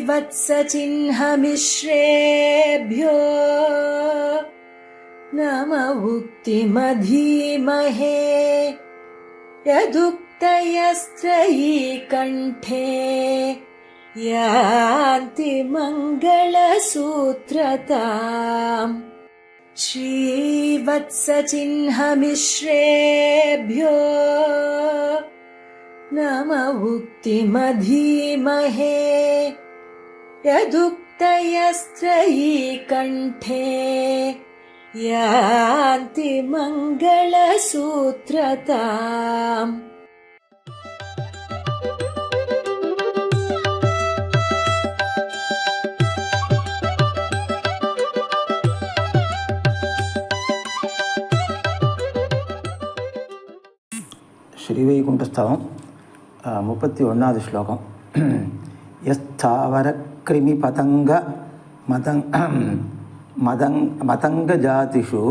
श्रीवत्सचिह्नमिश्रेभ्यो नम उक्तिमधीमहे यदुक्तयस्त्रयी कण्ठे यान्ति मङ्गलसूत्रताम् श्रीवत्सचिह्नमिश्रेभ्यो नम उक्तिमधीमहे यदुक्तयस्त्रयी कण्ठे यान्ति मङ्गलसूत्रताम् श्रीवैकुण्ठस्थवम् 31வது श्लोकम् यस्थावरकृमिपतङ्ग मतङ्गजातिषु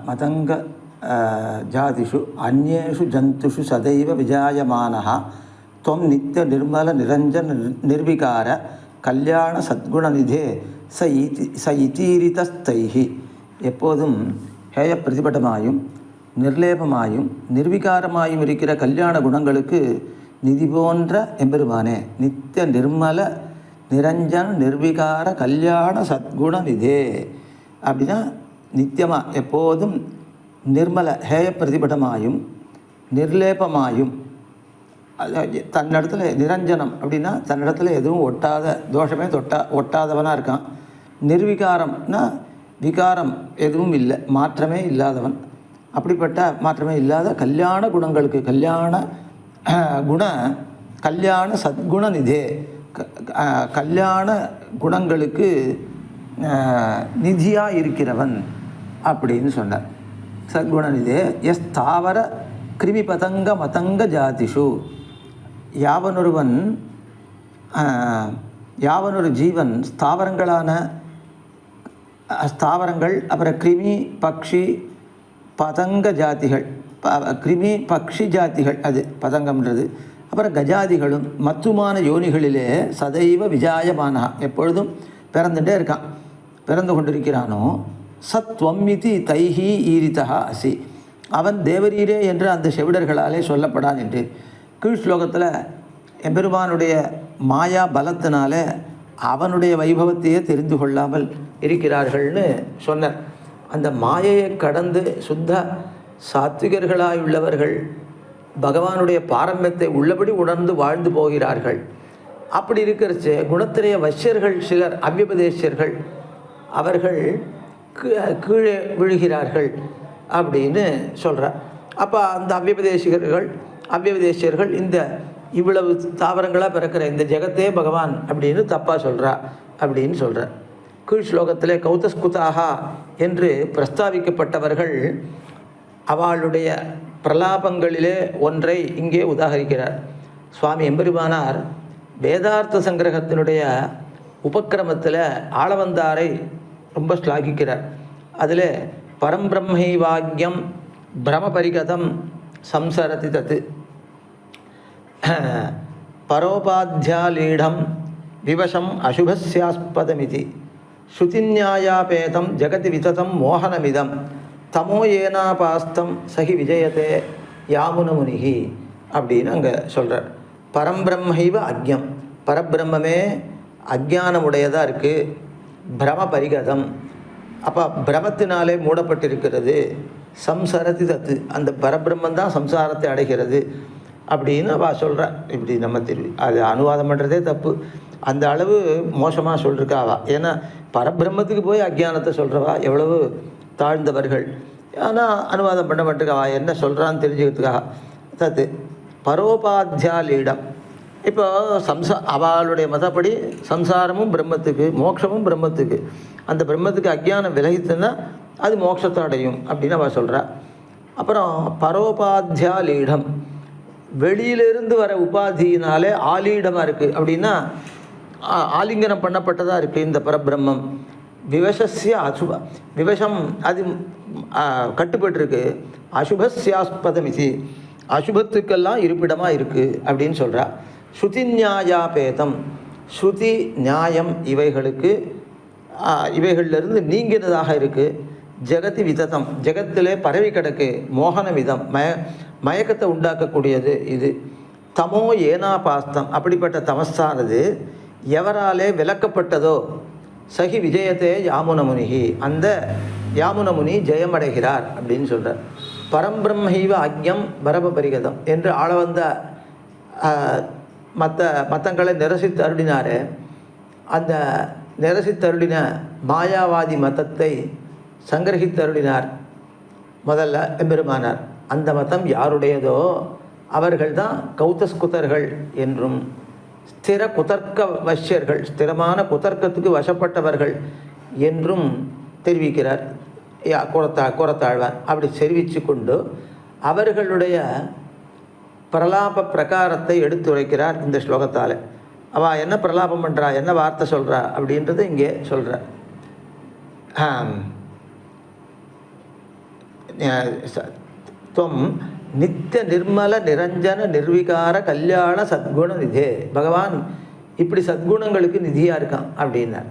मतङ्गजातिषु अन्येषु जन्तुषु सदैव विजायमानः त्वं नित्यनिर्मलनिरञ्जननिर्विकार कल्याणसद्गुणनिधे स इतीरितस्तैः எப்போதும் ஹேய பிரதிபட்டமாயும் நிர்லேபமாயும் நிர்விகாரமாயும் இருக்கிற கல்யாண குணங்களுக்கு நிதி போன்ற எம்பெருமானே நித்திய நிர்மல நிரஞ்சன் நிர்விகார கல்யாண சத்குண நிதே அப்படின்னா நித்தியமாக எப்போதும் நிர்மல ஹேய பிரதிபட்டமாயும் நிர்லேபமாயும் தன்னிடத்துல நிரஞ்சனம் அப்படின்னா தன்னிடத்துல எதுவும் ஒட்டாத தோஷமே ஒட்டாதவனாக இருக்கான். நிர்விகாரம்னா விகாரம் எதுவும் இல்லை, மாற்றமே இல்லாதவன். அப்படிப்பட்ட மாற்றமே இல்லாத கல்யாண குணங்களுக்கு கல்யாண சத்குண நிதே கல்யாண குணங்களுக்கு நிதியாக இருக்கிறவன் அப்படின்னு சொன்னார். சத்குண நிதே எஸ் தாவர கிருமி பதங்க மதங்க ஜாதிஷு யாவனொரு ஜீவன் ஸ்தாவரங்கள் அப்புறம் கிருமி பக்ஷி பதங்க ஜாதிகள் கிருமி பக்ஷி ஜாதிகள் அது பதங்கம்ன்றது அப்புறம் கஜாதிகளும் மத்துமான யோனிகளிலே சதைவ விஜாயமானா எப்பொழுதும் பிறந்துட்டே இருக்கான், பிறந்து கொண்டிருக்கிறானோ சத்வம்மிதி தைஹி ஈரிதா அசி அவன் தேவரீரே என்று அந்த செவிடர்களாலே சொல்லப்படான் என்று கீழ் ஸ்லோகத்தில் எம்பெருமானுடைய மாயா பலத்தினால அவனுடைய வைபவத்தையே தெரிந்து கொள்ளாமல் இருக்கிறார்கள்னு சொன்னார். அந்த மாயையை கடந்து சுத்த சாத்விகர்களாயுள்ளவர்கள் பகவானுடைய பாரம்பரியத்தை உள்ளபடி உணர்ந்து வாழ்ந்து போகிறார்கள். அப்படி இருக்கிறச்சு குணத்திரைய வசியர்கள் சிலர் அவ்யபதேசியர்கள் அவர்கள் கீழே விழுகிறார்கள் அப்படின்னு சொல்கிறார். அப்போ அந்த அவ்யபதேசியர்கள் இந்த இவ்வளவு தாவரங்களாக பிறக்கிற இந்த ஜெகத்தே பகவான் அப்படின்னு தப்பாக சொல்கிறா அப்படின்னு சொல்கிறார். கீழ் ஸ்லோகத்திலே கௌதஸ்குதாகா என்று பிரஸ்தாபிக்கப்பட்டவர்கள் அவளுடைய பிரலாபங்களிலே ஒன்றை இங்கே உதாகரிக்கிறார். சுவாமி எம்பெருமானார் வேதார்த்த சங்கிரகத்தினுடைய உபக்கிரமத்தில் ஆளவந்தாரை ரொம்ப ஸ்லாகிக்கிறார். அதில் பரம்பிரம்மைவாக்கியம் பிரமபரிகதம் சம்சரதி தத்து பரோபாத்தியாலீடம் விவசம் அசுபஸ்யாஸ்பதமிதி ஸ்ருதிநியாயாபேதம் ஜகதி விததம் மோகனமிதம் தமோ ஏனாபாஸ்தம் சகி விஜயதே யாமுனமுனிகி அப்படின்னு அங்கே சொல்கிறார். பரம்பிரம்மைவ அக்ஞம் பரபிரம்மே அஜானமுடையதாக இருக்குது. பிரம பரிகதம் அப்போ பிரமத்தினாலே மூடப்பட்டிருக்கிறது. சம்சரதி தத்து அந்த பரபிரம்மந்தான் சம்சாரத்தை அடைகிறது அப்படின்னு அவள் சொல்கிறா. இப்படி நம்ம அது அனுவாதம் பண்ணுறதே தப்பு. அந்த அளவு மோசமாக சொல்லிருக்காவா. ஏன்னா பரபிரம்மத்துக்கு போய் அஜ்ஞானத்தை சொல்கிறவா எவ்வளவு தாழ்ந்தவர்கள். ஆனால் அனுவாதம் பண்ண மாட்டேருக்காவா என்ன சொல்கிறான்னு தெரிஞ்சுக்கிறதுக்காக. தத்து பரோபாத்தியாலீடம் இப்போ அவளுடைய மதப்படி சம்சாரமும் பிரம்மத்துக்கு மோட்சமும் பிரம்மத்துக்கு. அந்த பிரம்மத்துக்கு அஜ்ஞானம் விலகித்துன்னா அது மோட்சத்தை அடையும் அப்படின்னு அவள் சொல்கிறா. அப்புறம் பரோபாத்தியாலீடம் வெளியிலிருந்து வர உபாதியினாலே ஆலீடமாக இருக்குது அப்படின்னா ஆலிங்கனம் பண்ணப்பட்டதாக இருக்குது இந்த பரபிரம்மம். விவசஸ்ய விவசம் அது கட்டுப்பட்டுருக்கு. அசுபஸ்யாஸ்பதமிதி அசுபத்துக்கெல்லாம் இருப்பிடமாக இருக்குது அப்படின்னு சொல்கிறா. ஸ்ருதி நியாயாபேதம், ஸ்ருதி நியாயம் இவைகளுக்கு இவைகளிலிருந்து நீங்கினதாக இருக்குது. ஜெகதி விததம், ஜெகத்திலே பரவி கிடக்கு. மோகன விதம், மயக்கத்தை உண்டாக்கக்கூடியது இது. தமோ ஏனாபாஸ்தம், அப்படிப்பட்ட தமஸானது எவராலே விலக்கப்பட்டதோ சகி விஜயத்தே யாமுனமுனிகி, அந்த யாமுனமுனி ஜெயமடைகிறார் அப்படின்னு சொல்கிறார். பரம்பிரம்மைவ அக்ஞம் பரபபரிகதம் என்று ஆளவந்த மத்தங்களை நிரசித்து அருளினாரே, அந்த நிரசித்தருளின மாயாவாதி மதத்தை சங்கிரகித்தருளினார் முதல்ல எம்பெருமானார். அந்த மதம் யாருடையதோ அவர்கள்தான் கௌதஸ்குதர்கள் என்றும், ஸ்திர குதர்க்க வஷ்யர்கள், ஸ்திரமான குதர்க்கத்துக்கு வசப்பட்டவர்கள் என்றும் தெரிவிக்கிறார் கூறத்தாழ்வார். அப்படி தெரிவித்து கொண்டு அவர்களுடைய பிரலாப பிரகாரத்தை எடுத்துரைக்கிறார் இந்த ஸ்லோகத்தால். அவள் என்ன பிரலாபம் பண்ணுறா, என்ன வார்த்தை சொல்கிறா அப்படின்றது இங்கே சொல்கிற. துவம் நித்திய நிர்மல நிரஞ்சன நிர்விகார கல்யாண சத்குண நிதே, பகவான் இப்படி சத்குணங்களுக்கு நிதியாக இருக்கான் அப்படின்னார்.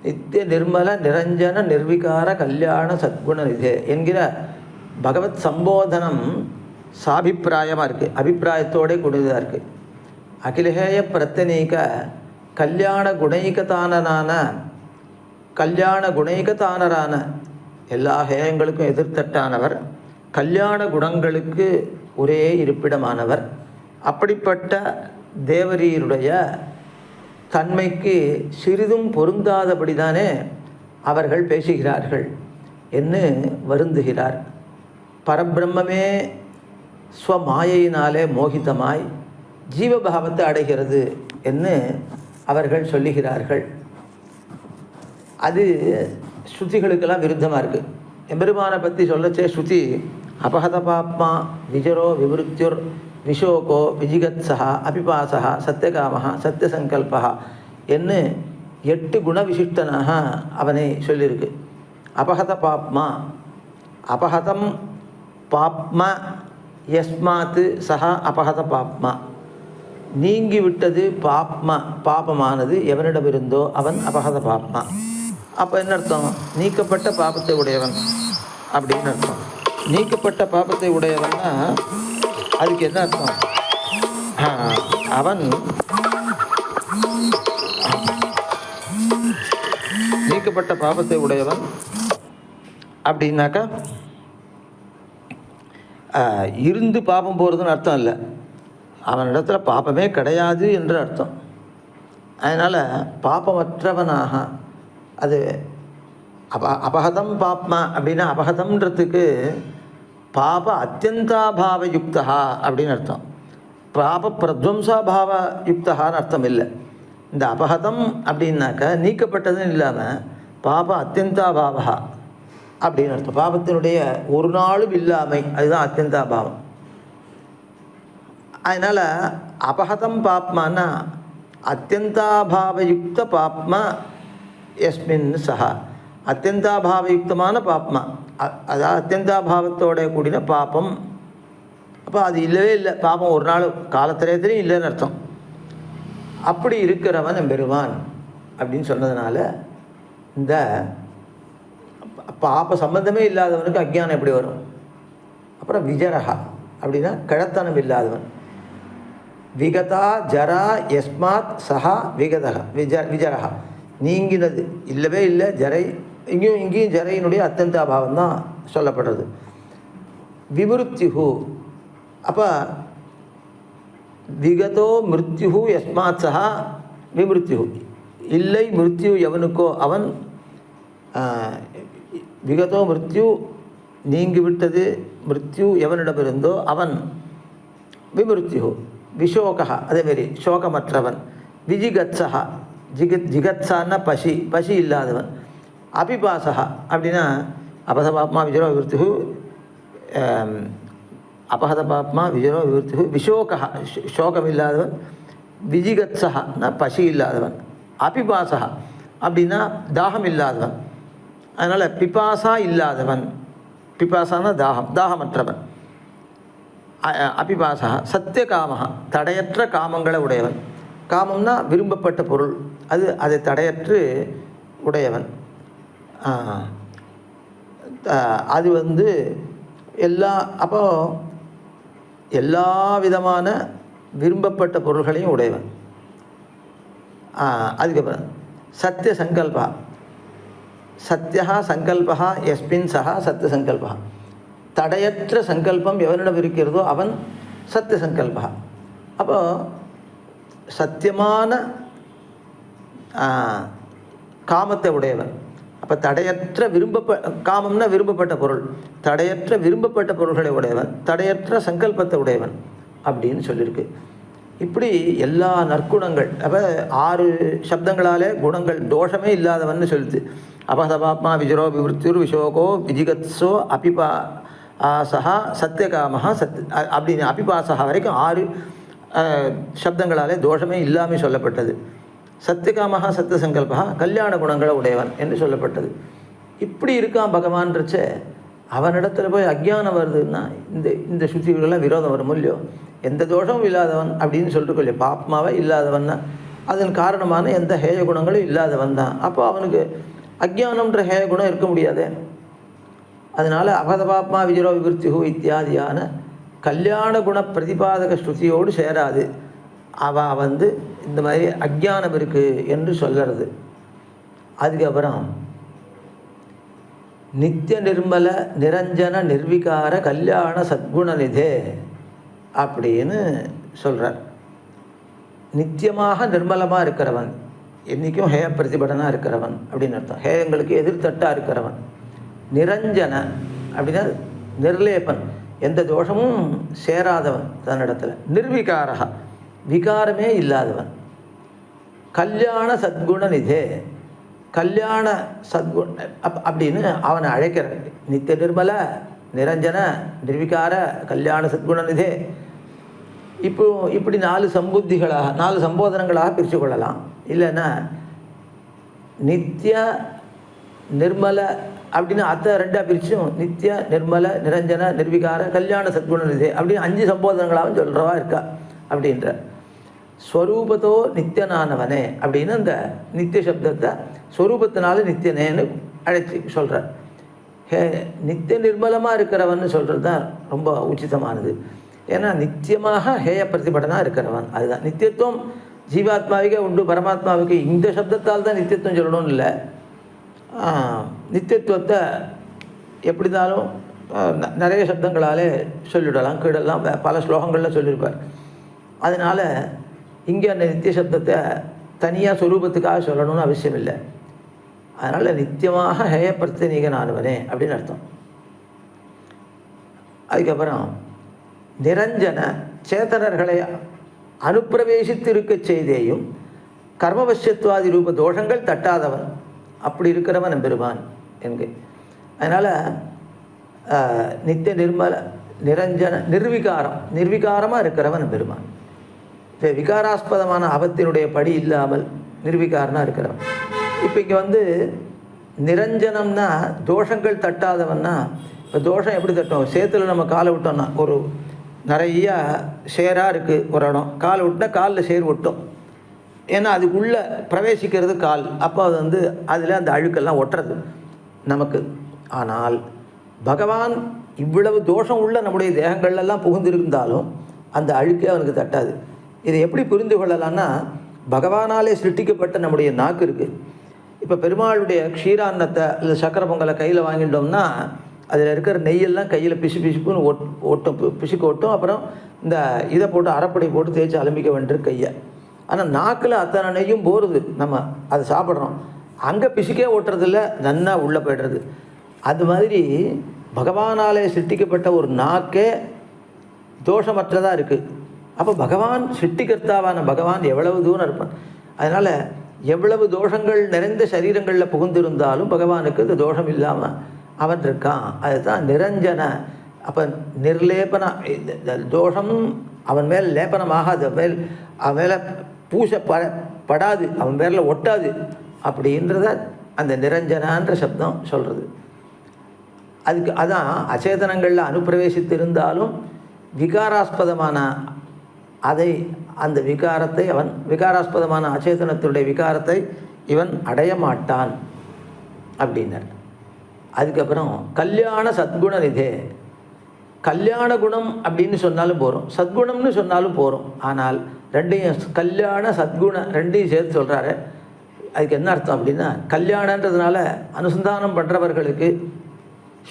நித்திய நிர்மல நிரஞ்சன நிர்விகார கல்யாண சத்குண நிதே என்கிற பகவத் சம்போதனம் சாபிப்பிராயமாக இருக்குது, அபிப்பிராயத்தோடே கூடியதாக இருக்குது. அகிலஹேய பிரத்தனீக கல்யாண குணைகதானரான எல்லா ஹேயங்களுக்கும் எதிர்த்தட்டானவர், கல்யாண குணங்களுக்கு ஒரே இருப்பிடமானவர். அப்படிப்பட்ட தேவரீருடைய தன்மைக்கு சிறிதும் பொருந்தாதபடிதானே அவர்கள் பேசுகிறார்கள் என்று வருந்துகிறார். பரபிரம்மே ஸ்வமாயினாலே மோகிதமாய் ஜீவபாவத்தை அடைகிறது என்று அவர்கள் சொல்லுகிறார்கள். அது ஸ்ருதிகளுக்கெல்லாம் விருத்தமாக இருக்குது. எம்பெருமானை பற்றி சொல்லச்சே ஸ்ருதி அபகத பாப்மா விஜரோ விவருத்தியுர் விஷோகோ விஜிகத்ஸா அபிபாசா சத்தியகாமஹா சத்தியசங்கல்பா என்று 8 குணவிசிஷ்டனாக அவனை சொல்லியிருக்கு. அபகத பாப்மா, அபகதம் பாப்ம யஸ்மாத்து சஹா அபகத பாப்மா, நீங்கிவிட்டது பாப்மா, பாபமானது எவனிடமிருந்தோ அவன் அபகத பாப்மா. அப்போ என்ன அர்த்தம்? நீக்கப்பட்ட பாபத்தை உடையவன் அப்படின்னு அர்த்தம். நீக்கப்பட்ட பாபத்தை உடையவன்னா அதுக்கு என்ன அர்த்தம்? அவன் நீக்கப்பட்ட பாபத்தை உடையவன் அப்படின்னாக்கா இருந்து பாபம் போகிறதுன்னு அர்த்தம் இல்லை, அவனிடத்துல பாபமே கிடையாது என்று அர்த்தம். அதனால் பாபமற்றவனாக, அது அபகதம் பாப்மா அப்படின்னா அபகதம்ன்றதுக்கு பாப அத்தியந்தாபாவ யுக்தா அப்படின்னு அர்த்தம். பாப பிரத்வம்சாபாவ யுக்தான்னு அர்த்தம் இல்லை. இந்த அபகதம் அப்படின்னாக்க நீக்கப்பட்டதுன்னு இல்லாமல் பாப அத்தியந்தாபாவா அப்படின்னு அர்த்தம். பாபத்தினுடைய ஒரு நாளும் இல்லாமை, அதுதான் அத்தியந்தாபாவம். அதனால் அபகதம் பாப்மானா அத்தியந்தாபாவயுக்த பாப்மா எஸ்மின் சஹா, அத்தியந்தாபாவயுக்தமான பாப்மா, அதாவது அத்தியந்தாபாவத்தோட கூடின பாப்பம். அப்போ அது இல்லவே இல்லை, பாப்பம் ஒரு நாள் காலத்திலேயும் இல்லைன்னு அர்த்தம். அப்படி இருக்கிறவன் பெறுவான் அப்படின்னு சொன்னதுனால இந்த பாப்ப சம்பந்தமே இல்லாதவனுக்கு அஜ்ஞானம் எப்படி வரும்? அப்புறம் விஜரஹா அப்படின்னா கிழத்தனம் இல்லாதவன். விகதா ஜரா யஸ்மாத் சஹா விகதக விஜரஹா, நீங்கினது இல்லவே இல்லை ஜரை. இங்கேயும் ஜரையினுடைய அத்தியந்தாபாவம் தான் சொல்லப்படுறது. விமிருத்யு, அப்போ விகதோ மிருத்யு யஸ்மாத் சஹா விமிருத்யு, இல்லை மிருத்யு எவனுக்கோ அவன், விகதோ மிருத்யு நீங்கிவிட்டது, மிருத்யு எவனிடமிருந்தோ அவன் விமிருத்யு. விஷோகா அதேமாரி சோகமற்றவன். விஜிகத்ஸா, ஜிகத்ஸான்னா பசி, பசி இல்லாதவன். அபிபாசா அப்படின்னா அபத பாப்மா விஜரோ விவருத்து, அபகத பாப்மா விஜரோ விவருத்து. விஷோகா சோகம் இல்லாதவன். விஜிகத்ஸா பசி இல்லாதவன். அபிபாசா அப்படின்னா தாகம் இல்லாதவன். அதனால் பிபாசா இல்லாதவன், பிபாசான தாகம், தாகமற்றவன். அபிபாசா சத்தியகாம தடையற்ற காமங்களை உடையவன். காமம்னா விரும்பப்பட்ட பொருள், அதை தடையற்று உடையவன். அது எல்லா விதமான விரும்பப்பட்ட பொருள்களையும் உடையவன். அதுக்கப்புறம் சத்திய சங்கல்பா, சத்தியா சங்கல்பா எஸ்மின் சஹா சத்திய சங்கல்பா. தடையற்ற சங்கல்பம் எவனிடம் இருக்கிறதோ அவன் சத்திய சங்கல்பா. அப்போ சத்தியமான காமத்தை உடையவன். அப்போ தடையற்ற காமம்னா விரும்பப்பட்ட பொருள், தடையற்ற விரும்பப்பட்ட பொருள்களை உடையவன், தடையற்ற சங்கல்பத்தை உடையவன் அப்படின்னு சொல்லியிருக்கு. இப்படி எல்லா நற்குணங்கள், அப்போ 6 சப்தங்களாலே குணங்கள் தோஷமே இல்லாதவன்னு சொல்லுது. அபசபாத்மா விஜரோ விவருத்திர் விஷோகோ விஜிகத்ஸோ அபிபாசா சத்தியகாமஹா அப்படின்னு அபிபாசா வரைக்கும் 6 சப்தங்களாலே தோஷமே இல்லாமல் சொல்லப்பட்டது. சத்தியகாமஹா சத்திய சங்கல்பா கல்யாண குணங்களை உடையவன் என்று சொல்லப்பட்டது. இப்படி இருக்கான் பகவான்றச்ச அவனிடத்துல போய் அஜ்ஞானம் வருதுன்னா இந்த சுத்திகளெல்லாம் விரோதம் வரும் இல்லையோ. எந்த தோஷமும் இல்லாதவன் அப்படின்னு சொல்லிட்டு கொள்ளைய பாப்மாவே இல்லாதவன் தான், அதன் காரணமான எந்த ஹேய குணங்களும் இல்லாதவன் தான். அப்போ அவனுக்கு அஜ்ஞானம்ன்ற ஹேய குணம் இருக்க முடியாது. அதனால் அபதபாப்மா விஜரோ விவருத்திஹு இத்தியாதியான கல்யாண குண பிரதிபாதக ஸ்ருதியோடு சேராது. அவள் இந்த மாதிரி அஜ்ஞானம் இருக்குது என்று சொல்கிறது. அதுக்கப்புறம் நித்திய நிர்மல நிரஞ்சன நிர்விகார கல்யாண சத்குணநிதே அப்படின்னு சொல்கிறார். நித்தியமாக நிர்மலமாக இருக்கிறவன், என்றைக்கும் ஹேய பிரதிபடனாக இருக்கிறவன் அப்படின்னு அர்த்தம். ஹேயங்களுக்கு எதிர்த்தட்டாக இருக்கிறவன். நிரஞ்சன அப்படின்னா நிர்லேபன், எந்த தோஷமும் சேராதவன் தன்னிடத்தில். நிர்விகாரா விகாரமே இல்லாதவன். கல்யாண சத்குண நிதே, கல்யாண சத்குண அப்படின்னு அவனை அழைக்கிறார். நித்திய நிர்மல நிரஞ்சன நிர்விகார கல்யாண சத்குண நிதே. இப்படி 4 சம்புத்திகளாக 4 சம்போதனங்களாக பிரித்து கொள்ளலாம். இல்லைன்னா நித்திய நிர்மல அப்படின்னு அத்தை 2ஆக பிரிச்சும் நித்திய நிர்மல நிரஞ்சன நிர்விகார கல்யாண சத்குண நிதே அப்படின்னு 5 சம்போதனங்களாகவும் சொல்கிறவா இருக்கா அப்படின்ற. ஸ்வரூபத்தோ நித்தியனானவனே அப்படின்னு அந்த நித்திய சப்தத்தை ஸ்வரூபத்தினால நித்தியனேன்னு அழைச்சி சொல்கிறார். நித்திய நிர்மலமாக இருக்கிறவன் சொல்கிறது தான் ரொம்ப உச்சிதமானது. ஏன்னா நித்தியமாக ஹேய பிரதிபடனாக இருக்கிறவன், அதுதான் நித்தியத்துவம். ஜீவாத்மாவுக்கே உண்டு, பரமாத்மாவுக்கு இந்த சப்தத்தால் தான் நித்தியத்துவம் சொல்லணும்னு இல்லை. நித்தியத்துவத்தை எப்படி இருந்தாலும் நிறைய சப்தங்களாலே சொல்லிவிடலாம், கீழெல்லாம் பல ஸ்லோகங்களில் சொல்லியிருப்பார். அதனால் இங்கே அந்த நித்திய சப்தத்தை தனியாக சொரூபத்துக்காக சொல்லணும்னு அவசியம் இல்லை. அதனால் நித்தியமாக ஹேய பிரத்தினீகனானவனே அப்படின்னு அர்த்தம். அதுக்கப்புறம் நிரஞ்சன சேத்தனர்களை அனுப்பிரவேசித்து இருக்க செய்தேயும் கர்மவசியத்துவாதி ரூப தோஷங்கள் தட்டாதவன், அப்படி இருக்கிறவன் பெருமான் என்க. அதனால் நித்திய நிர்மல நிரஞ்சன நிர்விகாரமாக இருக்கிறவன் பெருமான். இப்போ விகாராஸ்பதமான அவத்தினுடைய படி இல்லாமல் நிர்விகாரனாக இருக்கிறவன். இப்போ இங்கே நிரஞ்சனம்னா தோஷங்கள் தட்டாதவன்னா, இப்போ தோஷம் எப்படி தட்டும்? சேத்துல நம்ம காலை விட்டோம்னா ஒரு நிறைய ஷேராக இருக்குது ஒரு இடம், காலை விட்டினா காலில் ஷேர் ஒட்டும். ஏன்னா அதுக்குள்ளே பிரவேசிக்கிறது கால். அப்போ அது அதில் அந்த அழுக்கெல்லாம் ஒட்டுறது நமக்கு. ஆனால் பகவான் இவ்வளவு தோஷம் உள்ள நம்முடைய தேகங்கள்லாம் புகுந்திருந்தாலும் அந்த அழுக்கே அவனுக்கு தட்டாது. இதை எப்படி புரிந்து கொள்ளலான்னா, பகவானாலே சிருஷ்டிக்கப்பட்ட நம்முடைய நாக்கு இருக்குது. இப்போ பெருமாளுடைய க்ஷீரான்னத்தை இல்லை சக்கரை பொங்கலை கையில் வாங்கிட்டோம்னா அதில் இருக்கிற நெய்யெல்லாம் கையில் பிசுப்புன்னு ஒட்டும், பிசுக்கு ஒட்டும். அப்புறம் இந்த இதை போட்டு அரைப்படை போட்டு தேய்ச்சி அலம்பிக்க வேண்டியிருக்கு கையை. ஆனால் நாக்கில் அத்தனை நெய்யும் போகிறது, நம்ம அதை சாப்பிட்றோம், அங்கே பிசுக்கே ஓட்டுறதில்ல, நன்னா உள்ளே போய்டுறது. அது மாதிரி பகவானாலே சிருஷ்டிக்கப்பட்ட ஒரு நாக்கே தோஷமற்றதாக இருக்குது. அப்போ பகவான் சிருஷ்டிகர்த்தாவான பகவான் எவ்வளவு தூரம் இருப்பான். அதனால் எவ்வளவு தோஷங்கள் நிறைந்த சரீரங்களில் புகுந்திருந்தாலும் பகவானுக்கு இந்த தோஷம் இல்லாமல் அவன் இருக்கான். அதுதான் நிரஞ்சன. அப்போ நிர்லேபன தோஷம் அவன் மேல் லேபனமாகாது, அவன் மேலே படாது, அவன் பேரில் ஒட்டாது. அப்படின்றத அந்த நிரஞ்சனான்ற சப்தம் சொல்கிறது. அதான் அச்சேதனங்களில் அனுப்பிரவேசித்து இருந்தாலும் விகாராஸ்பதமான அதை அந்த விகாரத்தை அவன் விகாராஸ்பதமான அச்சேதனத்தினுடைய விகாரத்தை இவன் அடைய மாட்டான் அப்படின்னார். அதுக்கப்புறம் கல்யாண சத்குண நிதே, கல்யாண குணம் அப்படின்னு சொன்னாலும் போகிறோம், சத்குணம்னு சொன்னாலும் போகிறோம். ஆனால் ரெண்டையும் கல்யாண சத்குண ரெண்டையும் சேர்த்து சொல்கிறாரு. அதுக்கு என்ன அர்த்தம் அப்படின்னா, கல்யாணன்றதுனால அனுசந்தானம் பண்ணுறவர்களுக்கு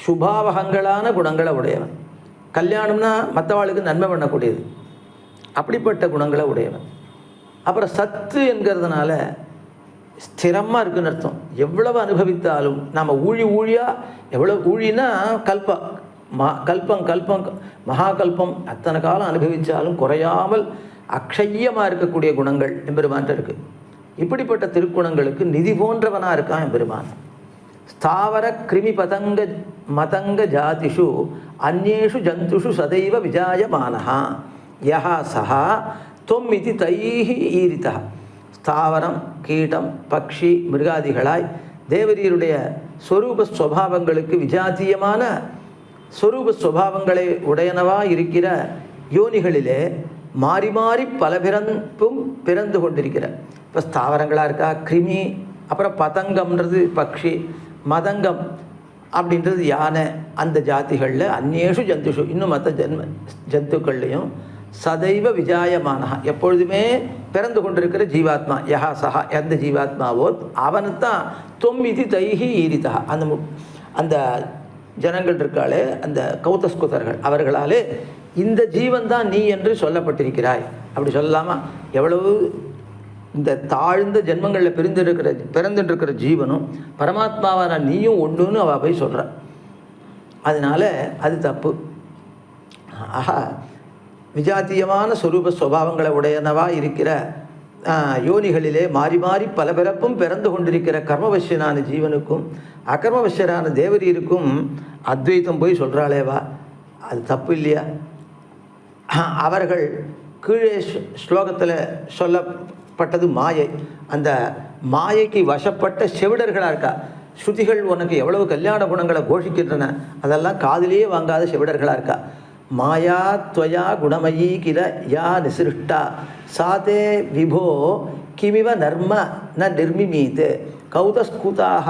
சுபாவகங்களான குணங்களை உடையவன். கல்யாணம்னா மற்றவாளுக்கு நன்மை பண்ணக்கூடியது, அப்படிப்பட்ட குணங்களை உடையவன். அப்புறம் சத்து என்கிறதுனால ஸ்திரமாக இருக்குன்னு அர்த்தம். எவ்வளவு அனுபவித்தாலும் நாம் ஊழியாக எவ்வளோ ஊழினா கல்பம் மகாகல்பம் அத்தனை காலம் அனுபவித்தாலும் குறையாமல் அக்ஷயமாக இருக்கக்கூடிய குணங்கள் எம்பெருமான்ட்டு இருக்குது. இப்படிப்பட்ட திருக்குணங்களுக்கு நிதி போன்றவனாக இருக்கான் எம்பெருமான். ஸ்தாவர கிருமி மதங்க ஜாதிஷு அந்நேஷு ஜந்துஷு சதைவ விஜாயமானஹா யஹா சஹா தொம்மிதி தைஹி ஈரிதா. ஸ்தாவரம், கீட்டம், பக்ஷி, மிருகாதிகளாய் தேவரீருடைய ஸ்வரூப ஸ்வபாவங்களுக்கு விஜாத்தியமான ஸ்வரூப ஸ்வபாவங்களை உடையனவா இருக்கிற யோனிகளிலே மாறி மாறி பல பிறந்து கொண்டிருக்கிற. இப்போ ஸ்தாவரங்களாக இருக்கா கிருமி, அப்புறம் பதங்கம்ன்றது பக்ஷி, மதங்கம் அப்படின்றது யானை. அந்த ஜாதிகளில் அந்நேஷு ஜந்துஷு இன்னும் மற்ற ஜந்துக்கள்லையும் சதைவ விஜாயமானஹா எப்பொழுதுமே பிறந்து கொண்டிருக்கிற ஜீவாத்மா யஹா சஹா எந்த ஜீவாத்மாவோ அவனைத்தான் தொம்மிதி தைஹி ஈரிதா. அந்த ஜனங்கள் இருக்காளே அந்த கௌதஸ்குதர்கள் அவர்களாலே இந்த ஜீவன் தான் நீ என்று சொல்லப்பட்டிருக்கிறாய். அப்படி சொல்லலாமா? எவ்வளவு இந்த தாழ்ந்த ஜென்மங்களில் பிறந்துருக்கிற ஜீவனும் பரமாத்மாவான நீயும் ஒன்றுன்னு அவள் போய் சொல்கிற. அதனால் அது தப்பு. ஆஹா, விஜாத்தியமான ஸ்வரூப ஸ்வபாவங்களை உடையனவா இருக்கிற யோனிகளிலே மாறி மாறி பல பிறப்பும் பிறந்து கொண்டிருக்கிற கர்மவசியனான ஜீவனுக்கும் அகர்மவசியரான தேவரீருக்கும் அத்வைத்தம் போய் சொல்கிறாளேவா, அது தப்பு இல்லையா? அவர்கள் கீழே ஸ்லோகத்தில் சொல்லப்பட்டது மாயை. அந்த மாயைக்கு வசப்பட்ட செவிடர்களாக இருக்கா. ஸ்ருதிகள் உனக்கு எவ்வளவு கல்யாண குணங்களை கோஷிக்கின்றன, அதெல்லாம் காதிலேயே வாங்காத செவிடர்களாக இருக்கா. மாயா துவயா குணமயீ கில யா நிசிருஷ்டா சாதே விபோ கிமிவ நர்ம ந நிர்மிமீத் கௌதஸ்கூதாக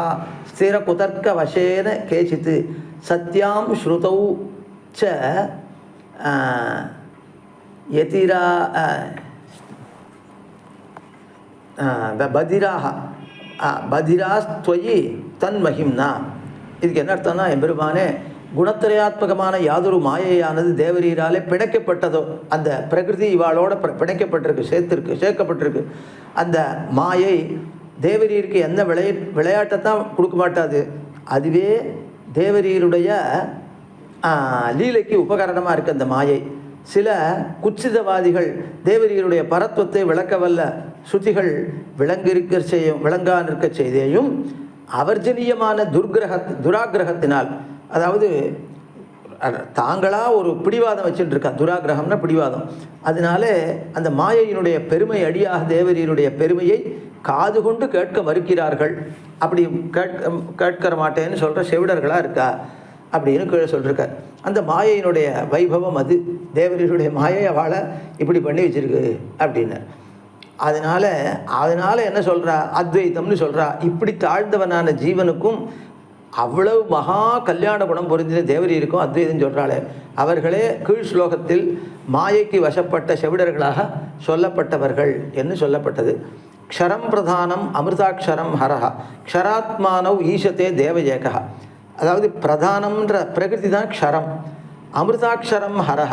ஸ்திர குதர்க்க வசேன கேச்சித் சத்யாம் ஸ்ருதௌ ச யதிரா பதிராஸ்துவயி தன்மஹிம்னா. இதுக்கு என்ன அர்த்தம்னா, எம்பெருமானே குணத்திரையாத்மகமான யாதொரு மாயையானது தேவரீராலே பிணைக்கப்பட்டதோ, அந்த பிரகிருதி இவாளோட பிணைக்கப்பட்டிருக்கு, சேர்க்கப்பட்டிருக்கு. அந்த மாயை தேவரீருக்கு எந்த விளையாட்டைத்தான் கொடுக்க மாட்டாது, அதுவே தேவரீருடைய லீலைக்கு உபகரணமாக இருக்குது அந்த மாயை. சில குச்சிதவாதிகள் தேவரீருடைய பரத்துவத்தை விளக்கவல்ல ஸ்ருதிகள் விளங்கா நிற்க செய்தேயும் அவர்ஜனீயமான துராகிரகத்தினால், அதாவது தாங்களாக ஒரு பிடிவாதம் வச்சுட்டு இருக்கா. துராகிரகம்னா பிடிவாதம். அதனால அந்த மாயையினுடைய பெருமை அடியாக தேவரீருடைய பெருமையை காது கொண்டு கேட்க மறுக்கிறார்கள். அப்படி கேட்க மாட்டேன்னு சொல்கிற செவிடர்களாக இருக்கா அப்படின்னு கீழே சொல்லியிருக்கார். அந்த மாயையினுடைய வைபவம் அது. தேவரீருடைய மாயை அவளை இப்படி பண்ணி வச்சிருக்கு அப்படின்னு. அதனால் என்ன சொல்கிறா, அத்வைத்தம்னு சொல்கிறா. இப்படி தாழ்ந்தவனான ஜீவனுக்கும் அவ்வளவு மகா கல்யாண குணம் பொருந்தின தேவரீருக்கும் அத்வைதம் சொல்கிறாளே, அவர்களே கீழ் ஸ்லோகத்தில் மாயைக்கு வசப்பட்ட செவிடர்களாக சொல்லப்பட்டவர்கள் என்று சொல்லப்பட்டது. க்ஷரம் பிரதானம் அமிர்தாட்சரம் ஹரஹா க்ஷராத்மானவ் ஈஷத்தே தேவஏகா. அதாவது பிரதானம்ன்ற பிரகிருதி தான் க்ஷரம், அமிர்தாட்சரம் ஹரஹ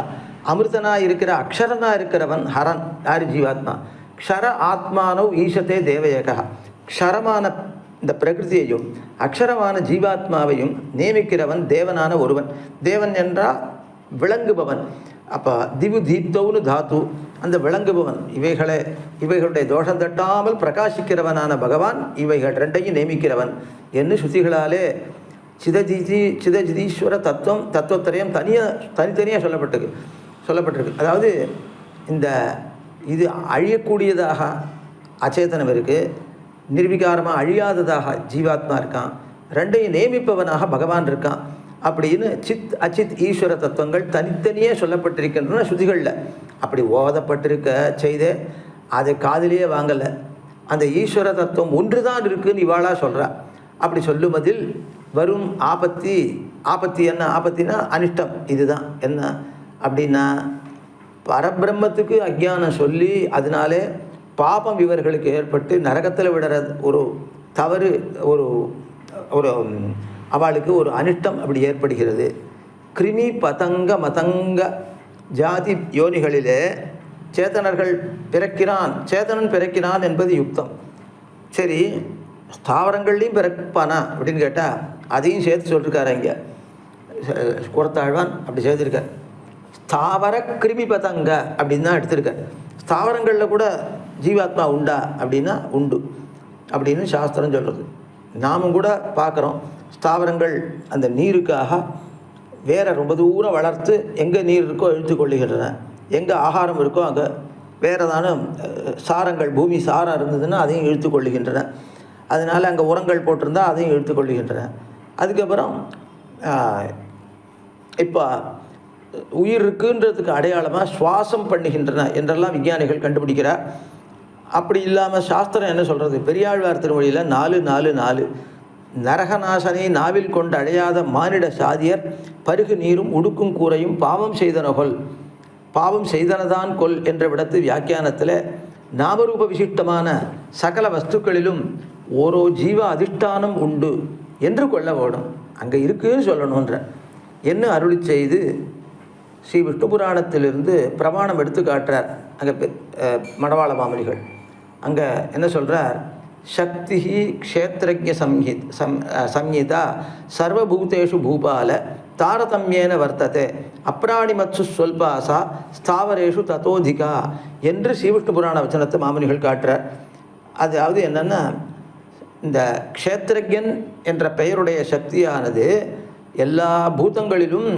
அமிர்தனாக இருக்கிற அக்ஷரனாக இருக்கிறவன் ஹரன் யார் ஜீவாத்மா. க்ஷர ஆத்மானவ் ஈஷத்தே தேவஏகா. க்ஷரமான இந்த பிரகிருதியையும் அக்ஷரமான ஜீவாத்மாவையும் நியமிக்கிறவன் தேவனான ஒருவன். தேவன் என்றால் விளங்குபவன். அப்போ திவு தீப்தவுன்னு தாத்து, அந்த விளங்குபவன். இவைகளுடைய தோஷம் தட்டாமல் பிரகாசிக்கிறவனான பகவான் இவைகள் ரெண்டையும் நியமிக்கிறவன் என்று ஸ்ருதிகளாலே சிதஜிதீஸ்வர தத்துவத்திரையும் தனித்தனியாக சொல்லப்பட்டிருக்கு. அதாவது இது அழியக்கூடியதாக அச்சேதனம் இருக்குது, நிர்விகாரமாக அழியாததாக ஜீவாத்மா இருக்கான், ரெண்டையும் நியமிப்பவனாக பகவான் இருக்கான். அப்படின்னு சித் அச்சித் ஈஸ்வர தத்துவங்கள் தனித்தனியே சொல்லப்பட்டிருக்கின்றன ஸ்ருதிகளில். அப்படி ஓதப்பட்டிருக்க செய்தே அதை காதிலேயே வாங்கலை. அந்த ஈஸ்வர தத்துவம் ஒன்று தான் இருக்குன்னு இவாளாக சொல்கிறா. அப்படி சொல்லுவதில் வரும் ஆபத்தி என்ன? ஆபத்தினா அனிஷ்டம். இதுதான் என்ன அப்படின்னா, பரபிரம்மத்துக்கு அஜ்ஞானம் சொல்லி அதனாலே பாபம் இவர்களுக்கு ஏற்பட்டு நரகத்தில் விடுற ஒரு தவறு, ஒரு ஒரு அவளுக்கு ஒரு அனிஷ்டம் அப்படி ஏற்படுகிறது. கிருமி பதங்க மதங்க ஜாதி யோனிகளிலே சேத்தனர்கள் சேத்தனன் பிறக்கிறான் என்பது யுக்தம். சரி, ஸ்தாவரங்கள்லையும் பிறப்பானா அப்படின்னு கேட்டால் அதையும் சேர்த்து சொல்லியிருக்காரு. இங்கே கூறத்தாழ்வான் அப்படி சேர்த்துருக்கார். ஸ்தாவர கிருமி பதங்க அப்படின்னு தான் எடுத்திருக்கார். ஸ்தாவரங்களில் கூட ஜீவாத்மா உண்டா அப்படின்னா உண்டு அப்படின்னு சாஸ்திரம் சொல்கிறது. நாமும் கூட பார்க்குறோம். ஸ்தாவரங்கள் அந்த நீருக்காக வேறு ரொம்ப தூரம் வளர்த்து எங்கே நீர் இருக்கோ இழுத்து கொள்ளுகின்றன, எங்கே ஆகாரம் இருக்கோ அங்கே வேறு ஏதான சாரங்கள், பூமி சாரம் இருந்ததுன்னா அதையும் இழுத்து கொள்ளுகின்றன. அதனால் அங்கே உரங்கள் போட்டிருந்தால் அதையும் இழுத்து கொள்ளுகின்றன. அதுக்கப்புறம் இப்போ உயிர் இருக்குன்றதுக்கு அடையாளமாக சுவாசம் பண்ணுகின்றன என்றெல்லாம் விஞ்ஞானிகள் கண்டுபிடிக்கிறார். அப்படி இல்லாமல் சாஸ்திரம் என்ன சொல்கிறது? பெரியாழ்வார் திருமொழியில் 4:4 நரகநாசனை நாவில் கொண்டு அடையாத மானிட சாதியர் பருகு நீரும் உடுக்கும் கூரையும் பாவம் செய்தனகொல், பாவம் செய்தனதான் கொல் என்ற விடத்து வியாக்கியானத்தில் நாமரூப விசிஷ்டமான சகல வஸ்துக்களிலும் ஓரோ ஜீவ அதிஷ்டானம் உண்டு என்று கொள்ள வேணும். அங்கே இருக்குன்னு சொல்லணுன்ற என்ன அருளி செய்து ஸ்ரீ விஷ்ணு புராணத்திலிருந்து பிரமாணம் எடுத்து காட்டுறார். அங்கே மடவாள மாமனிகள் அங்கே என்ன சொல்கிறார்? சக்தி க்ஷேத்ரஜ்ய சம்ஹிதா சர்வபூதேஷு பூபால தாரதமியேன வர்த்ததே அப்ராணிமத்சு சொல்பாசா ஸ்தாவரேஷு ததோதிகா என்று ஸ்ரீவிஷ்ணு புராண வச்சனத்தை மாமனிகள் காட்டுறார். அதாவது என்னென்னா, இந்த க்ஷேத்ரஜன் என்ற பெயருடைய சக்தியானது எல்லா பூதங்களிலும்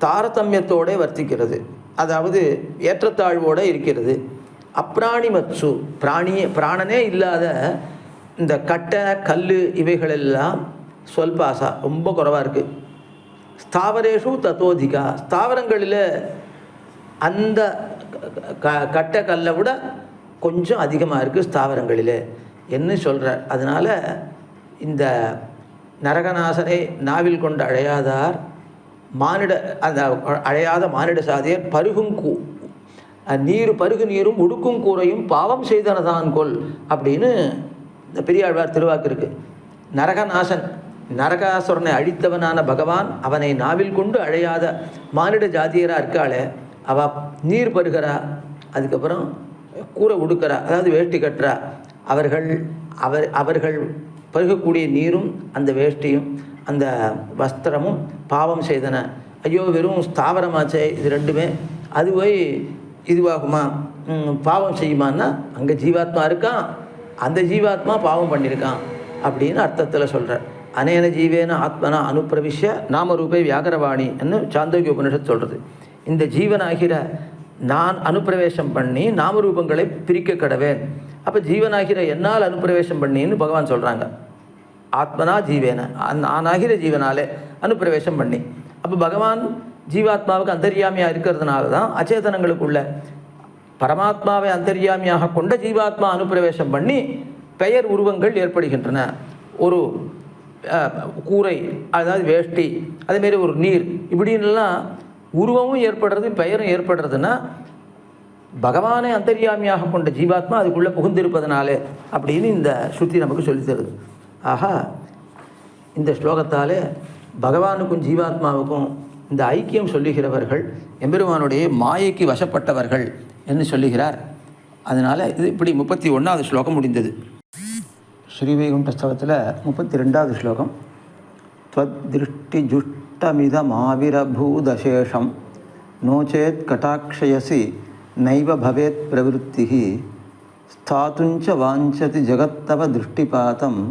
தாரதமியத்தோடு வர்த்திக்கிறது, அதாவது ஏற்றத்தாழ்வோடு இருக்கிறது. அப்ராணிமத்சு பிராணனே இல்லாத இந்த கட்டை கல் இவைகளெல்லாம் சொல்பாசா ரொம்ப குறைவாக இருக்குது. ஸ்தாவரேஷு தத்தோதிகா ஸ்தாவரங்களில் அந்த கட்டை கல்லை விட கொஞ்சம் அதிகமாக இருக்குது ஸ்தாவரங்களில் என்ன சொல்கிறார். அதனால் இந்த நரகநாசனை நாவில் கொண்டு அழையாதார் அந்த அழையாத மானிட சாதியர் பருகு நீரும் உடுக்கும் கூரையும் பாவம் செய்தனதான் கொல் அப்படின்னு இந்த பெரியாழ்வார் திருவாக்கு இருக்குது. நரகநாசன், நரகாசுரனை அழித்தவனான பகவான் அவனை நாவில் கொண்டு அழையாத மானிட ஜாதியராக இருக்காளே, அவள் நீர் பருகிறா, அதுக்கப்புறம் கூரை உடுக்கிறா, அதாவது வேஷ்டி கட்டுறா. அவர்கள் பருகக்கூடிய நீரும் அந்த வேஷ்டியும் அந்த வஸ்திரமும் பாவம் செய்தன. ஐயோ, வெறும் ஸ்தாவரமாச்சே இது ரெண்டுமே, அது போய் இதுவாகுமா, பாவம் செய்யுமான்னா அங்கே ஜீவாத்மா இருக்கான், அந்த ஜீவாத்மா பாவம் பண்ணியிருக்கான் அப்படின்னு அர்த்தத்தில் சொல்கிறார். அனேன ஜீவேன ஆத்மனா அனுப்பிரவிஷ்ய நாமரூபே வியாகரவாணி என்று சாந்தோக்கிய உபனிஷத் சொல்கிறது. இந்த ஜீவனாகிற நான் அனுப்பிரவேசம் பண்ணி நாமரூபங்களை பிரிக்க கடவேன். அப்போ ஜீவனாகிற என்னால் அனுப்பிரவேசம் பண்ணின்னு பகவான் சொல்கிறாங்க. ஆத்மனா ஜீவேன, நானாகிற ஜீவனாலே அனுப்பிரவேசம் பண்ணி. அப்போ பகவான் ஜீவாத்மாவுக்கு அந்தர்யாமியாக இருக்கிறதுனால தான் அச்சேதனங்களுக்குள்ள பரமாத்மாவை அந்தர்யாமியாக கொண்ட ஜீவாத்மா அனுப்பிரவேசம் பண்ணி பெயர் உருவங்கள் ஏற்படுகின்றன. ஒரு கூரை, அதாவது வேஷ்டி, அதேமாரி ஒரு நீர், இப்படின்லாம் உருவமும் ஏற்படுறது பெயரும் ஏற்படுறதுன்னா பகவானை அந்தர்யாமியாக கொண்ட ஜீவாத்மா அதுக்குள்ளே புகுந்திருப்பதனாலே அப்படின்னு இந்த ஸ்ருதி நமக்கு சொல்லித் தருது. ஆகா, இந்த ஸ்லோகத்தாலே பகவானுக்கும் ஜீவாத்மாவுக்கும் இந்த ஐக்கியம் சொல்லுகிறவர்கள் எம்பெருமானுடைய மாயைக்கு வசப்பட்டவர்கள் என்று சொல்லுகிறார். அதனால் இது இப்படி 31வது ஸ்லோகம் முடிந்தது. ஸ்ரீவைகுண்டஸ்தவத்தில் 32வது ஸ்லோகம். த்வத்ருஷ்டி ஜுஷ்டமிதமாவிரபூதசேஷம் நோச்சேத் கட்டாட்சயசி நைவ பவேத் பிரவருத்திஹி ஸ்தாதுஞ்ச வாஞ்சதி ஜகத்தவ திருஷ்டிபாதம்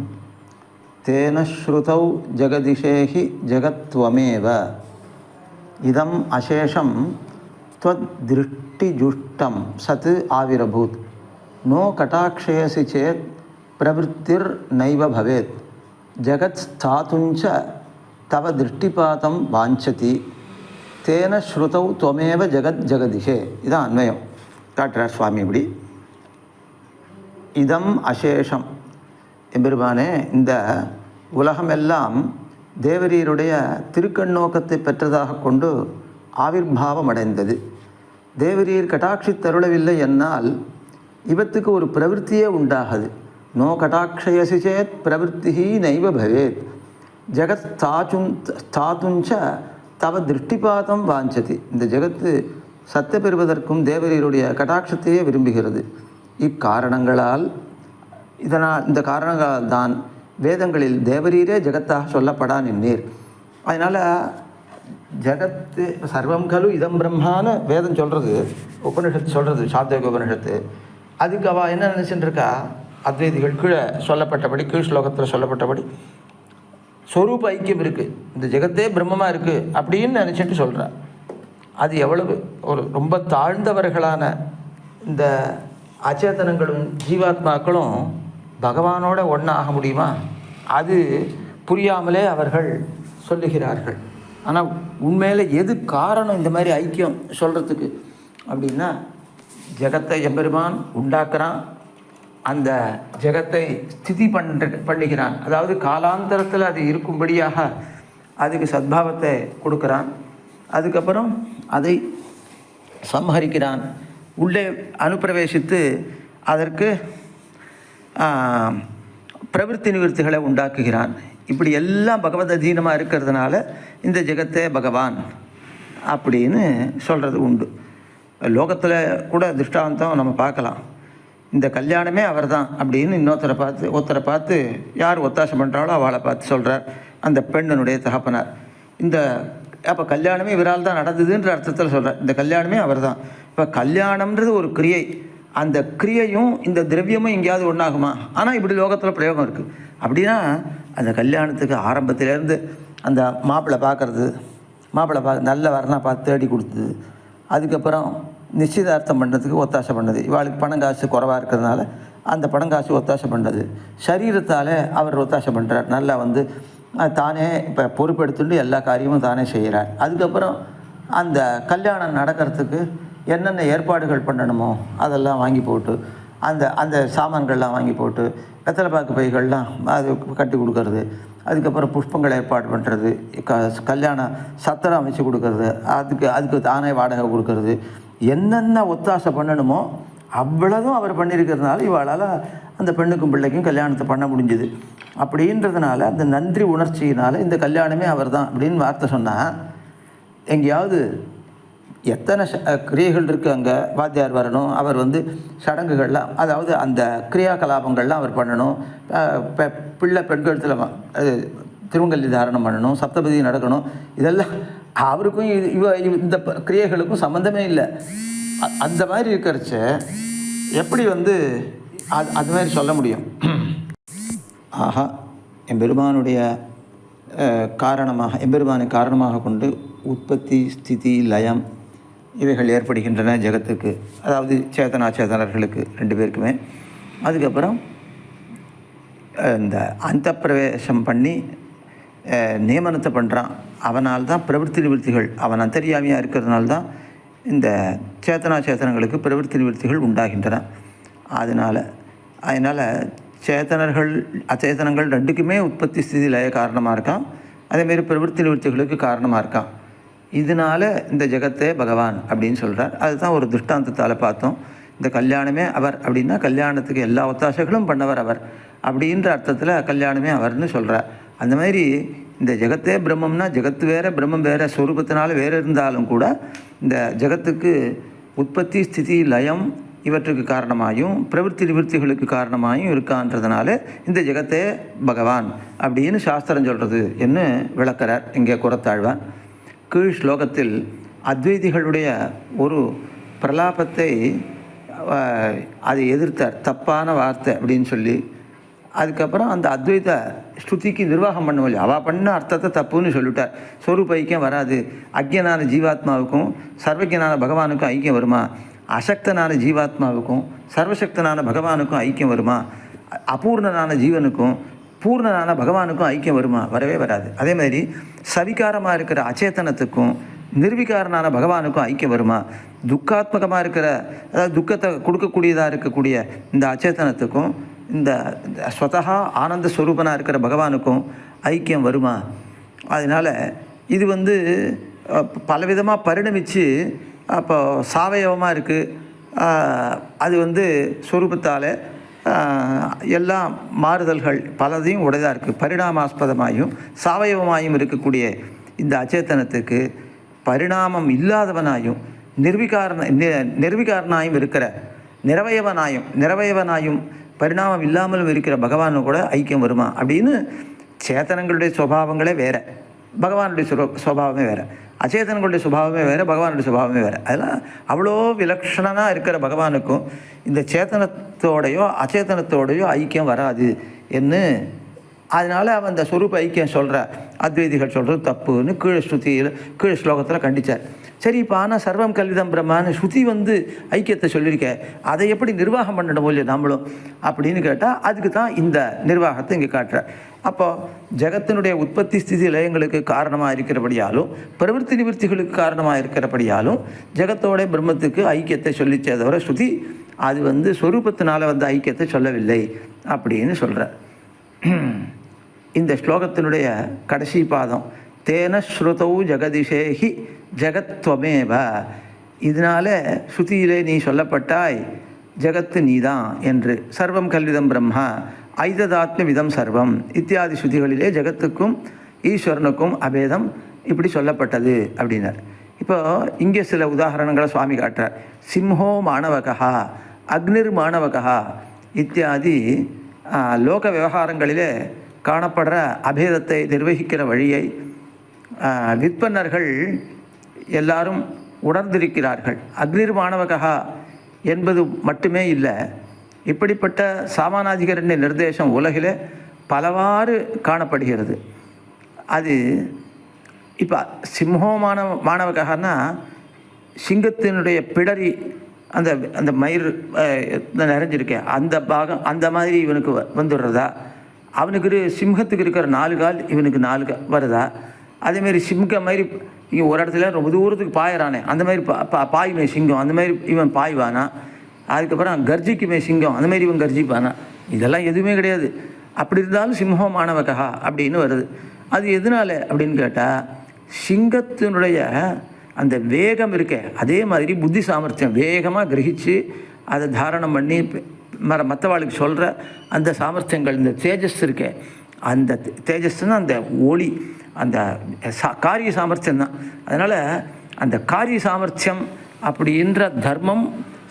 தேன ஸ்ருதௌ ஜகதிஷேஹி ஜகத்வமேவ இதம் அசேஷம் த்வத்ருஷ்டிஜுஷ்டம் சத் ஆவிரபூத் நோ கட்டாட்சயசி சேத் பிரவருத்திர் நைவ பவேத் ஜகத் ஸ்தாதுஞ்ச தவ திருஷ்டிபாதம் வாஞ்சதி தேன ஸ்ருதௌ துவமேவ ஜெகத் ஜெகதிஷே. இதான் அன்வயம் காட்டுறார் சுவாமி. இப்படி இதம் அசேஷம் எம்பெருமானே, இந்த உலகமெல்லாம் தேவரீருடைய திருக்கண்ணோக்கத்தை பெற்றதாக கொண்டு ஆவிர்பாவம் அடைந்தது. தேவரீர் கட்டாட்சி தருளவில்லை என்னால் இவத்துக்கு ஒரு பிரவருத்தியே உண்டாகுது. நோ கட்டாட்சயசி சேத் பிரவருத்தி நைவ பவேத் ஜெகத் ஸ்தாத்துஞ்ச தவ திருஷ்டிபாதம் வாஞ்சதி. இந்த ஜெகத்து சத்த பெறுவதற்கும் தேவரீருடைய கட்டாட்சத்தையே விரும்புகிறது. இக்காரணங்களால் இந்த காரணங்களால் தான் வேதங்களில் தேவரீரே ஜெகத்தாக சொல்லப்படா நின்னீர். அதனால் ஜெகத்து சர்வம் கலு இதம் பிரம்மான்னு வேதம் சொல்கிறது, உபனிஷத்து சொல்கிறது, சாத்தியக உபனிஷத்து. அதுக்கு அவள் என்ன நினச்சிட்டு இருக்கா, அத்வைதிகள் கீழே சொல்லப்பட்டபடி, கீழ் ஸ்லோகத்தில் சொல்லப்பட்டபடி ஸ்வரூப ஐக்கியம் இருக்குது, இந்த ஜெகத்தே பிரம்மமாக இருக்குது அப்படின்னு நினச்சிட்டு சொல்கிறார். அது எவ்வளவு ஒரு ரொம்ப தாழ்ந்தவர்களான இந்த அச்சேதனங்களும் ஜீவாத்மாக்களும் பகவானோட ஒன்றாக முடியுமா? அது புரியாமலே அவர்கள் சொல்லுகிறார்கள். ஆனால் உண்மையில் எது காரணம் இந்த மாதிரி ஐக்கியம் சொல்கிறதுக்கு அப்படின்னா, ஜெகத்தை எம்பெருமான் உண்டாக்குறான், அந்த ஜெகத்தை ஸ்திதி பண்ணுகிறான். அதாவது காலாந்தரத்தில் அது இருக்கும்படியாக அதுக்கு சத்பாவத்தை கொடுக்குறான். அதுக்கப்புறம் அதை சம்ஹரிக்கிறான், உள்ளே அனுப்பிரவேசித்து அதற்கு பிரவருத்தி நிவர்த்திகளை உண்டாக்குகிறான். இப்படி எல்லாம் பகவத் அதீனமாக இருக்கிறதுனால இந்த ஜெகத்தே பகவான் அப்படின்னு சொல்கிறது உண்டு. லோகத்தில் கூட திருஷ்டாந்தம் நம்ம பார்க்கலாம். இந்த கல்யாணமே அவர் தான் அப்படின்னு ஒருத்தரை பார்த்து யார் ஒத்தாசம் பண்ணுறாளோ அவளை பார்த்து சொல்கிறார் அந்த பெண்ணினுடைய தகப்பனார். அப்போ கல்யாணமே இவரால் தான் நடந்ததுன்ற அர்த்தத்தில் சொல்கிறார். இந்த கல்யாணமே அவர் தான். இப்போ கல்யாணம்ன்றது ஒரு கிரியை, அந்த கிரியையும் இந்த திரவியமும் எங்கேயாவது ஒன்றாகுமா? ஆனால் இப்படி லோகத்தில் பிரயோகம் இருக்குது. அப்படின்னா அந்த கல்யாணத்துக்கு ஆரம்பத்திலேருந்து அந்த மாப்பிள்ளை பார்க்குறது, நல்ல வரனா பார்த்து தேடி கொடுத்தது, அதுக்கப்புறம் நிச்சயதார்த்தம் பண்ணுறதுக்கு ஒத்தாசை பண்ணது, இவாளுக்கு பணம் காசு குறைவாக இருக்கிறதுனால அந்த பணம் காசு ஒத்தாசை பண்ணுறது, சரீரத்தால் அவர் ஒத்தாசை பண்ணுறார், நல்லா தானே இப்போ பொறுப்பெடுத்துட்டு எல்லா காரியமும் தானே செய்கிறார். அதுக்கப்புறம் அந்த கல்யாணம் நடக்கிறதுக்கு என்னென்ன ஏற்பாடுகள் பண்ணணுமோ அதெல்லாம் வாங்கி போட்டு, அந்த சாமான்கள்லாம் வாங்கி போட்டு, வெத்தலைப்பாக்கு பைகள்லாம் அது கட்டி கொடுக்கறது, அதுக்கப்புறம் புஷ்பங்கள் ஏற்பாடு பண்ணுறது, கல்யாண சத்திரம் அமைச்சு கொடுக்கறது, அதுக்கு தானே வாடகை கொடுக்கறது, என்னென்ன ஒத்தாசை பண்ணணுமோ அவ்வளவும் அவர் பண்ணியிருக்கிறதுனால இவாளால் அந்த பெண்ணுக்கும் பிள்ளைக்கும் கல்யாணத்தை பண்ண முடிஞ்சுது. அப்படின்றதுனால அந்த நன்றி உணர்ச்சியினால் இந்த கல்யாணமே அவர் தான் அப்படின்னு வார்த்தை சொன்னால், எங்கேயாவது எத்தனை கிரியைகள் இருக்குது, அங்கே வாத்தியார் வரணும், அவர் சடங்குகள்லாம், அதாவது அந்த கிரியாகலாபங்கள்லாம் அவர் பண்ணணும், பெண்கழுத்தில் திருமங்கல்ய தாரணம் பண்ணணும், சப்தபதி நடக்கணும், இதெல்லாம் அவருக்கும் இந்த கிரியைகளுக்கும் சம்மந்தமே இல்லை. அந்த மாதிரி இருக்கிறச்ச எப்படி அது மாதிரி சொல்ல முடியும்? ஆஹா, எம்பெருமானுடைய எம்பெருமானை காரணமாக கொண்டு உற்பத்தி, ஸ்திதி, லயம் இவைகள் ஏற்படுகின்றன ஜெகத்துக்கு, அதாவது சேதனாச்சேதனர்களுக்கு ரெண்டு பேருக்குமே. அதுக்கப்புறம் இந்த அந்த பிரவேசம் பண்ணி நியமனத்தை பண்ணுறான், அவனால் தான் பிரவருத்தி நிவர்த்திகள், அவன் அந்தரியாமியாக இருக்கிறதுனால தான் இந்த சேத்தனாச்சேதனங்களுக்கு பிரவருத்தி நிவர்த்திகள் உண்டாகின்றன. அதனால் சேத்தனர்கள் அச்சேதனங்கள் ரெண்டுக்குமே உற்பத்தி ஸ்திதி லய காரணமாக இருக்கான், அதேமாரி பிரவருத்தி நிவர்த்திகளுக்கு காரணமாக இருக்கான். இதனால் இந்த ஜெகத்தே பகவான் அப்படின்னு சொல்கிறார். அதுதான் ஒரு திருஷ்டாந்தத்தால் பார்த்தோம். இந்த கல்யாணமே அவர் அப்படின்னா கல்யாணத்துக்கு எல்லா ஒத்தாசைகளும் பண்ணவர் அவர் அப்படின்ற அர்த்தத்தில் கல்யாணமே அவர்னு சொல்கிறார். அந்த மாதிரி இந்த ஜெகத்தே பிரம்மம்னா ஜெகத்து வேறு பிரம்மம் வேறு ஸ்வரூபத்தினால வேறு இருந்தாலும் கூட இந்த ஜெகத்துக்கு உற்பத்தி ஸ்திதி லயம் இவற்றுக்கு காரணமாயும் பிரவருத்தி நிவர்த்திகளுக்கு காரணமாயும் இருக்கான்றதுனால இந்த ஜெகத்தே பகவான் அப்படின்னு சாஸ்திரம் சொல்கிறது என்று விளக்கிறார் இங்கே குறத்தாழ்வான். கீழ் ஸ்லோகத்தில் அத்வைதிகளுடைய ஒரு பிரலாபத்தை அதை எதிர்த்தார், தப்பான வார்த்தை அப்படின்னு சொல்லி. அதுக்கப்புறம் அந்த அத்வைத ஸ்ருதிக்கு நிர்வாகம் பண்ண முடியும், அவள் பண்ண அர்த்தத்தை தப்புன்னு சொல்லிட்டார். ஸ்வரூப ஐக்கியம் வராது, அக்ஞனான ஜீவாத்மாவுக்கும் சர்வஜனான பகவானுக்கும் ஐக்கியம் வருமா? அசக்தனான ஜீவாத்மாவுக்கும் சர்வசக்தனான பகவானுக்கும் ஐக்கியம் வருமா? அபூர்ணனான ஜீவனுக்கும் பூர்ணனான பகவானுக்கும் ஐக்கியம் வருமா? வரவே வராது. அதே மாதிரி சவிகாரமாக இருக்கிற அச்சேதனத்துக்கும் நிர்விகாரனான பகவானுக்கும் ஐக்கியம் வருமா? துக்காத்மகமாக இருக்கிற, அதாவது துக்கத்தை கொடுக்கக்கூடியதாக இருக்கக்கூடிய இந்த அச்சேதனத்துக்கும் இந்த ஸ்வதா ஆனந்த ஸ்வரூபனாக இருக்கிற பகவானுக்கும் ஐக்கியம் வருமா? அதனால் இது பலவிதமாக பரிணமித்து அப்போ சாவயவமாக இருக்குது. அது ஸ்வரூபத்தால் எல்லாம் மாறுதல்கள் பலதையும் உடையதாக இருக்குது. பரிணாமாஸ்பதமாயும் சாவயவமாயும் இருக்கக்கூடிய இந்த அச்சேதனத்துக்கு பரிணாமம் இல்லாதவனாயும் நிர்விகாரனாயும் இருக்கிற நிறவயவனாயும் பரிணாமம் இல்லாமலும் இருக்கிற பகவானு கூட ஐக்கியம் வருமா அப்படின்னு சேத்தனங்களுடைய சுபாவங்களே வேறு, பகவானுடைய சுபாவமே வேறு. அச்சேதனங்களுடைய சுபாவமே வேறு, பகவானுடைய சுபாவமே வேறு. அதெல்லாம் அவ்வளோ விலக்ஷணனாக இருக்கிற பகவானுக்கும் இந்த சேத்தனத்தோடையோ அச்சேதனத்தோடையோ ஐக்கியம் வராது என்று, அதனால் அவன் அந்த சொரூப ஐக்கியம் சொல்கிற அத்வைதிகள் சொல்கிறது தப்புன்னு கீழே ஸ்லோகத்தில் கண்டித்தார். சரி, இப்போ ஆனால் சர்வம் கல்விதம் பிரம்மான்னு ஸ்ருதி ஐக்கியத்தை சொல்லியிருக்க, அதை எப்படி நிர்வாகம் பண்ணணும் இல்லையா நம்மளும் அப்படின்னு கேட்டால் அதுக்கு தான் இந்த நிர்வாகத்தை இங்கே காட்டுறார். அப்போது ஜகத்தினுடைய உற்பத்தி ஸ்திதி லயங்களுக்கு காரணமாக இருக்கிறபடியாலும் பிரவೃತ್ತಿ நிவர்த்திகளுக்கு காரணமாக இருக்கிறபடியாலும் ஜகத்தோட பிரம்மத்துக்கு ஐக்கியத்தை சொல்லிச்சே தவிர ஸ்ருதி அது ஸ்வரூபத்தினால் ஐக்கியத்தை சொல்லவில்லை அப்படின்னு சொல்கிறார். இந்த ஸ்லோகத்தினுடைய கடைசி பாதம் தேன ஸ்ருதௌ ஜெகதிஷேஹி ஜெகத்வமேவ, இதனால் ஸ்ருதியிலே நீ சொல்லப்பட்டாய் ஜெகத்து நீதான் என்று. சர்வம் கல்விதம் பிரம்மா ஐததாத்ம விதம் சர்வம் இத்தியாதி ஸ்ருதிகளிலே ஜெகத்துக்கும் ஈஸ்வரனுக்கும் அபேதம் இப்படி சொல்லப்பட்டது அப்படின்னார். இப்போ இங்கே சில உதாரணங்களை சுவாமி காட்டுறார். சிம்ஹோ மாணவகா, அக்னிர் மாணவகா இத்தியாதி லோக விவகாரங்களிலே காணப்படுற அபேதத்தை நிர்வகிக்கிற வழியை விற்பன்னர்கள் எல்லாரும் உணர்ந்திருக்கிறார்கள். அக்னிர் மாணவகா என்பது மட்டுமே இல்லை, இப்படிப்பட்ட சாமானாதிகரண்ய நிர்தேசம் உலகிலே பலவாறு காணப்படுகிறது. அது இப்போ சிம்ஹோ மாணவகன்னா சிங்கத்தினுடைய பிடரி அந்த அந்த மயிர் நிறைஞ்சிருக்கேன் அந்த பாகம் அந்த மாதிரி இவனுக்கு வந்துடுறதா? அவனுக்கு சிம்ஹத்துக்கு இருக்கிற 4 கால் இவனுக்கு 4 வருதா? அதேமாரி சிங்க மாதிரி இங்கே ஒரு இடத்துல ரொம்ப தூரத்துக்கு பாயிறானே அந்த மாதிரி பாயுமே சிங்கம், அந்த மாதிரி இவன் பாய்வானா? அதுக்கப்புறம் கர்ஜிக்குமே சிங்கம், அந்த மாதிரி இவன் கர்ஜிப்பானா? இதெல்லாம் எதுவுமே கிடையாது. அப்படி இருந்தாலும் சிம்ஹோ மாணவகா அப்படின்னு வருது. அது எதனால அப்படின்னு கேட்டால் சிங்கத்தினுடைய அந்த வேகம் இருக்கே, அதே மாதிரி புத்தி சாமர்த்தியம் வேகமாக கிரகித்து அதை தாரணம் பண்ணி மற்றவாளுக்கு சொல்கிற அந்த சாமர்த்தியங்கள், இந்த தேஜஸ் இருக்கே, அந்த தேஜஸ்னால் அந்த ஒளி, அந்த காரிய சாமர்த்தியம் தான். அதனால் அந்த காரிய சாமர்த்தியம் அப்படின்ற தர்மம்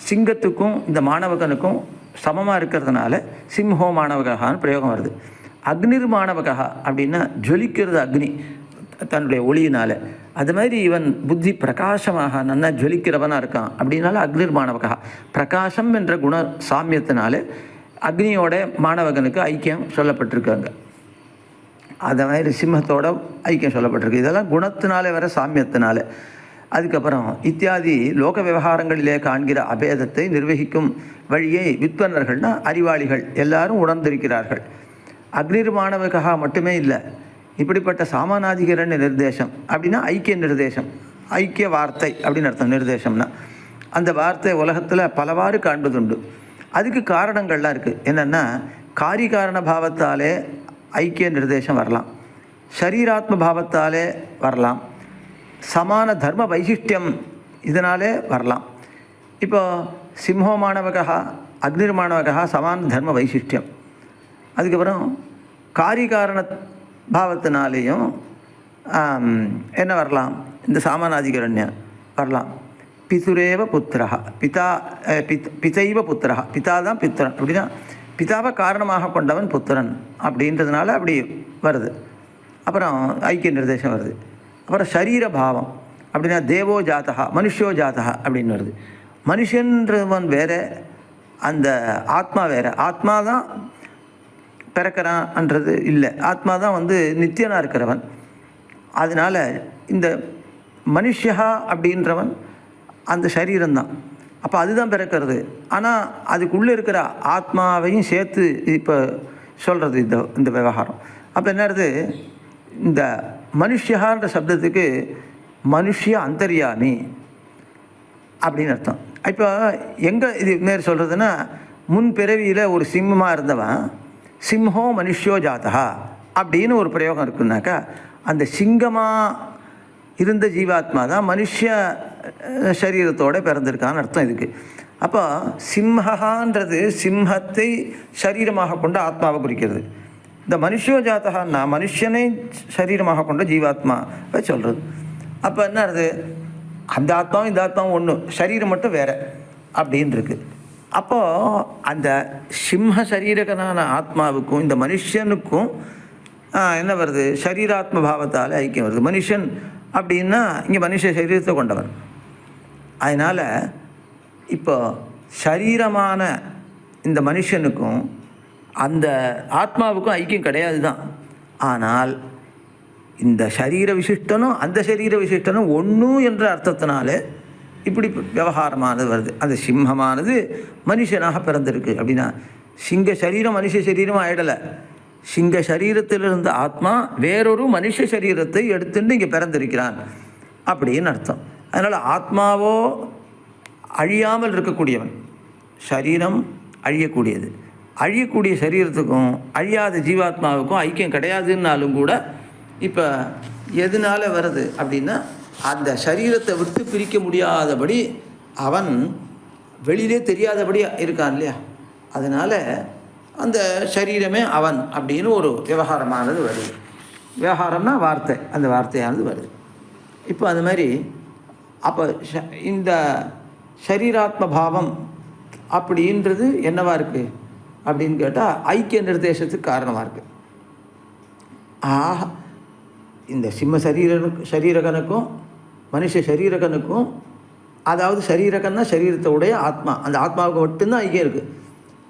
சிங்கத்துக்கும் இந்த மாணவகனுக்கும் சமமாக இருக்கிறதுனால சிம்ஹோ மாணவகான்னு பிரயோகம் வருது. அக்னிர் மாணவகா அப்படின்னா ஜொலிக்கிறது அக்னி தன்னுடைய ஒளியினால். அது மாதிரி இவன் புத்தி பிரகாசமாக நல்லா ஜொலிக்கிறவனாக இருக்கான் அப்படின்னால அக்னிர் மாணவகா. பிரகாசம் என்ற குண சாமியத்தினால அக்னியோட மாணவகனுக்கு ஐக்கியம் சொல்லப்பட்டிருக்காங்க. அது மாதிரி சிம்மத்தோட ஐக்கியம் சொல்லப்பட்டிருக்கு. இதெல்லாம் குணத்தினாலே வர சாமியத்தினால. அதுக்கப்புறம் இத்தியாதி லோக விவகாரங்களிலே காண்கிற அபேதத்தை நிர்வகிக்கும் வழியை வித்வன்னர்கள்னா அறிவாளிகள் எல்லாரும் உணர்ந்திருக்கிறார்கள். அக்னிர் மாணவகா மட்டுமே இல்லை, இப்படிப்பட்ட சாமானாதிகரண்ய நிர்தேசம் அப்படின்னா ஐக்கிய நிர்தேசம், ஐக்கிய வார்த்தை அப்படின்னு அர்த்தம். நிர்தேசம்னா அந்த வார்த்தை உலகத்தில் பலவாறு காண்பதுண்டு. அதுக்கு காரணங்கள்லாம் இருக்குது. என்னென்னா காரிகாரண பாவத்தாலே ஐக்கிய நிர்தேசம் வரலாம், ஷரீராத்ம பாவத்தாலே வரலாம், சமான தர்ம வைசிஷ்டியம் இதனாலே வரலாம். இப்போ சிம்ஹோ மாணவகா அக்னிர் மாணவகா சமான தர்ம வைசிஷ்டியம். அதுக்கப்புறம் காரிகாரண பாவத்தினாலேயும் என்ன வரலாம், இந்த சாமானாதிகரண்யம் வரலாம். பிதுரேவ புத்திரா பிதைவ புத்திரா, பிதா தான் பித்திரன் அப்படின்னா பிதாவை காரணமாக கொண்டவன் புத்திரன் அப்படின்றதுனால அப்படி வருது. அப்புறம் ஐக்கிய நிர்தேசம் வருது. அப்புறம் சரீர பாவம் அப்படின்னா தேவோ ஜாதகா மனுஷோ ஜாதகா அப்படின்னு வருது. மனுஷன்றவன் வேறு, அந்த ஆத்மா வேறு. ஆத்மா தான் பிறக்கிறான்ன்றது இல்லை, ஆத்மா தான் நித்தியனாக இருக்கிறவன். அதனால் இந்த மனுஷா அப்படின்றவன் அந்த சரீரம்தான். அப்போ அதுதான் பிறக்கிறது. ஆனால் அதுக்குள்ளே இருக்கிற ஆத்மாவையும் சேர்த்து இப்போ சொல்கிறது இந்த விவகாரம். அப்போ என்னது, இந்த மனுஷியான்ற சப்தத்துக்கு மனுஷிய அந்தர்யாமி அப்படின்னு அர்த்தம். இப்போ எங்கே இது மாரி சொல்கிறதுன்னா, முன் பிறவியில் ஒரு சிம்மமாக இருந்தவன் சிம்ஹோ மனுஷ்யோ ஜாதகா அப்படின்னு ஒரு பிரயோகம் இருக்குன்னாக்கா, அந்த சிங்கமாக இருந்த ஜீவாத்மா தான் மனுஷ சரீரத்தோடு பிறந்திருக்கான்னு அர்த்தம் இதுக்கு. அப்போ சிம்ஹான்றது சிம்ஹத்தை சரீரமாக கொண்ட ஆத்மாவை குறிக்கிறது. இந்த மனுஷோ ஜாத்தகான்னா மனுஷனை சரீரமாக கொண்ட ஜீவாத்மாவை சொல்கிறது. அப்போ என்ன அது, அந்த ஆத்மாவும் இந்த ஆத்மாவும் ஒன்று, சரீரம் மட்டும் வேறு அப்படின்னு இருக்குது. அப்போது அந்த சிம்ம சரீரகனான ஆத்மாவுக்கும் இந்த மனுஷனுக்கும் என்ன வருது, சரீராத்ம பாவத்தால் ஐக்கியம் வருது. மனுஷன் அப்படின்னா இங்கே மனுஷ சரீரத்தை கொண்டவன். அதனால் இப்போ சரீரமான இந்த மனுஷனுக்கும் அந்த ஆத்மாவுக்கும் ஐக்கியம் கிடையாது தான். ஆனால் இந்த சரீர விசிஷ்டனும் அந்த சரீர விசிஷ்டனும் ஒன்று என்ற அர்த்தத்தினால இப்படி விவகாரமானது வருது. அந்த சிம்மமானது மனுஷனாக பிறந்திருக்கு அப்படின்னா, சிங்க சரீரம் மனுஷ சரீரம் ஆயிடலை. சிங்க சரீரத்தில் இருந்த ஆத்மா வேறொரு மனுஷ சரீரத்தை எடுத்துட்டு இங்கே பிறந்திருக்கிறான் அப்படின்னு அர்த்தம். அதனால் ஆத்மாவோ அழியாமல் இருக்கக்கூடியவன், சரீரம் அழியக்கூடியது. அழியக்கூடிய சரீரத்துக்கும் அழியாத ஜீவாத்மாவுக்கும் ஐக்கியம் கிடையாதுன்னாலும் கூட இப்போ எதனால் வருது அப்படின்னா, அந்த சரீரத்தை விட்டு பிரிக்க முடியாதபடி அவன் வெளியிலே தெரியாதபடி இருக்கான் இல்லையா, அதனால் அந்த சரீரமே அவன் அப்படின்னு ஒரு விவகாரமானது வருது. விவகாரம்னா வார்த்தை, அந்த வார்த்தையானது வருது. இப்போ அது மாதிரி அப்போ இந்த சரீராத்ம பாவம் அப்படின்றது என்னவா இருக்குது அப்படின்னு கேட்டால் ஐக்கிய நிர்தேசத்துக்கு காரணமாக இருக்குது. இந்த சிம்ம சரீரகனுக்கும் மனுஷ சரீரகனுக்கும், அதாவது சரீரகன்னா சரீரத்தோடைய ஆத்மா, அந்த ஆத்மாவுக்கு மட்டும்தான் ஐக்கியம் இருக்குது.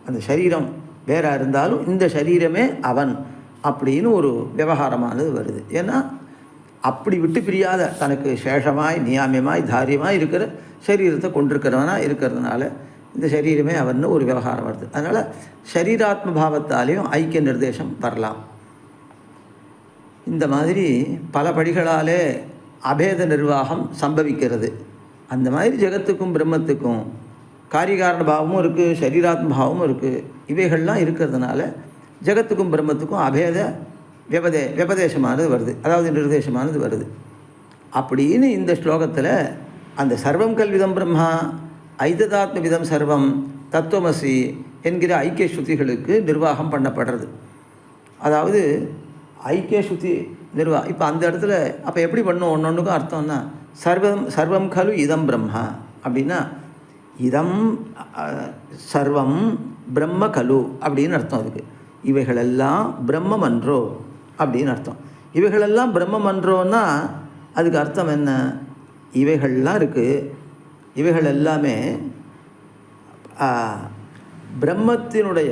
அந்த சரீரம் வேற இருந்தாலும் இந்த சரீரமே அவன் அப்படின்னு ஒரு விவகாரமானது வருது. ஏன்னா அப்படி விட்டு பிரியாத தனக்கு சேஷமாய் நியாமியமாய் தாரியமாய் இருக்கிற சரீரத்தை கொண்டிருக்கிறவனாக இருக்கிறதுனால இந்த சரீரமே அவன்னு ஒரு விவகாரம் வருது. அதனால் சரீராத்ம பாவத்தாலேயும் ஐக்கிய நிர்தேசம் வரலாம். இந்த மாதிரி பல படிகளாலே அபேத நிர்வாகம் சம்பவிக்கிறது. அந்த மாதிரி ஜெகத்துக்கும் பிரம்மத்துக்கும் காரியகாரண பாவமும் இருக்குது, சரீராத்ம பாவமும் இருக்குது. இவைகள்லாம் இருக்கிறதுனால ஜெகத்துக்கும் பிரம்மத்துக்கும் அபேத விபதேசமானது வருது, அதாவது நிர்தேசமானது வருது. அப்படின்னு இந்த ஸ்லோகத்தில் அந்த சர்வம் கல்விதம் பிரம்மா ஐததாத்ம விதம் சர்வம் தத்துவமசி என்கிற ஐக்கிய ஸ்ருதிகளுக்கு நிர்வாகம் பண்ணப்படுறது. அதாவது ஐக்கிய ஸ்ருதி இப்போ அந்த இடத்துல அப்போ எப்படி பண்ணும், ஒன்றொன்றுக்கும் அர்த்தம்னா சர்வம் கலு இதம் பிரம்மா அப்படின்னா இதம் சர்வம் பிரம்ம கலு அப்படின்னு அர்த்தம். அதுக்கு இவைகளெல்லாம் பிரம்மமன்றோ அப்படின்னு அர்த்தம். இவைகளெல்லாம் பிரம்மமன்றோன்னா அதுக்கு அர்த்தம் என்ன, இவைகள்லாம் இருக்குது, இவைகள் எல்லாமே பிரம்மத்தினுடைய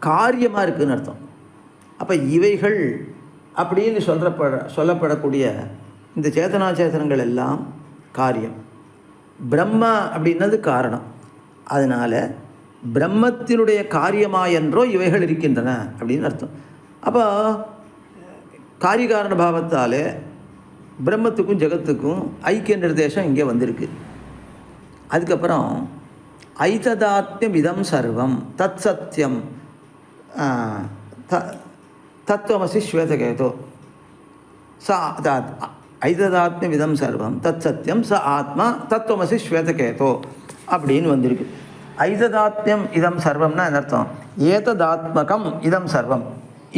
காரியமாக இருக்குதுன்னு அர்த்தம். அப்போ இவைகள் அப்படின்னு சொல்லப்படக்கூடிய இந்த சேத்தனாச்சேதனங்கள் எல்லாம் காரியம், பிரம்ம அப்படின்னது காரணம். அதனால் பிரம்மத்தினுடைய காரியமாயென்றோ இவைகள் இருக்கின்றன அப்படின்னு அர்த்தம். அப்போ காரியகாரண பாவத்தால் பிரம்மத்துக்கும் ஜெகத்துக்கும் ஐக்கிய நிர்தேசம் இங்கே வந்திருக்கு. அதுக்கப்புறம் ஐததாத்மியம் இதம் சர்வம் தத் சத்தியம் தத்துவமசி ஸ்வேதகேதோ ச ஐததாத்மியம் இதம் சர்வம் தத் சத்தியம் ச ஆத்மா தத்துவமசி ஸ்வேதகேதோ அப்படின்னு வந்திருக்கு. ஐததாத்மியம் இதம் சர்வம்னா என்ன அர்த்தம், ஏததாத்மகம் இதம் சர்வம்.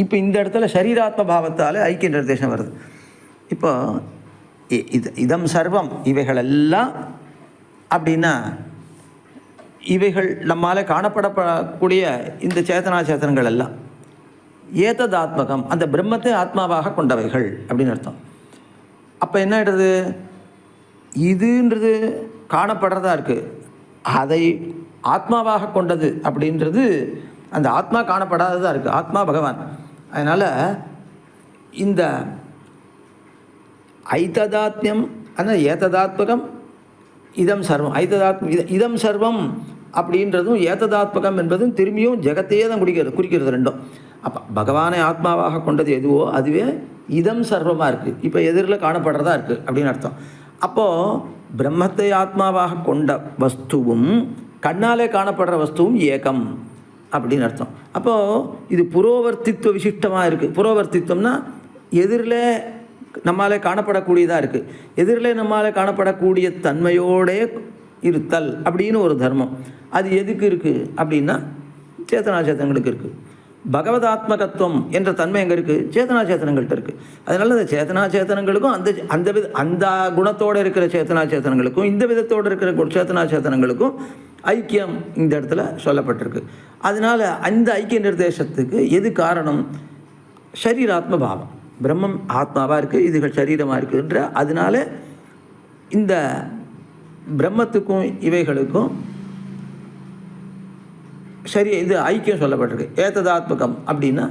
இப்போ இந்த இடத்துல சரீராத்ம பாவத்தால் ஐக்கிய நிர்தேசம் வருது. இப்போ இதம் சர்வம் இவைகளெல்லாம் அப்படின்னா இவைகள் நம்மால் காணப்படக்கூடிய இந்த சேத்தனாச்சேத்தனங்கள் எல்லாம் ஏததாத்மகம் அந்த பிரம்மத்தை ஆத்மாவாக கொண்டவைகள் அப்படின்னு அர்த்தம். அப்போ என்ன ஆகிடுறது, இதுன்றது காணப்படுறதா இருக்குது, அதை ஆத்மாவாக கொண்டது அப்படின்றது அந்த ஆத்மா காணப்படாததாக இருக்குது, ஆத்மா பகவான். அதனால் இந்த ஐததாத்மியம் ஆனால் ஏததாத்மகம் இதம் சர்வம் இதம் சர்வம் அப்படின்றதும் ஏததாத்மகம் என்பதும் திரும்பியும் ஜெகத்தையே தான் குறிக்கிறது ரெண்டும். அப்போ பகவானை ஆத்மாவாக கொண்டது எதுவோ அதுவே இதம் சர்வமாக இருக்குது, இப்போ எதிரில் காணப்படுறதா இருக்குது அப்படின்னு அர்த்தம். அப்போது பிரம்மத்தை ஆத்மாவாக கொண்ட வஸ்துவும் கண்ணாலே காணப்படுற வஸ்துவும் ஏகம் அப்படின்னு அர்த்தம். அப்போது இது புரோவர்த்தித்துவ விசிஷ்டமாக இருக்குது. புரோவர்த்தித்துவம்னா எதிரில் நம்மாலே காணப்படக்கூடியதாக இருக்குது, எதிரில் நம்மாலே காணப்படக்கூடிய தன்மையோடே இருத்தல் அப்படின்னு ஒரு தர்மம். அது எதுக்கு இருக்குது அப்படின்னா சேத்தனாச்சேத்தனங்களுக்கு இருக்குது. பகவதாத்மகத்துவம் என்ற தன்மை எங்கே இருக்குது? சேத்தனாச்சேத்தனங்கள்கிட்ட இருக்குது. அதனால் அந்த சேத்தனாச்சேத்தனங்களுக்கும் அந்த குணத்தோடு இருக்கிற சேத்தனாச்சேத்தனங்களுக்கும் இந்த விதத்தோடு இருக்கிற சேத்தனாச்சேத்தனங்களுக்கும் ஐக்கியம் இந்த இடத்துல சொல்லப்பட்டிருக்கு. அதனால் அந்த ஐக்கிய நிர்தேசத்துக்கு எது காரணம்? ஷரீராத்ம பாவம். பிரம்மம் ஆத்மாவாக இருக்குது, இதுகள் சரீரமாக இருக்குன்ற அதனால இந்த பிரம்மத்துக்கும் இவைகளுக்கும் சரி இது ஐக்கியம் சொல்லப்பட்டிருக்கு. ஏத்ததாத்மகம் அப்படின்னா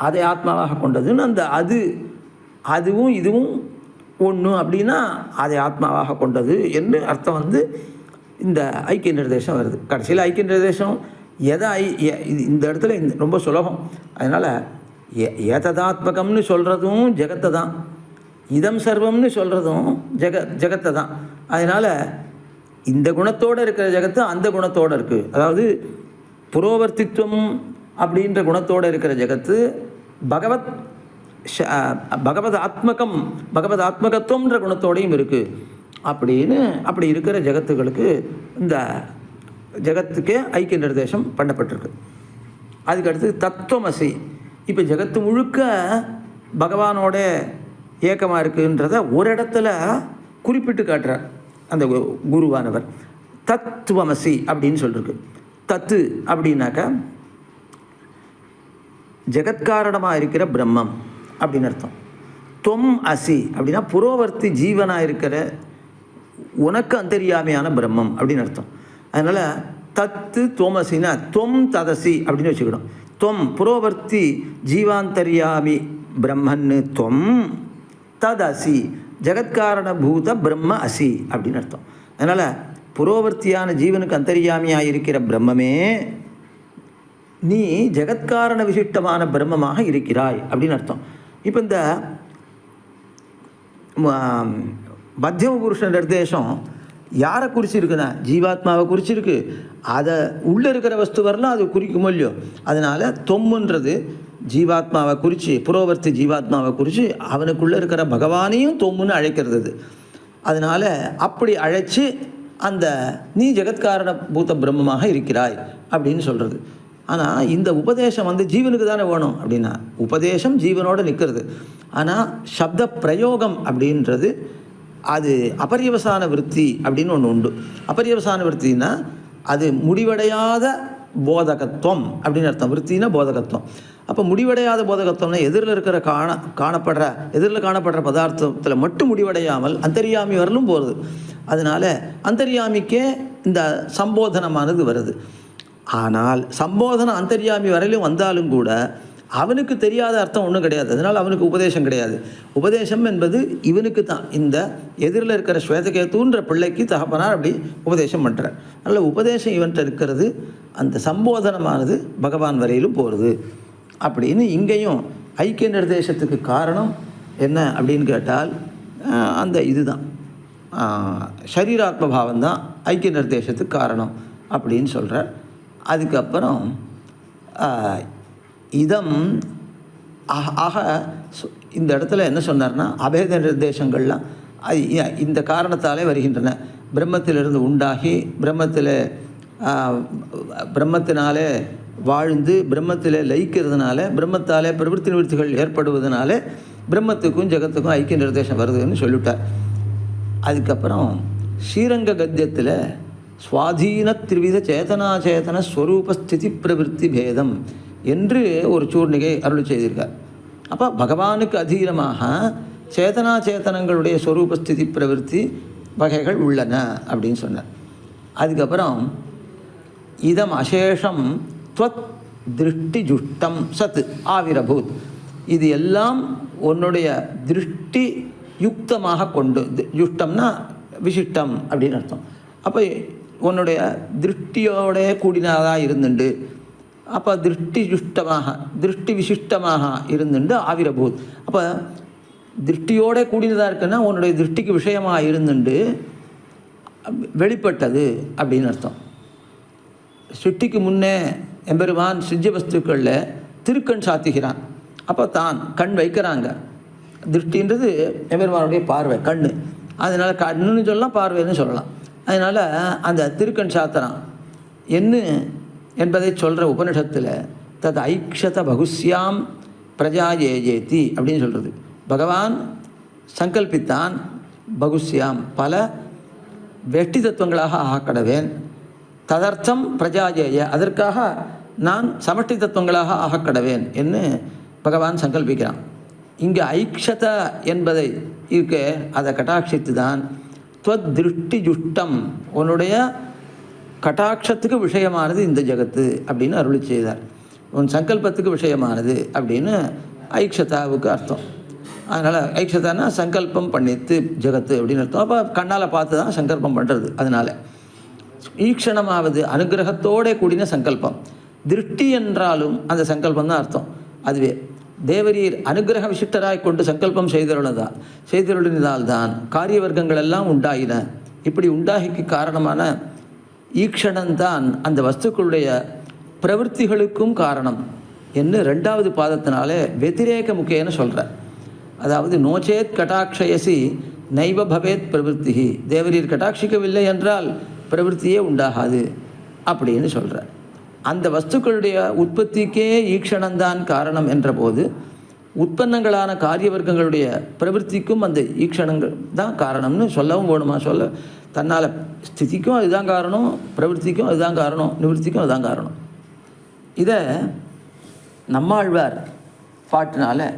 அதை ஆத்மாவாக கொண்டதுன்னு அந்த அதுவும் இதுவும் ஒன்று அப்படின்னா அதை ஆத்மாவாக கொண்டது என்று அர்த்தம் வந்து இந்த ஐக்கிய நிர்தேசம் வருது. கடைசியில் ஐக்கிய நிர்தேசம் இந்த இடத்துல ரொம்ப சுலபம். அதனால் ஏததாத்மகம்னு சொல்கிறதும் ஜெகத்தை தான், இதம் சர்வம்னு சொல்கிறதும் ஜெகத்தை தான். அதனால் இந்த குணத்தோடு இருக்கிற ஜெகத்து அந்த குணத்தோடு இருக்குது. அதாவது புரோவர்த்தித்துவம் அப்படின்ற குணத்தோடு இருக்கிற ஜெகத்து பகவத் ஆத்மகத்துவம்ன்ற குணத்தோடையும் இருக்குது அப்படின்னு அப்படி இருக்கிற ஜெகத்துகளுக்கு இந்த ஜெகத்துக்கே ஐக்கிய நிர்தேசம் பண்ணப்பட்டிருக்கு. அதுக்கடுத்து தத்துவமசி. இப்போ ஜெகத்து முழுக்க பகவானோட ஏக்கமாக இருக்குன்றத ஒரு இடத்துல குறிப்பிட்டு காட்டுறார் அந்த குருவானவர். தத்துவமசி அப்படின்னு சொல்லிருக்கு. தத்து அப்படின்னாக்கா ஜெகத்காரணமாக இருக்கிற பிரம்மம் அப்படின்னு அர்த்தம். தொம் அசி அப்படின்னா புரோவர்த்தி ஜீவனாக இருக்கிற உனக்கு அந்தரியாமையான பிரம்மம் அப்படின்னு அர்த்தம். அதனால் தத்து தோமசினா தொம் ததசி அப்படின்னு வச்சுக்கணும். தொம் புரோவர்த்தி ஜீவாந்தரியாமி பிரம்மன்னு தொம் ததசி ஜெகத்காரணபூத பிரம்ம அசி அப்படின்னு அர்த்தம். அதனால் புரோவர்த்தியான ஜீவனுக்கு அந்தரியாமியாக இருக்கிற பிரம்மமே நீ ஜெகத்காரண விசிஷ்டமான பிரம்மமாக இருக்கிறாய் அப்படின்னு அர்த்தம். இப்போ இந்த மத்தியம புருஷ நிர்தேசம் யாரை குறிச்சிருக்குன்னா ஜீவாத்மாவை குறிச்சிருக்கு. அதை உள்ளே இருக்கிற வஸ்து வரலாம் அது குறிக்குமோ இல்லையோ. அதனால் தொம்முன்றது ஜீவாத்மாவை குறித்து புரோவர்த்தி ஜீவாத்மாவை குறித்து அவனுக்குள்ளே இருக்கிற பகவானையும் தொம்முன்னு அழைக்கிறது. அதனால் அப்படி அழைச்சி அந்த நீ ஜெகத்காரண பூத பிரம்மமாக இருக்கிறாய் அப்படின்னு சொல்கிறது. ஆனால் இந்த உபதேசம் வந்து ஜீவனுக்கு தானே வேணும் அப்படின்னா உபதேசம் ஜீவனோடு நிற்கிறது. ஆனால் சப்த பிரயோகம் அப்படின்றது அது அபரியவசான விருத்தி அப்படின்னு ஒன்று உண்டு. அபரியவசான விருத்தின்னா அது முடிவடையாத போதகத்துவம் அப்படின்னு அர்த்தம். விருத்தினா போதகத்துவம். அப்போ முடிவடையாத போதகத்துவம்னா எதிரில் காணப்படுற பதார்த்தத்தில் மட்டும் முடிவடையாமல் அந்தரியாமி வரலும் போகிறது. அதனால் அந்தரியாமிக்கே இந்த சம்போதனமானது வருது. ஆனால் சம்போதனம் அந்தரியாமி வரையிலும் வந்தாலும் கூட அவனுக்கு தெரியாத அர்த்தம் ஒன்றும் கிடையாது. அதனால் அவனுக்கு உபதேசம் கிடையாது. உபதேசம் என்பது இவனுக்கு தான். இந்த எதிரில் இருக்கிற ஸ்வேதகேத்துன்ற பிள்ளைக்கு தகப்பனார் அப்படி உபதேசம் பண்ணுறார். அதனால் உபதேசம் இவன்கிட்ட இருக்கிறது, அந்த சம்போதனமானது பகவான் வரையிலும் போகிறது அப்படின்னு. இங்கேயும் ஐக்கிய நிர்தேசத்துக்கு காரணம் என்ன அப்படின்னு கேட்டால் அந்த இதுதான் ஷரீராத்ம பாவம் தான் ஐக்கிய நிர்தேசத்துக்கு காரணம் அப்படின்னு சொல்கிறார். அதுக்கப்புறம் இதம் ஆக இந்த இடத்துல என்ன சொன்னார்னா அபேத நிர்தேசங்கள்லாம் இந்த காரணத்தாலே வருகின்றன. பிரம்மத்திலிருந்து உண்டாகி பிரம்மத்தினாலே வாழ்ந்து பிரம்மத்தில் லயிக்கிறதுனால பிரம்மத்தாலே பிரவൃத்தி நிவர்த்திகள் ஏற்படுவதனால பிரம்மத்துக்கும் ஜெகத்துக்கும் ஐக்கிய நிர்தேசம் வருதுன்னு சொல்லிவிட்டார். அதுக்கப்புறம் ஸ்ரீரங்க கத்தியத்தில் சுவாதீன திரிவித சேதனாச்சேதன ஸ்வரூபஸ்திதி பிரவருத்தி பேதம் என்று ஒரு சூர்ணிகை அருள் செய்திருக்கார். அப்போ பகவானுக்கு அதீனமாக சேதனாச்சேதனங்களுடைய ஸ்வரூபஸ்திதி பிரவருத்தி வகைகள் உள்ளன அப்படின்னு சொன்னார். அதுக்கப்புறம் இதம் அசேஷம் துவத் திருஷ்டி ஜுஷ்டம் சத் ஆவிரபூத். இது எல்லாம் உன்னுடைய திருஷ்டி யுக்தமாக கொண்டு, ஜுஷ்டம்னா விசிஷ்டம் அப்படின்னு அர்த்தம். அப்போ உன்னுடைய திருஷ்டியோட கூடினதாக இருந்துண்டு அப்போ திருஷ்டி விசிஷ்டமாக இருந்துண்டு ஆவிரபூத். அப்போ திருஷ்டியோட கூடியதாக இருக்குன்னா உன்னுடைய திருஷ்டிக்கு விஷயமாக இருந்துண்டு வெளிப்பட்டது அப்படின்னு அர்த்தம். சிருஷ்டிக்கு முன்னே எம்பெருமான் சிஜ்ஜ வஸ்துக்களில் திருக்கண் சாத்துகிறான். அப்போ தான் கண் வைக்கிறாங்க. திருஷ்டின்றது எம்பெருமானுடைய பார்வை, கண். அதனால் கண்ணுன்னு சொல்லலாம், பார்வைன்னு சொல்லலாம். அதனால் அந்த திருக்கண் சாத்துறான் என்ன என்பதை சொல்கிற உபனிஷத்தில் தத் ஐக்ஷத பகுஸ்யாம் பிரஜா ஏஜேதி அப்படின்னு சொல்கிறது. பகவான் சங்கல்பித்தான் பகுஸ்யாம் பல வெஷ்டி தத்துவங்களாக ஆகக்கடவேன், ததர்த்தம் பிரஜாஜேய அதற்காக நான் சமஷ்டி தத்துவங்களாக ஆகக்கடவேன் என்று பகவான் சங்கல்பிக்கிறான். இங்கே ஐக்ஷத என்பதை இருக்க அதை கட்டாட்சித்து தான் துவத் திருஷ்டி ஜுஷ்டம் உன்னுடைய கட்டாட்சத்துக்கு விஷயமானது இந்த ஜகத்து அப்படின்னு அருளி செய்தார். உன் சங்கல்பத்துக்கு விஷயமானது அப்படின்னு ஐக்ஷதாவுக்கு அர்த்தம். அதனால் ஐக்ஷதானா சங்கல்பம் பண்ணித்து ஜகத்து அப்படின்னு அர்த்தம். அப்போ கண்ணால் பார்த்து தான் சங்கல்பம் பண்ணுறது. அதனால் ஈக்ஷணமாவது அனுகிரகத்தோட கூடின சங்கல்பம். திருஷ்டி என்றாலும் அந்த சங்கல்பம் தான் அர்த்தம். அதுவே தேவரீர் அனுகிரக விசிஷ்டராய் கொண்டு சங்கல்பம் செய்தருளினதால்தான் காரிய வர்க்கங்கள் எல்லாம் உண்டாயின. இப்படி உண்டாகிக்கு காரணமான ஈக்ஷணந்தான் அந்த வஸ்துக்களுடைய பிரவൃத்திகளுக்கும் காரணம் என்று 2வது பாதத்தினாலே வெதிரேக முக்கியன்னு சொல்கிறார். அதாவது நோச்சேத் கட்டாட்சயசி நைவ பவேத் பிரவೃத்தி, தேவரீர் கட்டாட்சிக்கவில்லை என்றால் பிரவೃத்தியே உண்டாகாது அப்படின்னு சொல்கிறார். அந்த வஸ்துக்களுடைய உற்பத்திக்கே ஈக்ஷணந்தான் காரணம் என்ற போது உற்பன்னங்களான காரிய வர்க்கங்களுடைய பிரவೃத்திக்கும் அந்த ஈக்ஷணங்கள் தான் காரணம்னு சொல்லவும் வேணுமா? சொல்ல தன்னால் ஸ்திதிக்கும் அதுதான் காரணம், பிரவೃத்திக்கும் அதுதான் காரணம், நிவர்த்திக்கும் அதுதான் காரணம். இதை நம்மாழ்வார் பாட்டினால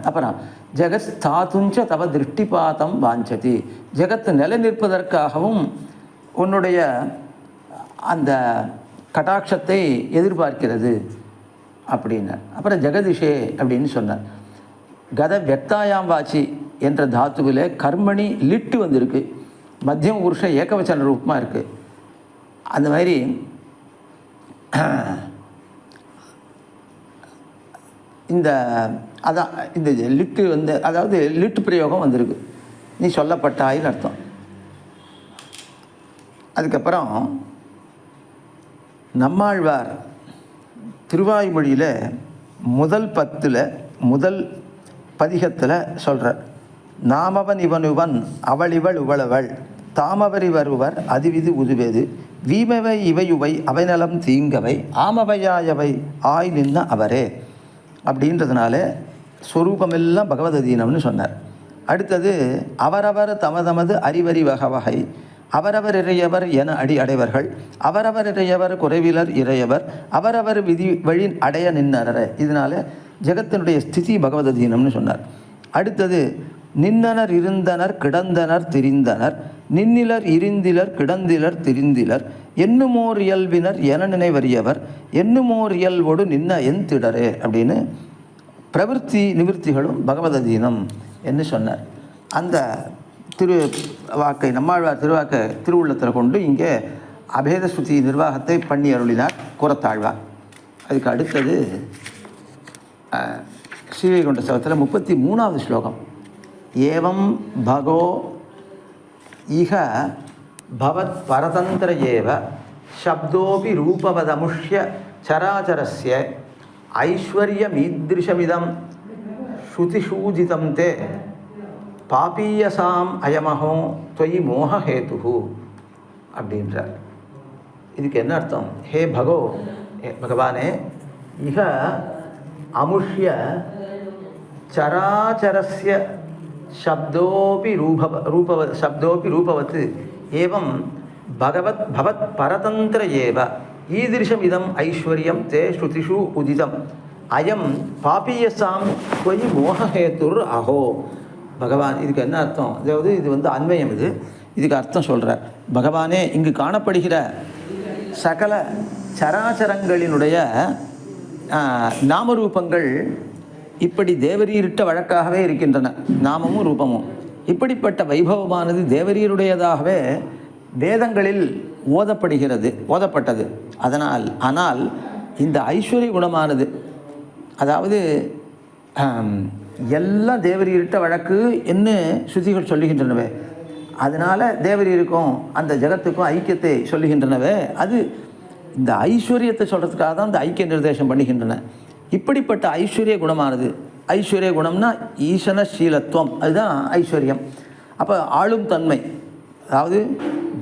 அப்புறம் ஜெகத் ஸ்தாதுஞ்ச தவ திருஷ்டிபாதம் வாஞ்சதி, ஜெகத்து நிலை நிற்பதற்காகவும் உன்னுடைய அந்த கட்டாட்சத்தை எதிர்பார்க்கிறது அப்படின்னார். அப்புறம் ஜெகதிஷே அப்படின்னு சொன்னார். கத வெக்தாயாம் வாச்சி என்ற தாத்துவில் கர்மணி லிட்டு வந்திருக்கு, மத்தியம் புருஷ ஏகவச்சன ரூபமாக இருக்குது. அந்த மாதிரி இந்த அதான் இந்த லிட்டு வந்து அதாவது லிட்டு பிரயோகம் வந்திருக்கு, நீ சொல்லப்பட்டாயின்னு அர்த்தம். அதுக்கப்புறம் நம்மாழ்வார் திருவாய்மொழியில் முதல் 10 முதல் பதிகத்தில் சொல்கிறார். நாமவன் இவனுவன் அவளிவள் உவளவள் தாமவரி வருவர் அதுவிது உதுவேது வீமவை இவையுவை அவைநலம் தீங்கவை ஆமவையாயவை ஆய் நின்ன அவரே அப்படின்றதுனால ஸ்வரூபமெல்லாம் பகவதீனம்னு சொன்னார். அடுத்தது அவரவர் தமதமது அறிவறி வகவகை அவரவர் இறையவர் என அடி அடைவர்கள் அவரவர் இறையவர் குறைவிலர் இறையவர் அவரவர் விதி வழி அடைய நின்னர, இதனால் ஜெகத்தினுடைய ஸ்திதி பகவதீனம்னு சொன்னார். அடுத்தது நின்னனர் இருந்தனர் கிடந்தனர் திரிந்தனர் நின்னிலர் இருந்திலர் கிடந்திலர் திரிந்திலர் எண்ணுமோர் இயல்பினர் என நினைவறியவர் எண்ணுமோர் இயல்போடு நின்ன என் திடரே அப்படின்னு பிரவೃத்தி நிவர்த்திகளும் பகவதீனம் என்று சொன்னார். அந்த திருவாக்கை நம்மாழ்வார் திருவாக்கை திருவுள்ளத்தில் கொண்டு இங்கே அபேத ஸ்ருதி நிர்வாகத்தை பண்ணி அருளினார் கூறத்தாழ்வார். அதுக்கு அடுத்தது ஸ்ரீவைகுண்ட ஸ்தவத்தில் 33வது ஸ்லோகம். ஏவம் பகோ இஹ பவத் பரதந்திர ஏவ சப்தோபி ரூபவதமுஷ்ய சராச்சரஸ்ய ஐஸ்வர்யமீத்ருஷமிதம் ஸ்ருதிஷூஜிதம் தே பாபீயசாம் அயமஹோ தொயி மோகஹேது அப்படின்றார். இதுக்கு என்ன அர்த்தம்? ஹே பகோ, பகவானே, இஹ அமுஷ்ய சராச்சரஸ்ய சப்தோபி ரூபவத் ஏவம் பகவத் பவத் பரதந்திர ஏவ ஈதிருஷம் இதம் ஐஸ்வர்யம் தே ஸ்ருதிஷு உதிதம் அயம் பாபீயசாம் தொயி மோகஹேதுர் அஹோ. பகவான் இதுக்கு என்ன அர்த்தம்? அதாவது இது வந்து அன்வயம். இதுக்கு அர்த்தம் சொல்கிறார். பகவானே, இங்கு காணப்படுகிற சகல சராச்சரங்களினுடைய நாமரூபங்கள் இப்படி தேவரீரிட்ட வழக்காகவே இருக்கின்றன. நாமமும் ரூபமும் இப்படிப்பட்ட வைபவமானது தேவரீருடையதாகவே வேதங்களில் ஓதப்பட்டது. ஆனால் இந்த ஐஸ்வர்ய குணமானது, அதாவது எல்லாம் தேவரீரிட்ட வழக்கு என்ன ஸ்ருதிகள் சொல்லுகின்றனவே, அதனால் தேவரீருக்கும் அந்த ஜகத்துக்கும் ஐக்கியத்தை சொல்லுகின்றனவே, அது இந்த ஐஸ்வர்யத்தை சொல்கிறதுக்காக தான் இந்த ஐக்கிய நிர்தேசம் பண்ணுகின்றன. இப்படிப்பட்ட ஐஸ்வர்ய குணமானது, ஐஸ்வர்ய குணம்னா ஈசனசீலத்துவம், அதுதான் ஐஸ்வர்யம். அப்போ ஆளும் தன்மை, அதாவது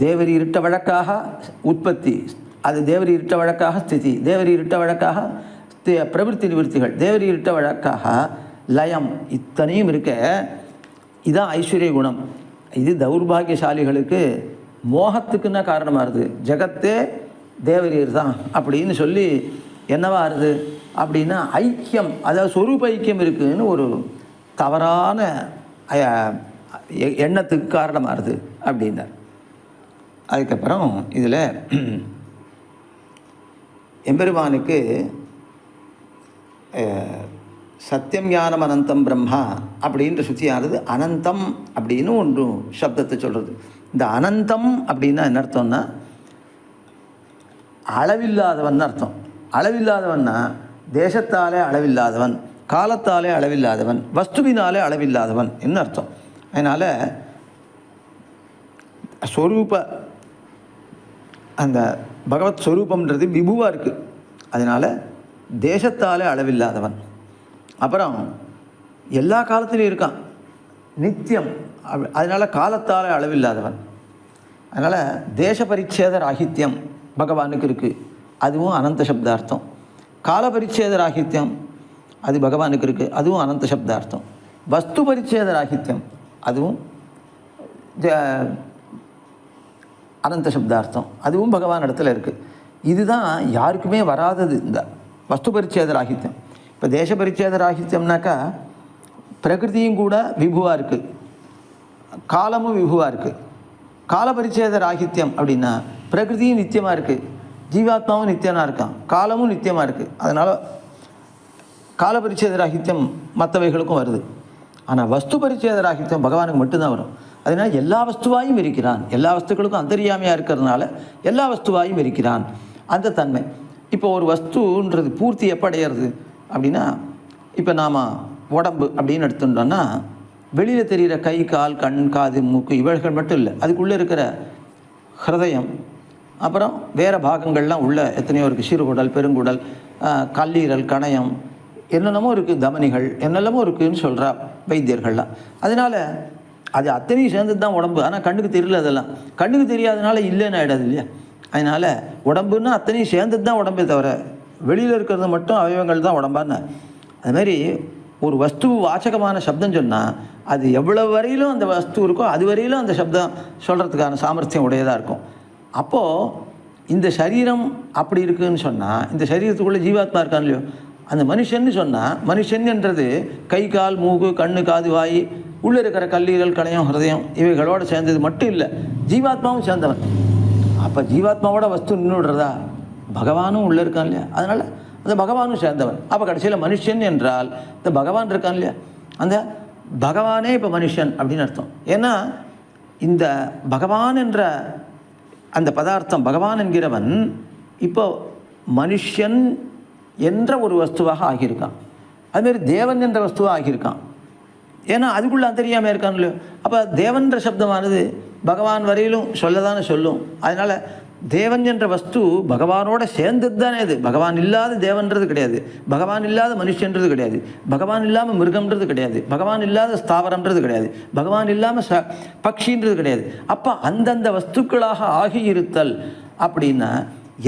தேவரீரிட்ட வழக்காக உற்பத்தி, அது தேவரீரிட்ட வழக்காக ஸ்திதி, தேவரீரிட்ட வழக்காக பிரவருத்தி நிவர்த்திகள், தேவரீரிட்ட வழக்காக லயம், இத்தனையும் இருக்க இதுதான் ஐஸ்வர்ய குணம். இது தௌர்பாகியசாலிகளுக்கு மோகத்துக்குன்னா காரணமாக இருது. ஜகத்தே தேவரீர் தான் அப்படின்னு சொல்லி என்னவா இருது அப்படின்னா ஐக்கியம், அதாவது சொரூப ஐக்கியம் இருக்குதுன்னு ஒரு தவறான எண்ணத்துக்கு காரணமாக இருது அப்படின்னார். அதுக்கப்புறம் இதில் எம்பெருமானுக்கு சத்தியம் ஞானம் அனந்தம் பிரம்மா அப்படின்ற சுத்தியானது அனந்தம் அப்படின்னு ஒன்று சப்தத்தை சொல்கிறது. இந்த அனந்தம் அப்படின்னா என்ன அர்த்தம்னா அளவில்லாதவன் அர்த்தம். அளவில்லாதவன்னா தேசத்தாலே அளவில்லாதவன், காலத்தாலே அளவில்லாதவன், வஸ்துவினாலே அளவில்லாதவன் என்ன அர்த்தம். அதனால் ஸ்வரூப அந்த பகவத் ஸ்வரூபம்ன்றது விபுவாக இருக்குது. அதனால் தேசத்தாலே அளவில்லாதவன், அப்புறம் எல்லா காலத்திலையும் இருக்கான், நித்தியம், அதனால் காலத்தாலே அளவில்லாதவன். அதனால் தேச பரிச்சேத ராகித்யம் பகவானுக்கு இருக்குது, அதுவும் அனந்த சப்தார்த்தம். கால பரிச்சேத ராகித்யம் அது பகவானுக்கு இருக்குது, அதுவும் அனந்த சப்தார்த்தம். வஸ்து பரிச்சேத ராகித்யம் அதுவும் அனந்த சப்தார்த்தம், அதுவும் பகவான் இடத்துல இருக்குது. இதுதான் யாருக்குமே வராதது இந்த வஸ்து பரிச்சேத ராகித்யம். இப்போ தேச பரிச்சேத ராகித்யம்னாக்கா பிரகிருதியும் கூட விபுவாக இருக்குது, காலமும் விபுவாக இருக்குது. கால பரிச்சேத ராகித்யம் அப்படின்னா பிரகிருதியும் நித்தியமாக இருக்குது, ஜீவாத்மாவும் நித்தியமாக இருக்கான், காலமும் நித்தியமாக இருக்குது. அதனால் கால பரிச்சேத ராகித்யம் மற்றவைகளுக்கும் வருது. ஆனால் வஸ்து பரிச்சேத ராகித்யம் பகவானுக்கு மட்டும்தான் வரும். அதனால் எல்லா வஸ்துவாயும் இருக்கிறான், எல்லா வஸ்துக்களுக்கும் அந்தரியாமையாக இருக்கிறதுனால எல்லா வஸ்துவாயும் இருக்கிறான் அந்த தன்மை. இப்போ ஒரு வஸ்துன்றது பூர்த்தி எப்போ அடையிறது அப்படின்னா, இப்போ நாம் உடம்பு அப்படின்னு எடுத்துட்டோம்னா வெளியில் தெரிகிற கை, கால், கண், காது, மூக்கு இவைகள் மட்டும் இல்லை, அதுக்குள்ளே இருக்கிற ஹிருதயம், அப்புறம் வேறு பாகங்கள்லாம் உள்ள எத்தனையோ இருக்குது, சிறுகுடல், பெருங்குடல், கல்லீரல், கணையம், என்னென்னமோ இருக்குது, தமனிகள் என்னெல்லாமோ இருக்குதுன்னு சொல்கிறா வைத்தியர்கள்லாம். அதனால் அது அத்தனையும் சேர்ந்தது தான் உடம்பு. ஆனால் கண்ணுக்கு தெரியல, அதெல்லாம் கண்ணுக்கு தெரியாதனால இல்லைன்னு ஆகிடாது இல்லையா. அதனால் உடம்புன்னா அத்தனையும் சேர்ந்தது தான் உடம்பே தவிர வெளியில் இருக்கிறது மட்டும் அவயவங்கள் தான் உடம்பான்னு. அதுமாதிரி ஒரு வஸ்து வாசகமான சப்தம் சொன்னால் அது எவ்வளவு வரையிலும் அந்த வஸ்து இருக்கோ அது வரையிலும் அந்த சப்தம் சொல்கிறதுக்கான சாமர்த்தியம் உடையதாக இருக்கும். அப்போது இந்த சரீரம் அப்படி இருக்குதுன்னு சொன்னால், இந்த சரீரத்துக்குள்ளே ஜீவாத்மா இருக்கான் இல்லையோ, அந்த மனுஷன்னு சொன்னால் மனுஷன் என்றது கை, கால், மூக்கு, கண்ணு, காது, வாய், உள்ளே இருக்கிற கல்லீரல், கணையம், ஹிருதயம் இவைகளோடு சேர்ந்தது மட்டும் இல்லை, ஜீவாத்மாவும் சேர்ந்தவன். அப்போ ஜீவாத்மாவோட வஸ்து நின்றுடுறதா, பகவானும் உள்ளே இருக்கான் இல்லையா, அதனால் அந்த பகவானும் சேர்ந்தவன். அப்போ கடைசியில் மனுஷன் என்றால் இந்த பகவான் இருக்கான் இல்லையா, அந்த பகவானே இப்போ மனுஷன் அப்படின்னு அர்த்தம். ஏன்னா இந்த பகவான் என்ற அந்த பதார்த்தம், பகவான் என்கிறவன் இப்போ மனுஷன் என்ற ஒரு வஸ்துவாக ஆகியிருக்கான். அதுமாரி தேவன் என்ற வஸ்துவாக ஆகியிருக்கான். ஏன்னா அதுக்குள்ளே அந்தரியாமல் இருக்கான் இல்லையோ. அப்போ தேவன்ற சப்தமானது பகவான் வரையிலும் சொல்லதானே சொல்லும். அதனால் தேவன் என்ற வஸ்து பகவானோட சேர்ந்தது தானே. அது பகவான் இல்லாத தேவன்றது கிடையாது, பகவான் இல்லாத மனுஷன்றது கிடையாது, பகவான் இல்லாமல் மிருகம்ன்றது கிடையாது, பகவான் இல்லாத ஸ்தாவரம்ன்றது கிடையாது, பகவான் இல்லாமல் பக்ஷின்றது கிடையாது. அப்போ அந்தந்த வஸ்துக்களாக ஆகியிருத்தல் அப்படின்னா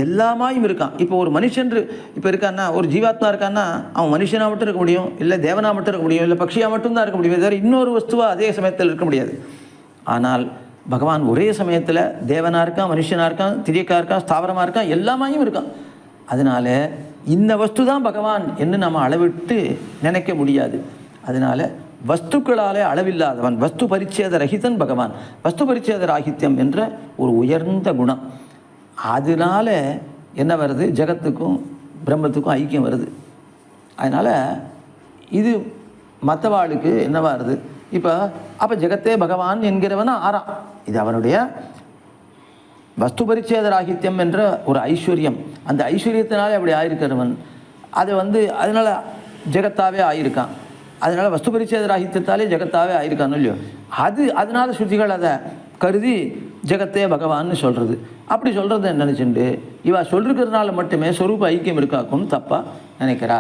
எல்லாமாயும் இருக்கான். இப்போ ஒரு மனுஷன் இப்போ இருக்கான்னா, ஒரு ஜீவாத்மா இருக்கான்னா அவன் மனுஷனாக மட்டும் இருக்க முடியும், இல்லை தேவனாக மட்டும் இருக்க முடியும், இல்லை பக்ஷியாக மட்டும்தான் இருக்க முடியும், வேறு இன்னொரு வஸ்துவாக அதே சமயத்தில் இருக்க முடியாது. ஆனால் பகவான் ஒரே சமயத்தில் தேவனாக இருக்கான், மனுஷனாக இருக்கான், திரியக்காக இருக்கான், ஸ்தாவரமாக இருக்கான், எல்லாமாயும் இருக்கான். அதனால் இந்த வஸ்து தான் பகவான் என்று நம்ம அளவிட்டு நினைக்க முடியாது. அதனால் வஸ்துக்களாலே அளவில்லாதவன், வஸ்து பரிச்சேத ரஹிதன் பகவான். வஸ்து பரிச்சேத ராகித்யம் என்ற ஒரு உயர்ந்த குணம். அதனால் என்ன வருது, ஜகத்துக்கும் பிரம்மத்துக்கும் ஐக்கியம் வருது. அதனால் இது மற்றவாளுக்கு என்னவா வருது, இப்போ அப்போ ஜெகத்தே பகவான் என்கிறவனா ஆறான். இது அவனுடைய வஸ்து பரிச்சேத ராகித்யம் என்ற ஒரு ஐஸ்வர்யம், அந்த ஐஸ்வர்யத்தினாலே அப்படி ஆயிருக்கிறவன் அதை அதனால் ஜெகத்தாவே ஆயிருக்கான். அதனால் வஸ்து பரிச்சேத ராகித்யத்தாலே ஜெகத்தாவே ஆயிருக்கான்னு இல்லையோ, அதனால ஸ்ருதிகள் அதை கருதி ஜெகத்தே பகவான்னு சொல்கிறது. அப்படி சொல்கிறத நினச்சிண்டு இவா சொல்லிருக்கிறதுனால மட்டுமே சொரூப ஐக்கியம் இருக்காக்குன்னு தப்பாக நினைக்கிறா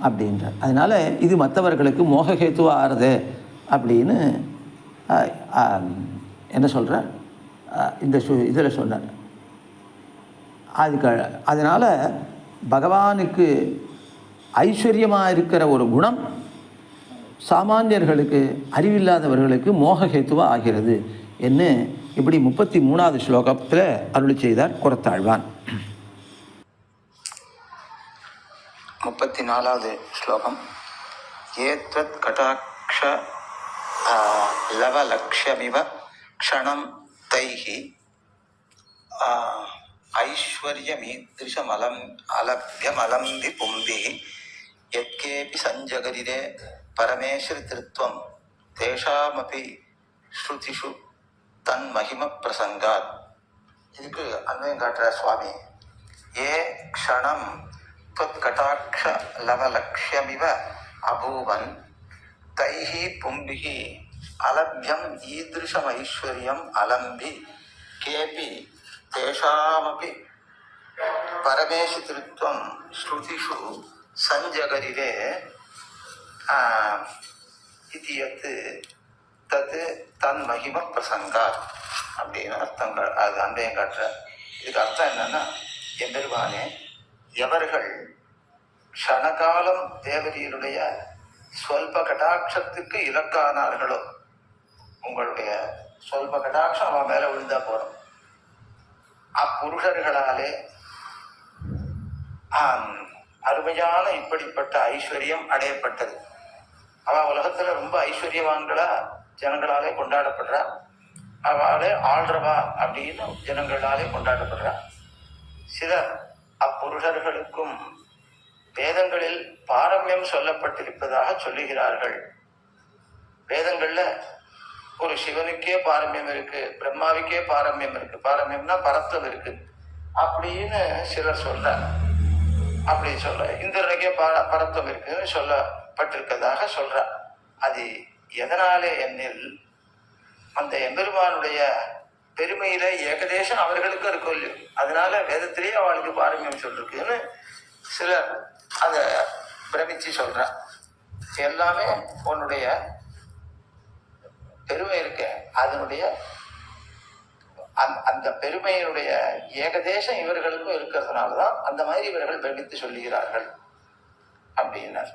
அப்படின்றார். அதனால் இது மற்றவர்களுக்கு மோகஹேத்துவாக ஆறுது அப்படின்னு என்ன சொல்கிறார், இந்த இதில் சொன்னார். அதனால் பகவானுக்கு ஐஸ்வர்யமாக இருக்கிற ஒரு குணம் சாமானியர்களுக்கு, அறிவில்லாதவர்களுக்கு மோகஹேத்துவாக ஆகிறது என்ன இப்படி 33வது ஸ்லோகத்தில் அருளி செய்தார் குறத்தாழ்வான். 34வது ஸ்லோகம். ஏத்வத் கடாக்ஷ லவலக்ஷ்யமிவ க்ஷணம் தைஹி ஐஸ்வர்யமீத்ருஷமலம் அலப்யமலம்பி பும்பிஹி யத்கேபி சஞ்சகரிரே பரமேஸ்வரித்ருத்வம் தேஷாமபி ஸ்ருதிஷு தன் மகிம பிரசங்காத். இதுக்கு அன்வயம் காட்டுற சுவாமி. ஏ க்ஷணம் त्वत् कटाक्ष लवलक्ष्यमिव अभूवन् तैः पुंभिः अलभ्यम् ईदृशमैश्वर्यम् अलम्भि केऽपि तेषामपि परमेशितृत्वं श्रुतिषु सञ्जगरिरे इति यत् तत् तन्महिम प्रसङ्गात् அப்படின்னு அர்த்தங்கள் அது அன்றையும் காட்டுற. இதுக்கு அர்த்தம் என்னன்னா, எம்பெருமானே எவர்கள் க்ஷணகாலம் தேவரீருடைய ஸ்வல்ப கடாட்சத்துக்கு இலக்கானார்களோ, உங்களுடைய ஸ்வல்ப கடாட்சம் அவன் மேலே விழுந்தா போறோம், அப்புருஷர்களாலே அருமையான இப்படிப்பட்ட ஐஸ்வர்யம் அடையப்பட்டது. அவன் உலகத்துல ரொம்ப ஐஸ்வர்யவான்களா ஜனங்களாலே கொண்டாடப்படுறா, அவளே ஆள்றவா அப்படின்னு ஜனங்களாலே கொண்டாடப்படுறா. சிலர் அப்புருஷர்களுக்கும் வேதங்களில் பாரம்யம் சொல்லப்பட்டிருப்பதாக சொல்லுகிறார்கள். வேதங்கள்ல ஒரு சிவனுக்கே பாரம்யம் இருக்கு, பிரம்மாவுக்கே பாரம்யம் இருக்கு, பாரம்யம்னா பரத்துவம் இருக்கு அப்படின்னு சிலர் சொல்றாங்க. அப்படி சொல்ற இந்திரனுக்கே பரத்துவம் இருக்குன்னு சொல்லப்பட்டிருக்கதாக சொல்ற. அது எதனாலே என்னில் அந்த எம்பெருமானுடைய பெருமையில ஏகதேசம் அவர்களுக்கு இருக்கும் இல்லையோ, அதனால வேதத்திலேயே அவளுக்கு பாரமியம் சொல்லிருக்குன்னு சிலர் அதை பிரமிச்சு சொல்ற. எல்லாமே உன்னுடைய பெருமை இருக்க, அதனுடைய அந்த பெருமையினுடைய ஏகதேசம் இவர்களுக்கும் இருக்கிறதுனாலதான் அந்த மாதிரி இவர்கள் பிரமித்து சொல்லுகிறார்கள் அப்படின்னார்.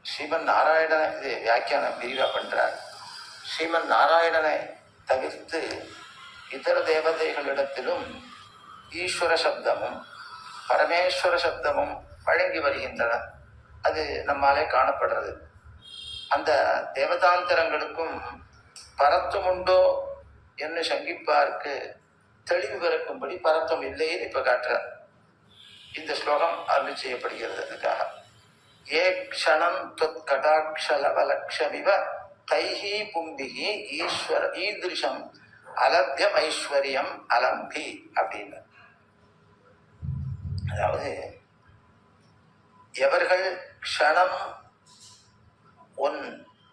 ஸ்ரீமன் நாராயணனை இது வியாக்கியானம் விரிவா பண்றார். ஸ்ரீமன் நாராயணனை தவிர்த்து இதர தேவதைகளிடத்திலும் ஈஸ்வர சப்தமும் பரமேஸ்வர சப்தமும் வழங்கி வருகின்றன. அது நம்மாலே காணப்படுறது. அந்த தேவதாந்தரங்களுக்கும் பரத்துவம் உண்டோ என்று சங்கிப்பாருக்கு தெளிவு பிறக்கும்படி பரத்துவம் இல்லைன்னு இப்ப காட்டுறார். இந்த ஸ்லோகம் அருள் செய்யப்படுகிறது. அதுக்காக ஏ க்ஷணம் தொத் கடாட்சலவலக்ஷமிவ தைஹி பும்பிஹி ஈஸ்வர ஈதிருஷம் அலப்யம் ஐஸ்வர்யம் அலம்பி அப்படின்னு. அதாவது எவர்கள் க்ஷணம்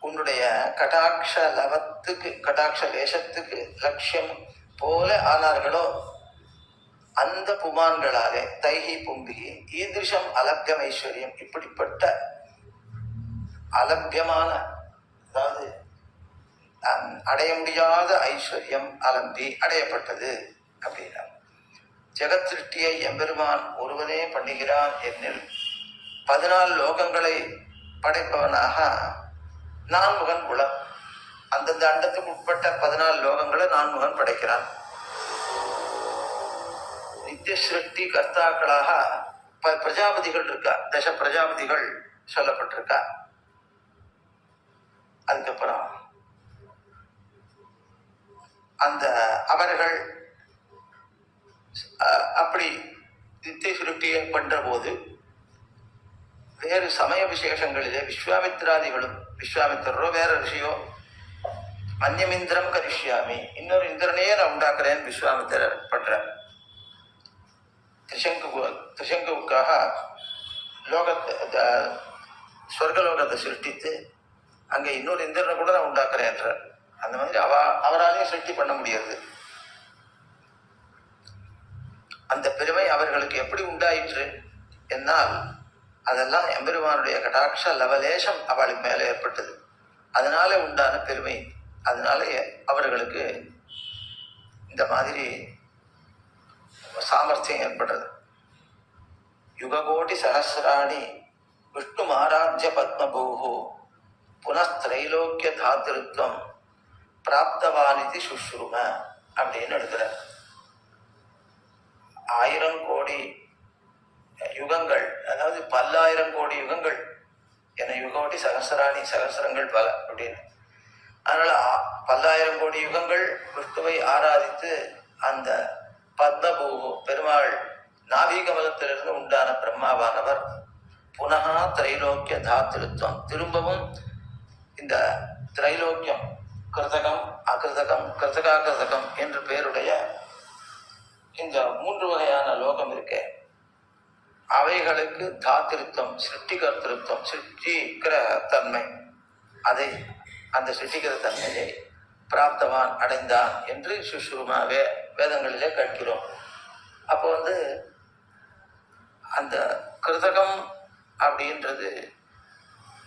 உன்னுடைய கடாட்ச லவத்துக்கு கடாட்ச லேசத்துக்கு லட்சியம் போல ஆனார்களோ, அந்த புமான்களாலே தைஹி பும்பிகி ஈதிருஷம் அலப்யம் ஐஸ்வர்யம் இப்படிப்பட்ட அலப்யமான, அதாவது அடைய முடியாத ஐஸ்வர்யம் அலம்பி அடையப்பட்டது அப்படின்னா. ஜெகத் சிருஷ்டியை எம்பெருமான் ஒருவனே பண்ணுகிறான் என்னில் 14 லோகங்களை படைப்பவனாக நான்முகன் குலம். அந்தந்த அண்டத்துக்கு உட்பட்ட 14 லோகங்களை நான்முகன் படைக்கிறான். நித்திய சிருஷ்டி கர்த்தாக்களாக பிரஜாபதிகள் இருக்கா, தச பிரஜாபதிகள் சொல்லப்பட்டிருக்கா. அதுக்கப்புறம் அந்த அவர்கள் அப்படி நித்திய சிருஷ்டியை பண்ற போது வேறு சமய விசேஷங்களிலே விஸ்வாமித்ராதிகளும், விஸ்வாமித்திரரோ வேற ரிஷியோ அந்நியமிந்திரம் கரிஷ்யாமி, இன்னொரு இந்திரனையே நான் உண்டாக்குறேன் விஸ்வாமித்திரர் பண்றார். திரிசங்குவுக்காக லோகத்தை ஸ்வர்கலோகத்தை சிருஷ்டித்து அங்கே இன்னொரு இந்திரனை கூட நான் உண்டாக்குறேன் என்றார். அந்த மாதிரி அவராலையும் சிருஷ்டி பண்ண முடியாது. அந்த பெருமை அவர்களுக்கு எப்படி உண்டாயிற்று என்னால் அதெல்லாம் எம்பெருமானுடைய கடாட்ச லவலேசம் அவளுக்கு மேலே ஏற்பட்டது. அதனால உண்டான பெருமை. அதனால அவர்களுக்கு இந்த மாதிரி சாமர்த்தியம் ஏற்படுறது. யுககோடி சகசிராணி விஷ்ணு ஆராத்திய பத்மபூஹு புனஸ்திரைலோக்கிய தாத்திருத்வம் பிராப்தவானிதி சுஷ்ரும அப்படின்னு எடுக்கிறார். 1000 கோடி யுகங்கள், அதாவது 10,000 கோடி யுகங்கள் என யுகோடி சகசிராணி, சகசிரங்கள் பல அப்படின்னு. அதனால 10,000 கோடி யுகங்கள் விஷ்ணுவை ஆராதித்து அந்த பத்மபூஹு பெருமாள் நாபிகமலத்திலிருந்து உண்டான பிரம்மாவானவர் புனகா திரைலோக்கிய தாத்திருத்வம், திரும்பவும் இந்த திரைலோக்கியம் கிருதகம் அகிருதகம் கிருதகாகிருதகம் என்று பெயருடைய இந்த 3 வகையான லோகம் இருக்கே, அவைகளுக்கு தாத்திருத்தம், சிருஷ்டிகர்த்திருத்தம், சிருஷ்டிக்கிற தன்மை, அதை அந்த சிருஷ்டிக்கிற தன்மையை பிராப்தவான் அடைந்தான் என்று சுஷ்ருமாவே வேதங்களிலே கேட்கிறோம். அப்போ அந்த கிருதகம் அப்படின்றது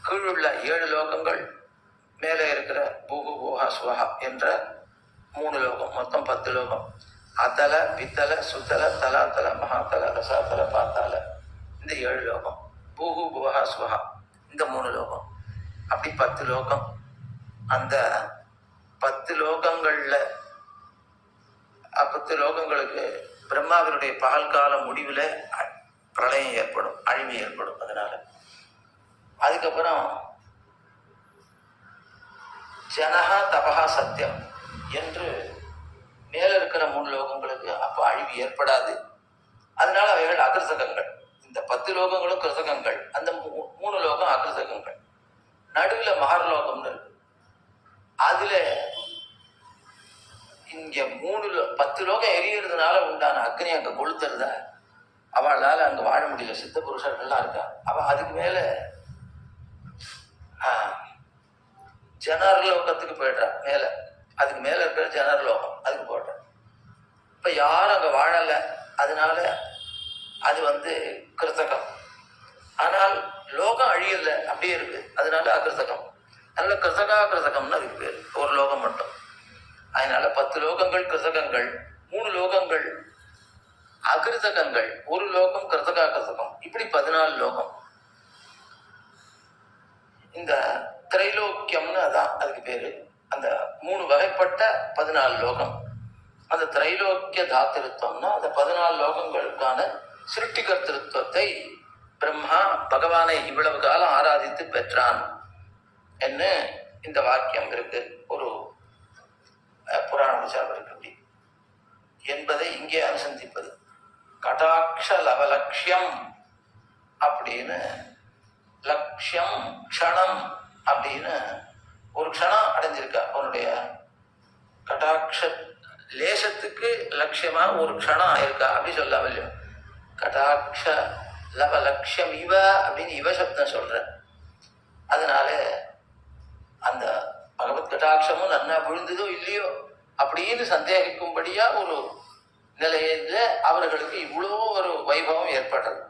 கீழுள்ள 7 லோகங்கள், மேலே இருக்கிற பூகு பூஹா சுவஹா என்ற 3 லோகம், மொத்தம் 10 லோகம். அதல வித்தல சுத்தல தலாத்தல மகாத்தல ரசாத்தல பாத்தால, இந்த 7 லோகம். பூகு புவஹா சுவஹா இந்த 3 லோகம். அப்படி 10 லோகம். அந்த 10 லோகங்கள்ல 10 லோகங்களுக்கு பிரம்மாவினுடைய பகல் கால முடிவில் பிரளயம் ஏற்படும், அழிவு ஏற்படும். அதனால அதுக்கப்புறம் ஜனஹா தபஹா சத்தியம் என்று மேல இருக்கிற 3 லோகங்களுக்கு அப்ப அழிவு ஏற்படாது. அதனால அவைகள் அகிருதகங்கள். இந்த 10 லோகங்களும் கிருதகங்கள், அந்த 3 லோகம் அகிருதகங்கள். நடுவில் மகர்லோகம்னு இருக்கு. அதுல இங்க 10 லோகம் எரியறதுனால உண்டான அக்னி அங்க கொளுத்துறத அவளால அங்க வாழ முடியல. சித்த புருஷர்கள்லாம் இருக்கா. அவ அதுக்கு மேல ஜனர்லோகத்துக்கு போயிடுறா. மேல அதுக்கு மேல இருக்கிற ஜனர்லோகம் அதுக்கு போடுற. இப்ப யாரும் அங்க வாழல. அதனால அது கிருத்தகம். ஆனால் லோகம் அழியல, அப்படியே இருக்கு. அதனால அகிருத்தகம். அதனால கிருத்தகாகிருத்தகம்னு அதுக்கு பேரு, ஒரு லோகம் மட்டும். அதனால 10 லோகங்கள் கிருத்தகங்கள், 3 லோகங்கள் அகிருத்தகங்கள், ஒரு லோகம் கிருத்தகாகிருத்தகம். இப்படி 14 லோகம். இந்த திரைலோக்கியம்னு அதான் அதுக்கு பேரு. அந்த 3 வகைப்பட்ட 14 லோகம். அந்த திரைலோக்கிய தாத்திருத்தம்னா அந்த 14 லோகங்களுக்கான சிருஷ்டி கர்த்திருவத்தை பிரம்மா பகவானை இவ்வளவு காலம் ஆராதித்து பெற்றான் என்ன இந்த வாக்கியம் இருக்கு. ஒரு புராண விசாரம் இருக்கு. அப்படி என்பதை இங்கே அனுசந்திப்பது. கடாட்ச லவலட்சியம் அப்படின்னு, லட்சியம் க்ஷணம் அப்படின்னு ஒரு க்ஷணம் அடைஞ்சிருக்கா. அவனுடைய கடாட்ச லேசத்துக்கு லட்சியமா ஒரு க்ஷணம் ஆயிருக்கா அப்படி சொல்லாம இல்லையோ. கடாட்ச லவ லட்சியம் இவ அப்படின்னு இவ சப்தம் சொல்ற. அதனால அந்த பகவத் கடாட்சமும் நன்னா விழுந்ததோ இல்லையோ அப்படின்னு சந்தேகிக்கும்படியா ஒரு நிலையில அவர்களுக்கு இவ்வளோ ஒரு வைபவம் ஏற்படுறது.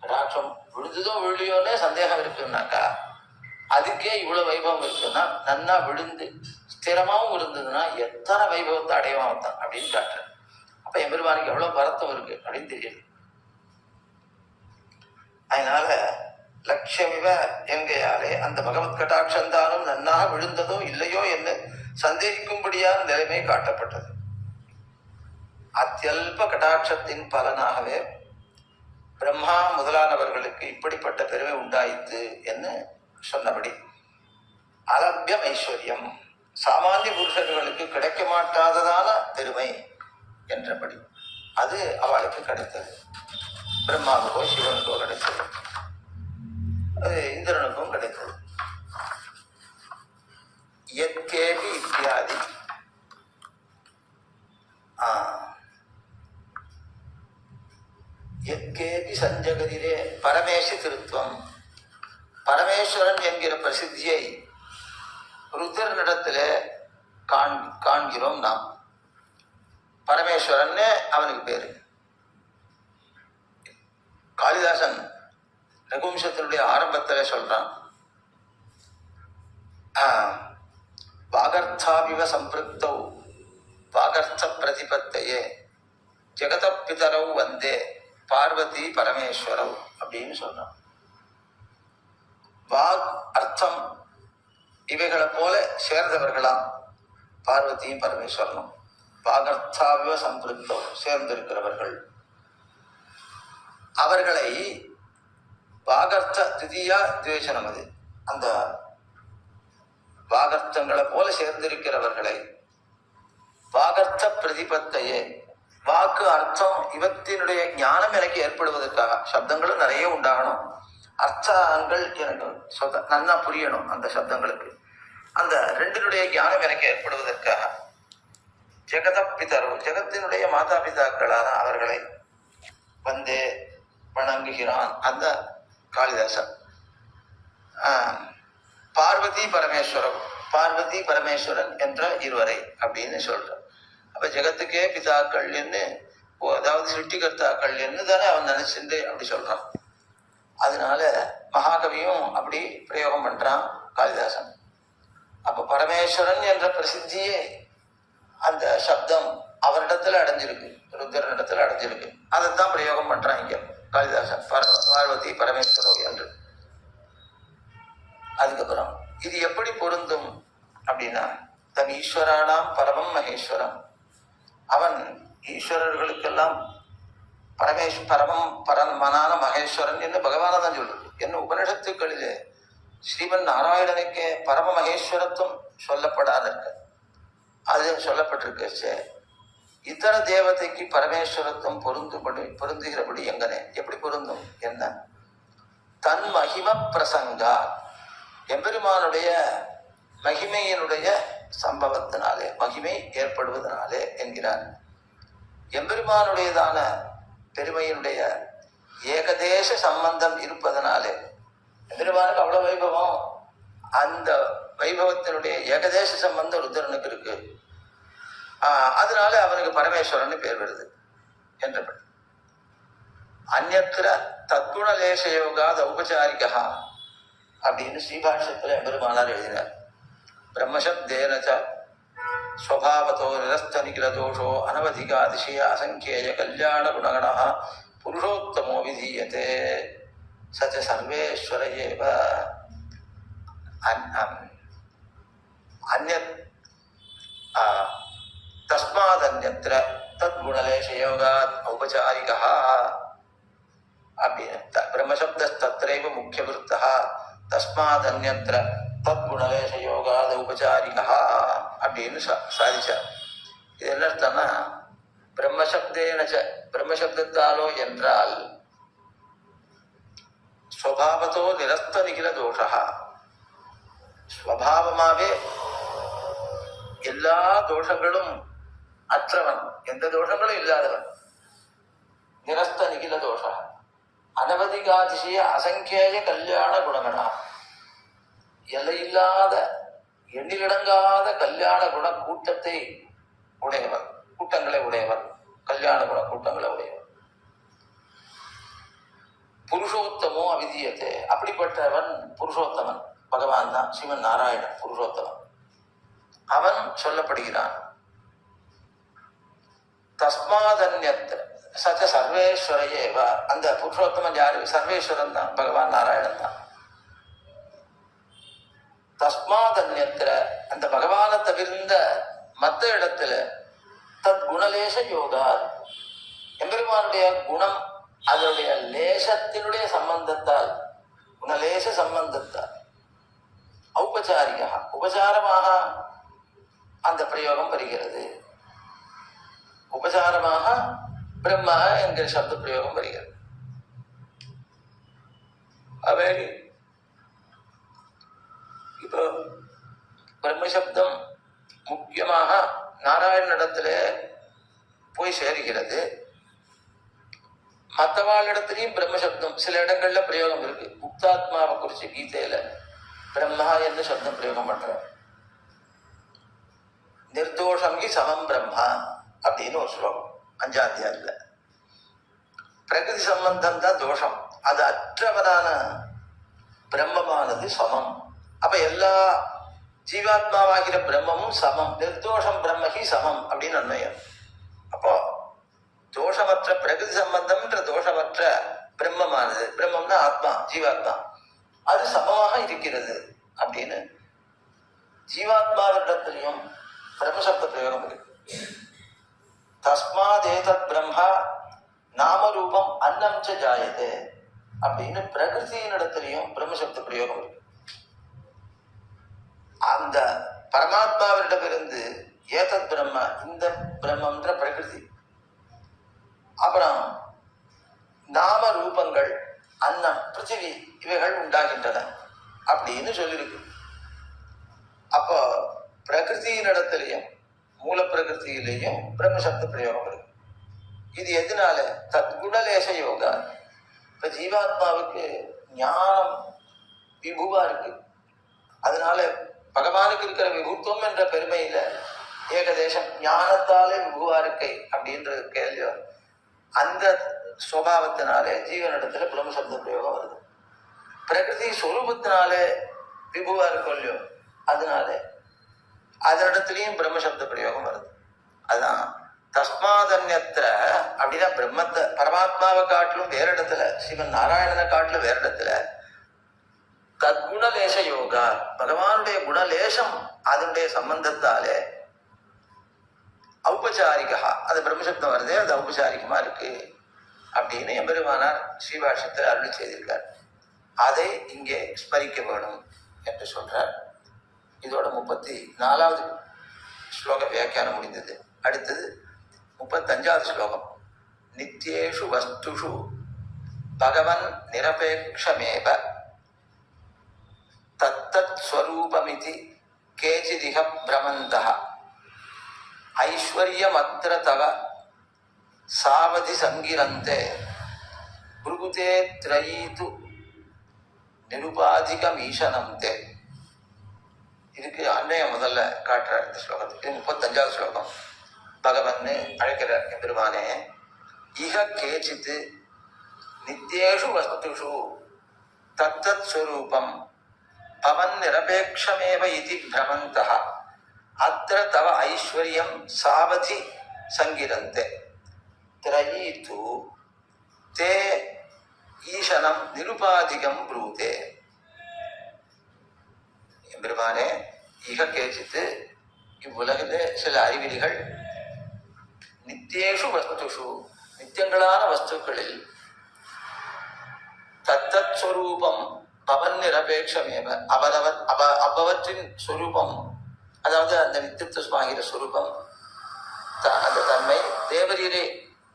கடாட்சம் விழுந்ததோ விழுலையோன்னே சந்தேகம் இருக்குன்னாக்கா அதுக்கே இவ்வளவு வைபவம் இருக்குன்னா, நன்னா விழுந்து ஸ்திரமாவும் இருந்ததுன்னா எத்தனை வைபவத்தை அடையவான் தான் அப்படின்னு காட்டுறேன். அப்ப எம்பெருமானுக்கு எவ்வளவு பரத்தம் இருக்கு அப்படின்னு தெரியுது. அதனால லட்சியமிவ என்கையாலே அந்த பகவத் கடாட்சந்தானும் நன்னாக விழுந்ததோ இல்லையோ என்று சந்தேகிக்கும்படியான நிலைமை காட்டப்பட்டது. அத்தியல்ப கடாட்சத்தின் பலனாகவே பிரம்மா முதலானவர்களுக்கு இப்படிப்பட்ட பெருமை உண்டாயிற்று என்று சொன்னபடி, அலபியம் ஐஸ்வர்யம் சாமானிய புருஷர்களுக்கு கிடைக்க மாட்டாததான பெருமை என்றபடி அது அவளுக்கு கிடைத்தது. பிரம்மாவுக்கோ சிவனுக்கோ கிடைத்தது, அது இந்திரனுக்கும் கிடைத்தது. யத்கேபி இத்தியாதி. யத்கேபி சஞ்சகதிரே பரமேசி திருத்துவம். பரமேஸ்வரன் என்கிற பிரசித்தியை ருத்ரனிடத்திலே காண்கிறோம் நாம். பரமேஸ்வரன் அவனுக்கு பேரு. காளிதாசன் ரகுவம்சத்தினுடைய ஆரம்பத்தில் சொல்றான், வாகர்த்தாவிவ சம்பிருக்தௌ வாகர்த்த பிரதிபத்தையே ஜெகத பிதரவு வந்தே பார்வதி பரமேஸ்வரவ் அப்படின்னு சொல்றான். வாக் அர்த்தம் இவைகளை போல சேர்ந்தவர்களாம் பார்வதியும் பரமேஸ்வரனும். வாகர்த்தாவிவ சம்பிருக்தௌ சேர்ந்திருக்கிறவர்கள். அவர்களை வாகர்த்த திதியா துவேஷனம், அது அந்த வாகர்த்தங்களை போல சேர்ந்திருக்கிறவர்களை வாகர்த்த பிரதிபத்தையே, வாக்கு அர்த்தம் இவத்தினுடைய ஞானம் எனக்கு ஏற்படுவதற்காக, சப்தங்களும் நிறைய உண்டாகணும், அர்த்தங்கள் எனக்கு நல்லா புரியணும், அந்த சப்தங்களுக்கு அந்த ரெண்டினுடைய ஞானம் எனக்கு ஏற்படுவதற்காக ஜெகத பிதரு ஜெகத்தினுடைய மாதா பிதாக்களான அவர்களை வந்து வணங்குகிறான் அந்த காளிதாசன். பார்வதி பரமேஸ்வரம், பார்வதி பரமேஸ்வரன் என்ற இருவரை அப்படின்னு சொல்றான். அப்ப ஜெகத்துக்கே பிதாக்கள் என்று, அதாவது சிருஷ்டிகர்த்தாக்கள் என்று தானே அவன் நினைச்சிருந்து அப்படி சொல்றான். அதனால மகாகவியும் அப்படி பிரயோகம் பண்றான் காளிதாசன். அப்ப பரமேஸ்வரன் என்ற பிரசித்தியே அந்த சப்தம் அவரிடத்துல அடைஞ்சிருக்கு, ருத்ரனிடத்துல அடைஞ்சிருக்கு. அதைத்தான் பிரயோகம் பண்றான் இங்க காளிதாசன், பார்வதி பரமேஸ்வரோ என்று. அதுக்கப்புறம் இது எப்படி பொருந்தும் அப்படின்னா, தன் ஈஸ்வரானாம் பரமம் மகேஸ்வரம், அவன் ஈஸ்வரர்களுக்கெல்லாம் பரமம் பரமனான மகேஸ்வரன் என்று பகவான தான் சொல்றது. என்ன உபனிஷத்துக்களிலே ஸ்ரீமன் நாராயணனுக்கே பரம மகேஸ்வரத்துவம் சொல்லப்படாத இருக்க, அது சொல்லப்பட்டிருக்கு. இதர தேவதைக்கு பரமேஸ்வரத்துவம் பொருந்துகிறபடி எங்கனே எப்படி பொருந்தும் என்ன, தன் மகிம பிரசங்கா, எம்பெருமானுடைய மகிமையினுடைய சம்பவத்தினாலே, மகிமை ஏற்படுவதனாலே என்கிறார். எம்பெருமானுடையதான பெருமையினுடைய ஏகதேச சம்பந்தம் இருப்பதனாலே, எம்பெருமானுக்கு அவ்வளவு வைபவம், அந்த வைபவத்தினுடைய ஏகதேச சம்பந்தம் ருத்ரனுக்கு இருக்கு. அதனால அவனுக்கு பரமேஸ்வரன் பேர் வருது என்றபடி. அந்நத்திர தத்குணலேசயோகா ஔபச்சாரிகா அப்படின்னு ஸ்ரீபாஷ்யத்தில் எம்பெருமானார் எழுதினார். பிரம்மசப்தேன ஸ்வபாவத்தோ நிரஸ்த நிகில தோஷோ அனவதிகாதிசய அசங்கேய கல்யாண குணகணா புருஷோத்தமோ விதீயதே சச்ச சர்வேஸ்வர ஏவ. தஸ்மாதன்யத்ர தத்குணலேசயோகாத் ஔபச்சாரிகா அப்படின்னு பிரம்மசப்தஸ்தத்ரைவ முக்கிய விருத்தா தஸ்மாதன்யத்ர தத்குணலேசயோகாத் ஔபச்சாரிகா அப்படின்னு சாதிச்சார். இது என்ன அர்த்தம்னா, பிரம்மசப்தேனச்ச பிரம்மசப்தத்தாலோ என்றால் ஸ்வபாவத்தோ நிரஸ்த நிகில தோஷா, ஸ்வபாவமாவே எல்லா தோஷங்களும் அற்றவன், எந்த தோஷங்களும் இல்லாதவன். நிரஸ்த நிகில தோஷ அனவதிகாதிசய அசங்கேய கல்யாண குணகணா, எல்லையில்லாத எண்ணிலடங்காத கல்யாண குண கூட்டத்தை உடையவர், கூட்டங்களை உடையவர், கல்யாண குண கூட்டங்களை உடையவர். புருஷோத்தமோ அவிதியத்தை, அப்படிப்பட்டவன் புருஷோத்தமன் பகவான் தான், ஸ்ரீமன் நாராயணன் புருஷோத்தமன், அவன் சொல்லப்படுகிறான். தஸ்மாதன்யத் சச்ச சர்வேஸ்வர ஏவ, அந்த புருஷோத்தமன் யாரு? சர்வேஸ்வரன் தான், பகவான் நாராயணன் தான். தஸ்மாதன்யத்திர, அந்த பகவானை தவிர்ந்த மற்ற இடத்துல தத் குணலேச யோகா, எம்பெருமானுடைய குணம் அதனுடைய லேசத்தினுடைய சம்பந்தத்தால், குணலேச சம்பந்தத்தால் ஔபச்சாரிகா, உபசாரமாக அந்த பிரயோகம் வருகிறது. உபசாரமாக பிரம்மா என்கிற சப்த பிரயோகம் வருகிறது. அவை இப்போ பிரம்மசப்தம் முக்கியமாக நாராயணனிடத்துல போய் சேருகிறது. மற்றவாளிடத்திலையும் பிரம்மசப்தம் சில இடங்கள்ல பிரயோகம் இருக்கு. முக்தாத்மாவை குறிச்சு கீதையில பிரம்மா என்று சப்தம் பிரயோகம் பண்ற. நிர்தோஷம் ஹி சமம் பிரம்மா அப்படின்னு ஒரு ஸ்லோகம் 5ஆம் அத்தியாயத்துல. பிரகிருதி சம்பந்தம் தான் தோஷம், அது அற்றவரான பிரம்மமானது சமம். அப்ப எல்லா ஜீவாத்மாவாகிற பிரம்மமும் சமம். நிர்தோஷம் பிரம்மஹி சமம் அப்படின்னு அன்வயம். அப்போ தோஷமற்ற பிரகிருதி சம்பந்தம்ன்ற தோஷமற்ற பிரம்மமானது, பிரம்மம்னா ஆத்மா, ஜீவாத்மா, அது சமமாக இருக்கிறது அப்படின்னு ஜீவாத்மாவிடத்திலையும் பிரம்மசப்த பிரயோகம் இருக்கு. தஸ்மாத் ஏதத் பிரம்மா நாமரூபம் அன்னம் ச ஜாயதே அப்படின்னு பிரகிருதியினிடத்திலையும் பிரம்மசப்த பிரயோகம் இருக்கு. அந்த பரமாத்மாவிடமிருந்து ஏதத் பிரம்ம, இந்த பிரம்மன்ற பிரகிருதி, அப்புறம் நாம ரூபங்கள், அன்னம், பிருத்திவி, இவைகள் உண்டாகின்றன அப்படின்னு சொல்லியிருக்கு. அப்போ பிரகிருதியினிடத்திலையும் மூல பிரகிருதியிலையும் பிரம்மசப்த பிரயோகம் இருக்கு. இது எதனால? தத்குணலேச யோகா. இப்ப ஜீவாத்மாவுக்கு ஞானம் விபுவா இருக்கு. அதனால பகவானுக்கு இருக்கிற விபுத்துவம் என்ற பெருமையில ஏகதேசம் ஞானத்தாலே விபுவா இருக்கை அப்படின்ற கேள்வி, அந்த சுவாவத்தினாலே ஜீவனிடத்துல பிரம்மசப்த பிரயோகம் வருது. பிரகிருதி ஸ்வரூபத்தினாலே விபுவா இருக்கும் இல்லையோ, அதனால அதனிடத்துலயும் பிரம்மசப்த பிரயோகம் வருது. அதுதான் தஸ்மாதன்யத்திர அப்படின்னா பிரம்மத்தை, பரமாத்மாவை காட்டிலும் வேற இடத்துல, சிவன் நாராயணனை காட்டிலும் வேற இடத்துல தத்குணலேச யோகா, பகவானுடைய குணலேசம் அதனுடைய சம்பந்தத்தாலே ஔபச்சாரிகா, அது பிரம்மசப்தம் வருதே, அது ஔபச்சாரிகமா இருக்கு அப்படின்னு எம்பெருமானார் ஸ்ரீபாஷ்யத்தில் அருள் செய்திருக்கார். அதை இங்கே ஸ்மரிக்க வேணும் என்று சொல்றார். இதோட 34வது ஸ்லோக வியாக்கியானம் முடிந்தது. அடுத்தது 35வது ஸ்லோகம். நித்யேஷு வஸ்துஷு பகவன் நிரபேக்ஷமேவ தத்தத் ஸ்வரூபமிதி கேசிதிஹ பிரமந்தஹ ஐஸ்வர்யமத்ர தவ சாவதி சங்கிரந்தே புருகுதே த்ரயீது நிருபாதிகமீஷனம் தே. இதுக்கு அன்வயம் முதல்ல காட்டுறார் இந்த ஸ்லோகத்துக்கு. 35வது ஸ்லோகம். பகவன்னு அழைக்கிறார் எம்பெருமானே. இஹ கேச்சித் நித்யேஷு வஸ்துஷு தத்தத் ஸ்வரூபம் பவன் நிரபேக்ஷமேவ இதி பிரமந்தஹ அத்ர தவ ஐஸ்வர்யம் சாவதி சங்கிரந்தே த்ரயீது தே ஈசனம் நிருபாதிகம் ப்ரூதே. எம்பெருமானே, இக கேச்சித்து இவ்வுலகிலே சில அறிவிலிகள் நித்யேஷு வஸ்துஷு நித்தியங்களான வஸ்துக்களில் தத்தத் ஸ்வரூபம் பவன் நிரபேக்ஷமேவ அவ்வவற்றின் ஸ்வரூபம், அதாவது அந்த நித்தியத்துவமாகிற ஸ்வரூபம், அந்த தன்மை தேவரீரை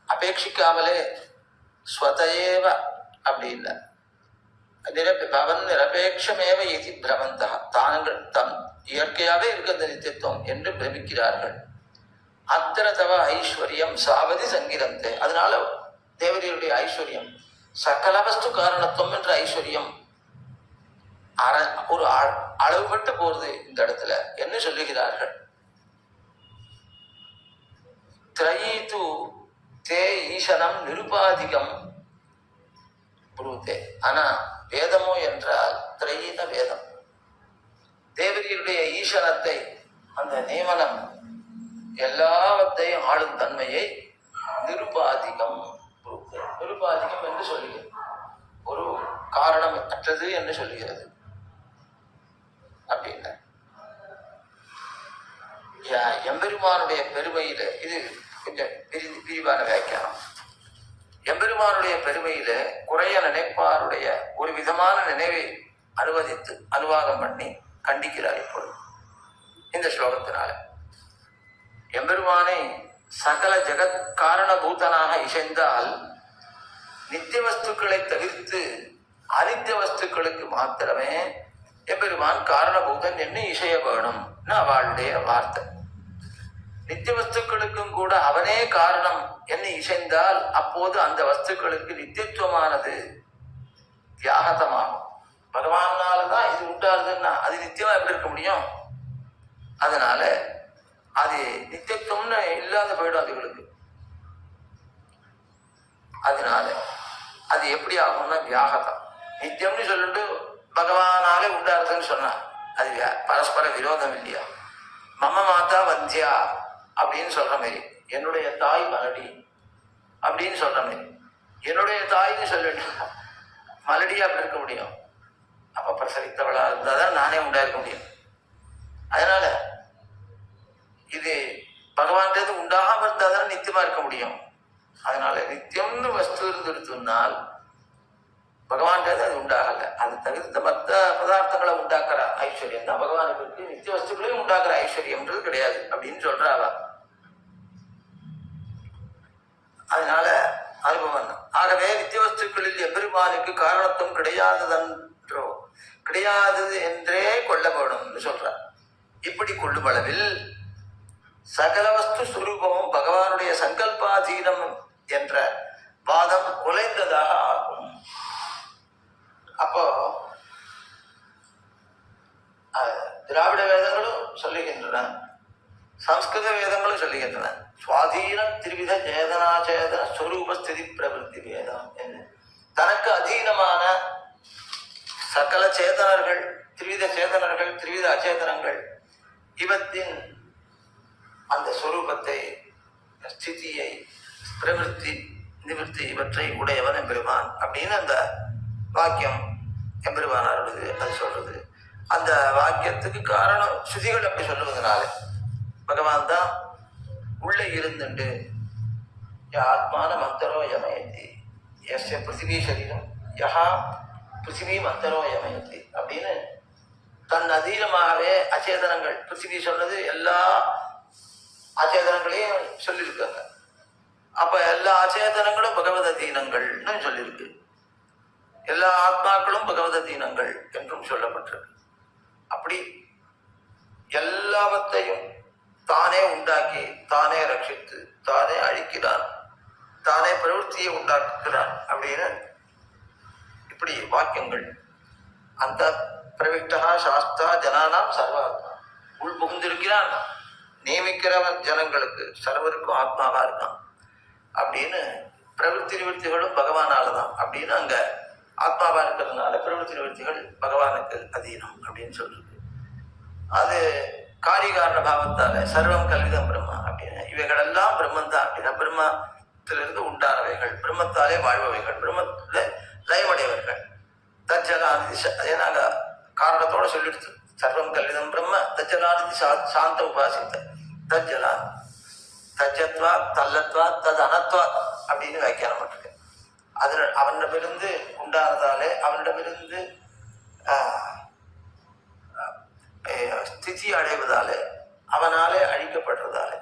அபேட்சிக்காமலே ஸ்வதேவ அப்படின்னா பவன் நிரபேக்ஷமேவ இது பிரமந்தா, தானங்கள் தம் இயற்கையாகவே இருக்க அந்த நித்தியத்துவம் என்று பிரமிக்கிறார்கள். அத்திர தவ ஐஸ்வர்யம் சாவதி சங்கிரந்தே. அதனால தேவரீருடைய ஐஸ்வர்யம் சகல வஸ்து காரணத்துவம் என்ற ஐஸ்வர்யம் ஒரு அளவுபட்டு போறது இந்த இடத்துல என்று சொல்லுகிறார்கள். திரயீது தே ஈசனம் நிருபாதிகம் புருதே. ஆனா வேதமோ என்றால் திரையின வேதம் தேவரீருடைய ஈசனத்தை, அந்த நியமனம், எல்லாவற்றையும் ஆளும் தன்மையை நிருபாதிகம் நிருபாதிகம் என்று சொல்லுகிறது. ஒரு காரணம் அற்றது என்று சொல்லுகிறது. அப்படின்னா எம்பெருமானுடைய பெருமையில, இது கொஞ்சம் விரிவான வியாக்கியானம். எம்பெருமானுடைய பெருமையில குறைய நினைப்பாருடைய ஒரு விதமான நினைவை அனுவதித்து அனுவாகம் பண்ணி கண்டிக்கிறார். இப்பொழுது இந்த ஸ்லோகத்தினால எம்பெருமானை சகல ஜெகத் காரணபூதனாக இசைந்தால் நித்திய வஸ்துக்களை தவிர்த்து அனித்திய வஸ்துக்களுக்கு மாத்திரமே எம்பெருமான் காரணபூதன் என்று இசைய வேணும்னு அவளுடைய வார்த்தை. நித்திய வஸ்துக்களுக்கும் கூட அவனே காரணம் என்று இசைந்தால் அப்போது அந்த வஸ்துக்களுக்கு நித்தியத்துவமானது தியாகதமாகும். பகவானால்தான் இது உண்டாருதுன்னா அது நித்தியமா எப்படி இருக்க முடியும்? அதனால அது நித்தியத்துவம்னு இல்லாத போயிடும் அதுகளுக்கு. அதனால அது எப்படி ஆகும்னா வியாகதம். நித்தியம்னு சொல்லிட்டு பகவானாலே உண்டாருதுன்னு சொன்னா அது பரஸ்பர விரோதம் இல்லையா? மம மாதா வந்தியா அப்படின்னு சொல்ற மாதிரி, என்னுடைய தாய் மலடி அப்படின்னு சொல்ற மாதிரி, என்னுடைய தாய்ன்னு சொல்லிட்டு மலடியா அப்படி இருக்க முடியும்? அப்ப பிரசரித்தவளா இருந்தாதான் நானே உண்டாயிருக்க முடியும். அதனால இது பகவான்றது உண்டாகாம இருந்தாதான் நித்தியமா இருக்க முடியும். அதனால நித்தியம்னு வஸ்து இருந்துடுத்துனால் பகவான்றது அது உண்டாகல. அது தவிர்த்த மற்ற பதார்த்தங்களை உண்டாக்குற ஐஸ்வர்யம் தான் பகவானுக்கு இருக்கு. நித்திய வஸ்துக்களையும் உண்டாக்குற ஐஸ்வர்யம்ன்றது கிடையாது அப்படின்னு சொல்றாவா. அதனால அனுபவம் தான். ஆகவே நித்திய வஸ்துக்களில் எம்பெருமானுக்கு காரணத்துவம் கிடையாதது என்றே கொள்ள வேணும்னு சொல்றார். இப்படி கொள்ளும் அளவில் சகல வஸ்து சுரூபமும் பகவானுடைய சங்கல்பாதீனம் என்ற வாதம் குலைந்ததாக ஆகும். அப்போ திராவிட வேதங்களும் சொல்லுகின்றன, சம்ஸ்கிருத வேதங்களும் சொல்லுகின்றன. சுவாதீனம் திருவித சேதனாச்சேதன ஸ்வரூபஸ்திதி பிரவருத்தி வேதம் என்று தனக்கு அதீனமான சகல சேதனர்கள், திரிவித சேதனர்கள், திரிவித அச்சேதனங்கள் இவத்தின் அந்த ஸ்வரூபத்தை, ஸ்திதியை, பிரவருத்தி, நிவர்த்தி இவற்றை உடையவன் எம்பெருமான் அப்படின்னு அந்த வாக்கியம் எம்பெருமானாருடையது. அது சொல்றது அந்த வாக்கியத்துக்கு காரணம் ஸ்ருதிகள் அப்படி சொல்லுவதனால பகவான் தான் உள்ள இருந்துண்டு ஆத்மான மந்தரோ யமயந்தி எஸ்ய பிருத்திவி சரீரம் யஹா பிருத்திவி மந்தரோ யமயந்தி அப்படின்னு தன் அதீனமாகவே அச்சேதனங்கள், பிருத்திவி சொன்னது எல்லா அச்சேதனங்களையும் சொல்லியிருக்காங்க. அப்ப எல்லா அச்சேதனங்களும் பகவத் அதீனங்கள்னு சொல்லியிருக்கு. எல்லா ஆத்மாக்களும் பகவத் அதீனங்கள் என்றும் சொல்லப்பட்டிருக்கு. அப்படி எல்லாவற்றையும் தானே உண்டாக்கி, தானே ரட்சித்து, தானே அழிக்கிறான், தானே பிரவೃತ್ತಿயை உண்டாக்குகிறான் அப்படின்னு இப்படி வாக்கியங்கள். அந்த பிரவிஷ்டா சாஸ்தா ஜனானாம் சர்வாத்மா, உள் புகுந்திருக்கிறான், நியமிக்கிறவன் ஜனங்களுக்கு சர்வருக்கும் ஆத்மாவா இருக்கான் அப்படின்னு பிரவೃத்தி நிவர்த்திகளும் பகவானாலதான் அப்படின்னு அங்க ஆத்மாவா இருக்கிறதுனால பிரவೃத்தி நிவர்த்திகள் பகவானுக்கு அதீனம் அப்படின்னு சொல்றது. அது காரிகாரண பாவத்தால சர்வம் கல்விதம் பிரம்மா அப்படின்னு இவைகள் எல்லாம் பிரம்மன் தான் அப்படின்னா பிரம்மத்திலிருந்து உண்டானவைகள், பிரம்மத்தாலே வாழ்பவைகள், பிரம்மத்துல லயமடையவர்கள். தஜ்ஜலாநிதி அதே நாங்க காரணத்தோட சொல்லிடுச்சு. சர்வம் கல்விதம் பிரம்ம தஜ்ஜலாநிதி சாந்த உபாசித்த தஜ்ஜலா தஜ்ஜத்வா தல்லத்வா தது அனத்வா அப்படின்னு வியாக்கியானம் பண்ணிருக்கு. அது அவனிடமிருந்து உண்டானதாலே, அவனிடமிருந்து ஸ்திதி அடைவதாலே, அவனாலே அழிக்கப்படுறதாலே,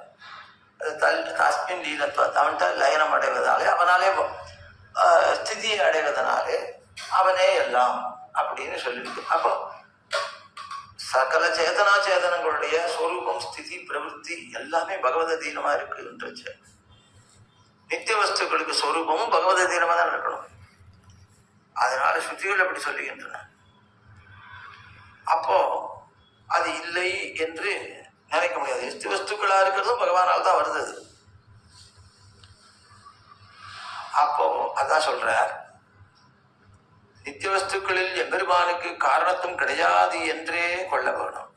தஸ்மின் லீலத்வா அவன்கிட்ட லயனம் அடைவதாலே, அவனாலே ஸ்திதியை அடைவதனாலே அவனே எல்லாம் அப்படின்னு சொல்லியிருக்கு. அப்போ சகல சேதனா சேதனங்களுடைய ஸ்வரூபம், ஸ்திதி, பிரவೃத்தி எல்லாமே பகவதீனமா இருக்குன்றது. நித்திய வஸ்துக்களுக்கு ஸ்வரூபமும் பகவதீனமா தான் இருக்கணும். அதனால ஸ்ருதிகள் அப்படி சொல்லுகின்றன. அப்போ அது இல்லை என்று நினைக்க முடியாது. நித்திய வஸ்துக்களா இருக்கிறதும் பகவானால் தான் வருது. அப்போ அதான் சொல்றார், நித்திய வஸ்துக்களில் எம்பெருமானுக்கு காரணத்துவம் கிடையாது என்றே கொள்ள வேணும்.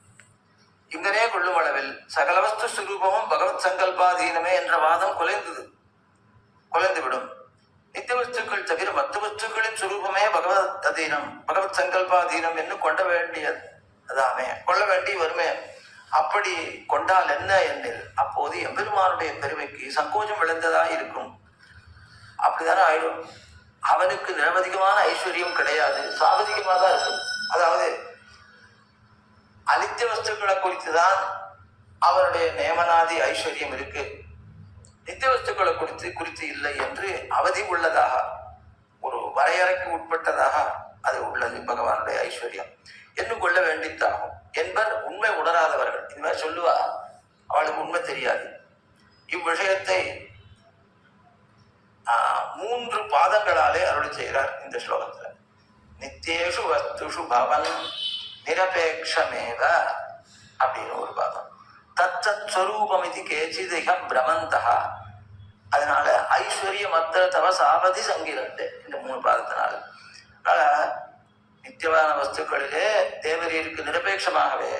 இங்கனே கொள்ளும் அளவில் சகல வஸ்து சுரூபமும் பகவத் சங்கல்பாதீனமே என்ற வாதம் குலைந்துவிடும். நித்திய வஸ்துக்கள் தவிர மற்ற வஸ்துக்களின் சுரூபமே பகவத் அதீனம், பகவத் சங்கல்பாதீனம் என்று கொள்ள வேண்டியது அதாமே, கொள்ள வேண்டி வருமே. அப்படி கொண்டால் என்ன எண்ணில் அப்போது எம்பெருமானுடைய பெருமைக்கு சங்கோஜம் விளைந்ததா இருக்கும். அப்படித்தானே ஆயிடும். அவனுக்கு நிரவதிகமான ஐஸ்வர்யம் கிடையாது, சாவதிகமாக தான் இருக்கும். அதாவது அனித்திய வஸ்துக்களை குறித்துதான் அவனுடைய நியமனாதி ஐஸ்வர்யம் இருக்கு. நித்திய வஸ்துக்களை குறித்து இல்லை என்று அவதி உள்ளதாக, ஒரு வரையறைக்கு உட்பட்டதாக அது உள்ளது பகவானுடைய ஐஸ்வர்யம். எண்ணுக்கொள்ள வேண்டித்தாகும் என்பர் உண்மை உணராதவர்கள். இந்த மாதிரி சொல்லுவா, அவளுக்கு உண்மை தெரியாது. இவ்விஷயத்தை 3 பாதங்களாலே அருள் செய்கிறார் இந்த ஸ்லோகத்துல. நித்தியேஷு வஸ்துஷு பவன் நிரபேக்ஷமேவ அப்படின்னு ஒரு பாதம். தத்தத் ஸ்வரூபம் இது கேச்சிதிகம் பிரமந்தா. அதனால ஐஸ்வர்யம் அத்திர தவ சாபதி சங்கிரண்டு இந்த 3 பாதத்தினால. அதனால நித்தியமான வஸ்துக்களிலே தேவரீருக்கு நிரபேட்சமாகவே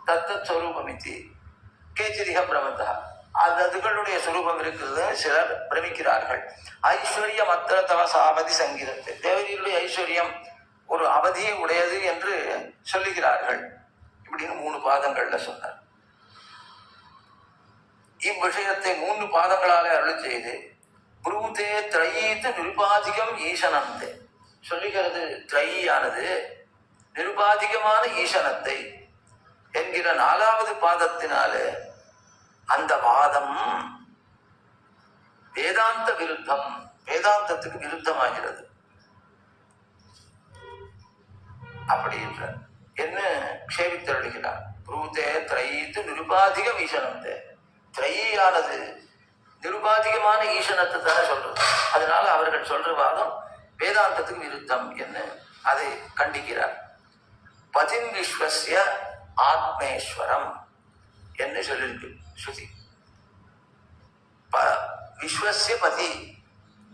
தத்தத் ஸ்வரூபம் இது கேச்சிதிக பிரமந்தா, அதுகளுடைய சுரூபம் இருக்கிறது சிலர் பிரமிக்கிறார்கள். ஐஸ்வர்யம் அத்திர தவ சாபதி சங்கிரண்டு, தேவரீருடைய ஐஸ்வர்யம் ஒரு அவதியை உடையது என்று சொல்லுகிறார்கள். இப்படின்னு 3 பாதங்கள்ல சொன்னார். இவ்விஷயத்தை 3 பாதங்களாலே அருள் செய்து புரூதே திரையீத்து நிருபாதிகம் ஈசனந்தே சொல்லுகிறது. திரையானது நிருபாதிகமான ஈசனத்தை என்கிற 4வது பாதத்தினாலே அந்த வாதம் வேதாந்த விருத்தம், வேதாந்தத்துக்கு விருத்தமாகிறது. அப்படி என்ற என்ன க்ஷேபித்தருளுகிறார். புரூதே திரையீத்து நிருபாதிகம் ஈசனந்தே, திரையானது நிருபாதிகமான ஈசனத்தை தானே சொல்றது. அதனால அவர்கள் சொல்ற வாதம் வேதாந்தத்துக்கு விருத்தம் என்று அதை கண்டிக்கிறார். பதின் விஸ்வஸ்ய ஆத்மேஸ்வரம் என்று சொல்லியிருக்கு ஸ்ருதி. விஸ்வஸ்ய பதி,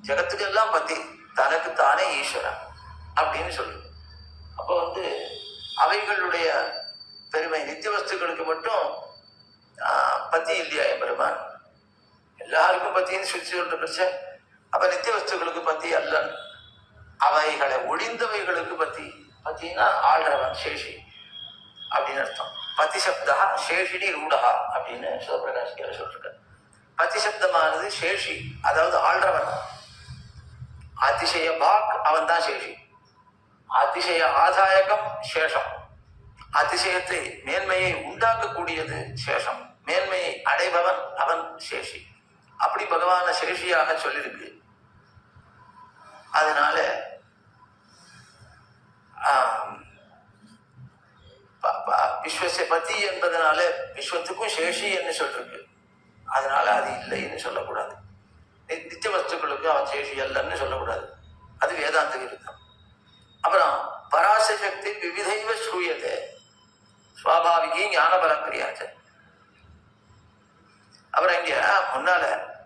ஜகத்துக்கெல்லாம் பதி, தனக்கு தானே ஈஸ்வரன் அப்படின்னு சொல்லுது. அப்போ அவைகளுடைய பெருமை, நித்திய வஸ்துக்களுக்கு மட்டும் பத்தி இல்லையா பெருமான்? எல்லாருக்கும் பத்தின்னு சுற்றி சொல்ற பிரச்சனை. அப்ப நித்திய வஸ்துக்களுக்கு பத்தி அல்லன், அவைகளை ஒழிந்தவைகளுக்கு பத்தி. பத்தினா ஆள்றவன், சேஷி அப்படின்னு அர்த்தம். பதி சப்தா சேஷினி ரூடகா அப்படின்னு சிவபிரகாஷ்கர் சொல்லிருக்க. பதி சப்தமானது சேஷி, அதாவது ஆள்றவன். அதிசய பாக் அவன் தான் சேஷி. அதிசய ஆதாயகம் சேஷம். அதிசயத்தை மேன்மையை உண்டாக்கக்கூடியது சேஷம். மேன்மையை அடைபவன் அவன் சேஷி. அப்படி பகவான சேஷியாக சொல்லியிருக்கு. அதனால விஸ்வச பதி என்பதனால விஸ்வத்துக்கும் சேஷி என்று சொல்லிருக்கு. அதனால அது இல்லைன்னு சொல்லக்கூடாது. நித்திய வஸ்துக்களுக்கு அவன் சேஷி அல்லன்னு சொல்லக்கூடாது. அது வேதாந்த விருத்தம். அப்புறம் பராச சக்தி விவிதைவ ஸ்ரூயத்தை சுவாபாவிகி ஞான பலக்கிரியாச்ச. அப்புறம் இங்க முன்னால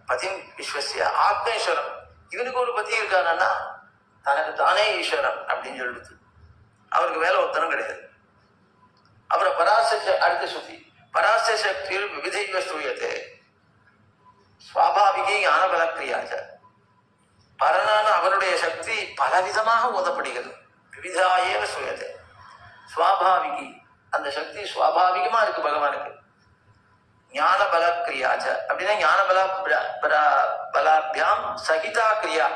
பதிம் விஸ்வசிய ஆத்மேஸ்வரம், இவனுக்கு ஒரு பதி இருக்கானா தனக்கு தானே ஈஸ்வரன் அப்படின்னு சொல்லுது. அவருக்கு மேல ஒருத்தனம் கிடையாது. அப்புறம் அடுத்த சுத்தி பராச சக்தியில் விவிதைவ ஸ்ரூயத்தை சுவாபாவிகி ஞான பலக்கிரியாச்ச. பரனான அவனுடைய சக்தி பலவிதமாக ஓதப்படுகிறது. விவிதாயேவ ஸ்ரூயத்தை சுவாபாவிகி, அந்த சக்தி சுவாபாவிகமா இருக்கு பகவானுக்கு. ஞான பல கிரியாச்ச அப்படின்னா ஞான பலாபியாம் சகிதா கிரியா,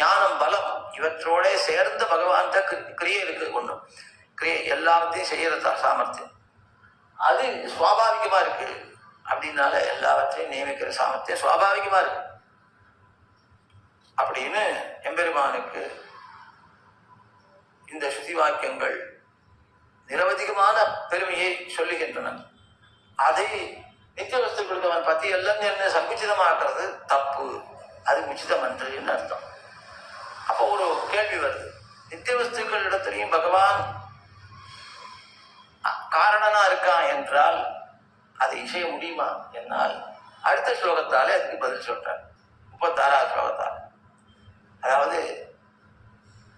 ஞானம் பலம் இவற்றோட சேர்ந்த பகவான் கிரியை இருக்கு. ஒண்ணும் கிரியை எல்லாத்தையும் செய்யற சாமர்த்தியம் அது சுவாபாவிகமா இருக்கு. அப்படின்னால எல்லாவற்றையும் நியமிக்கிற சாமர்த்தியம் சுவாபாவிகமா இருக்கு அப்படின்னு எம்பெருமானுக்கு இந்த ஸ்ருதி வாக்கியங்கள் நிரவதிகமான பெருமையை சொல்லுகின்றன. அதை நித்திய வஸ்துக்களுக்கு அவன் பத்தி எல்லாம் என்ன சங்குச்சிதமாக்குறது தப்பு, அது உச்சிதம் என்று அர்த்தம். அப்போ ஒரு கேள்வி வருது, நித்திய வஸ்துக்கள் இடத்திலையும் பகவான் காரணனா இருக்கான் என்றால் அதை இசைய முடியுமா என்னால் அடுத்த ஸ்லோகத்தாலே அதுக்கு பதில் சொல்றார். 36வது ஸ்லோகத்தால். அதாவது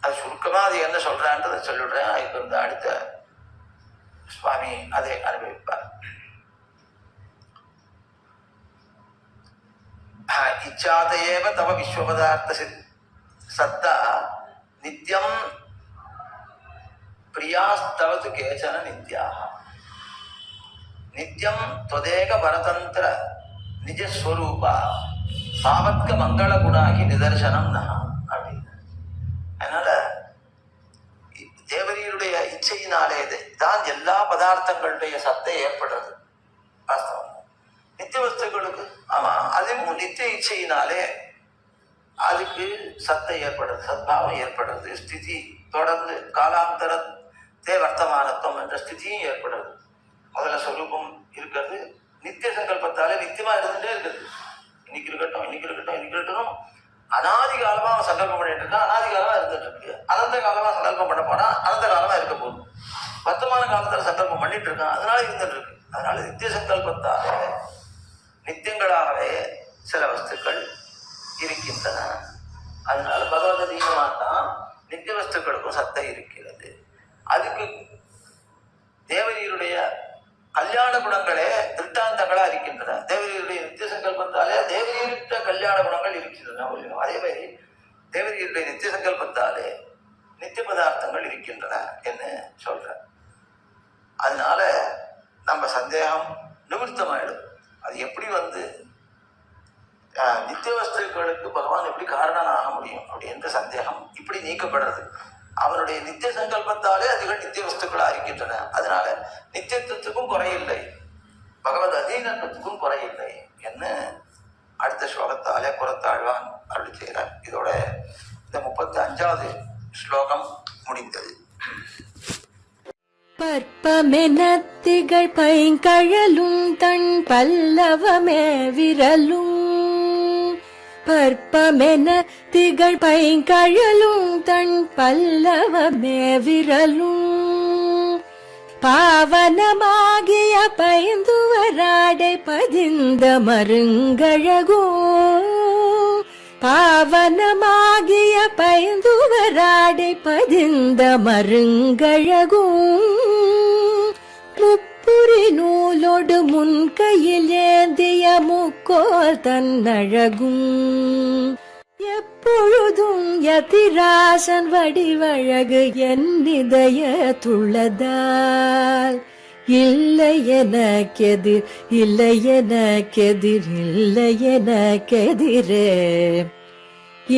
அது சுருக்கமா அது என்ன சொல்றான்றதை சொல்லிடுறேன். அதுக்கு அடுத்த சுவாமி அதை அனுபவிப்பார். இச்சாதையேவ தவ விஸ்வபதார்த்த சத்தா நித்யம் பிரியாஸ்தவது கேச்சன நித்யாக நித்யம் त्वदेक பரதந்திர நிஜஸ்வரூபா சாவத்க மங்கள குணாகி நிதர்சனம் நா அப்படின்னு. அதனால தேவரீருடைய இச்சையினாலே தான் எல்லா பதார்த்தங்களுடைய சத்தை ஏற்படுறது. வாஸ்தவம். நித்திய வஸ்துக்களுக்கு ஆமா அதுவும் நித்திய இச்சையினாலே அதுக்கு சத்தை ஏற்படுறது, சத்பாவம் ஏற்படுறது, ஸ்திதி தொடர்ந்து வர்த்தமானத்துவம் என்ற ஸ்திதியும் ஏற்படுறது. முதல்ல சொரூபம் இருக்கிறது, நித்திய சங்கல்பத்தாலே நித்தியமா இருந்துட்டே இருக்குது. இன்னைக்கு இருக்கட்டும், இன்னைக்கு இருக்கட்டும், இன்னைக்கு இருக்கட்டும். அனாதி காலமா அவன் சங்கல்பம் பண்ணிட்டு இருக்கான், அனாதி காலமா இருந்துட்டு இருக்கு. அனந்த காலமா சங்கல்பம் பண்ண போனா அனந்த காலமா இருக்க போகுது. வர்த்தமான காலத்துல சங்கல்பம் பண்ணிட்டு இருக்கான், அதனால இருந்துட்டு இருக்கு. அதனால நித்திய சங்கல்பத்தாலே நித்தியங்களாகவே சில வஸ்துக்கள் இருக்கின்றன. அதனால பகவதீகமாகத்தான் நித்திய வஸ்துக்களுக்கும் சத்தை இருக்கிறது. அதுக்கு தேவரீருடைய கல்யாண குணங்களே திருட்டாந்தங்களா இருக்கின்றன. தேவரீருடைய நித்திய சங்கல்பத்தாலே தேவரீருட்ட கல்யாண குணங்கள் இருக்கின்றன. அதே மாதிரி தேவரீருடைய நித்திய சங்கல்பத்தாலே நித்திய பதார்த்தங்கள் இருக்கின்றன என்று சொல்ற. அதனால நம்ம சந்தேகம் நிவர்த்தமாயிடும். அது எப்படி நித்திய வஸ்துக்களுக்கு பகவான் எப்படி காரணம் ஆக முடியும் அப்படின்ற சந்தேகம் இப்படி நீக்கப்படுறது. அவனுடைய நித்திய சங்கல்பத்தாலே அதுகள் நித்திய வஸ்துக்களா இருக்கின்றன. அதனால நித்தியத்துவத்துக்கும் குறையில்லை, பகவத் அதீனத்துவத்துக்கும் குறையில்லை என்று அடுத்த ஸ்லோகத்தாலே புறத்தாழ்வான் அருள் செய்கிறார். இதோட இந்த 35வது ஸ்லோகம் முடிந்தது. பற்பமெனத்திகள் பைங்கழலும் தன் பல்லவமே விரலும், பற்பமென திகழ் பைங்கழலும் தன் பல்லவமே விரலும், பாவனமாகிய பைந்துவராடை பதிந்த மருங்கழகோ, பாவனமாகிய பைந்துவராடை பதிந்த மருங்கழகோ, முப்புரி நூலோடு முன்கையில் ஏந்திய முக்கோல் தன்னழகும், எப்பொழுதும் யதிராசன் வடிவழகு என் இதயத்துள்ளதால், இல்லை எனக்கெதிர், இல்லை எனக்கெதிர், இல்லை எனக்கெதிரே,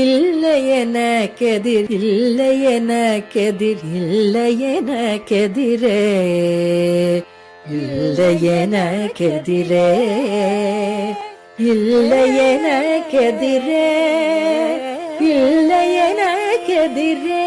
இல்லை எனக்கெதிர், இல்லை எனக்கெதிர், இல்லை எனக்கெதிரே, இல்லை எனக்கெதிரே, இல்லை எனக்கெதிரே, இல்லை எனக்கெதிரே.